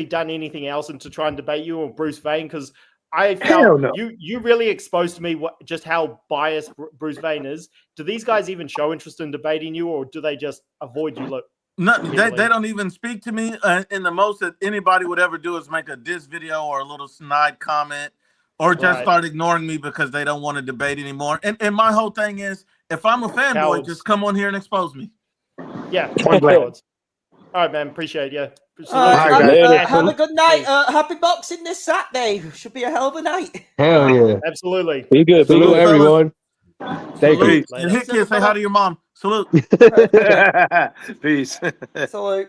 done anything else and to try and debate you or Bruce Vane? Because I Hell felt no. you really exposed to me just how biased Bruce Vane is. Do these guys even show interest in debating you, or do they just avoid you? Look, No, they don't even speak to me. And the most that anybody would ever do is make a diss video or a little snide comment, or just start ignoring me because they don't want to debate anymore. And my whole thing is, if I'm a fanboy, Cowards. just come on here and expose me. Yeah, cowards. All right, man. Appreciate you. Have a good night. Happy boxing this Saturday. Should be a hell of a night. Hell yeah. Absolutely. Be good. Salute, everyone. Thank you. And Hit Kid, say hi to your mom. Salute. Peace. Salute.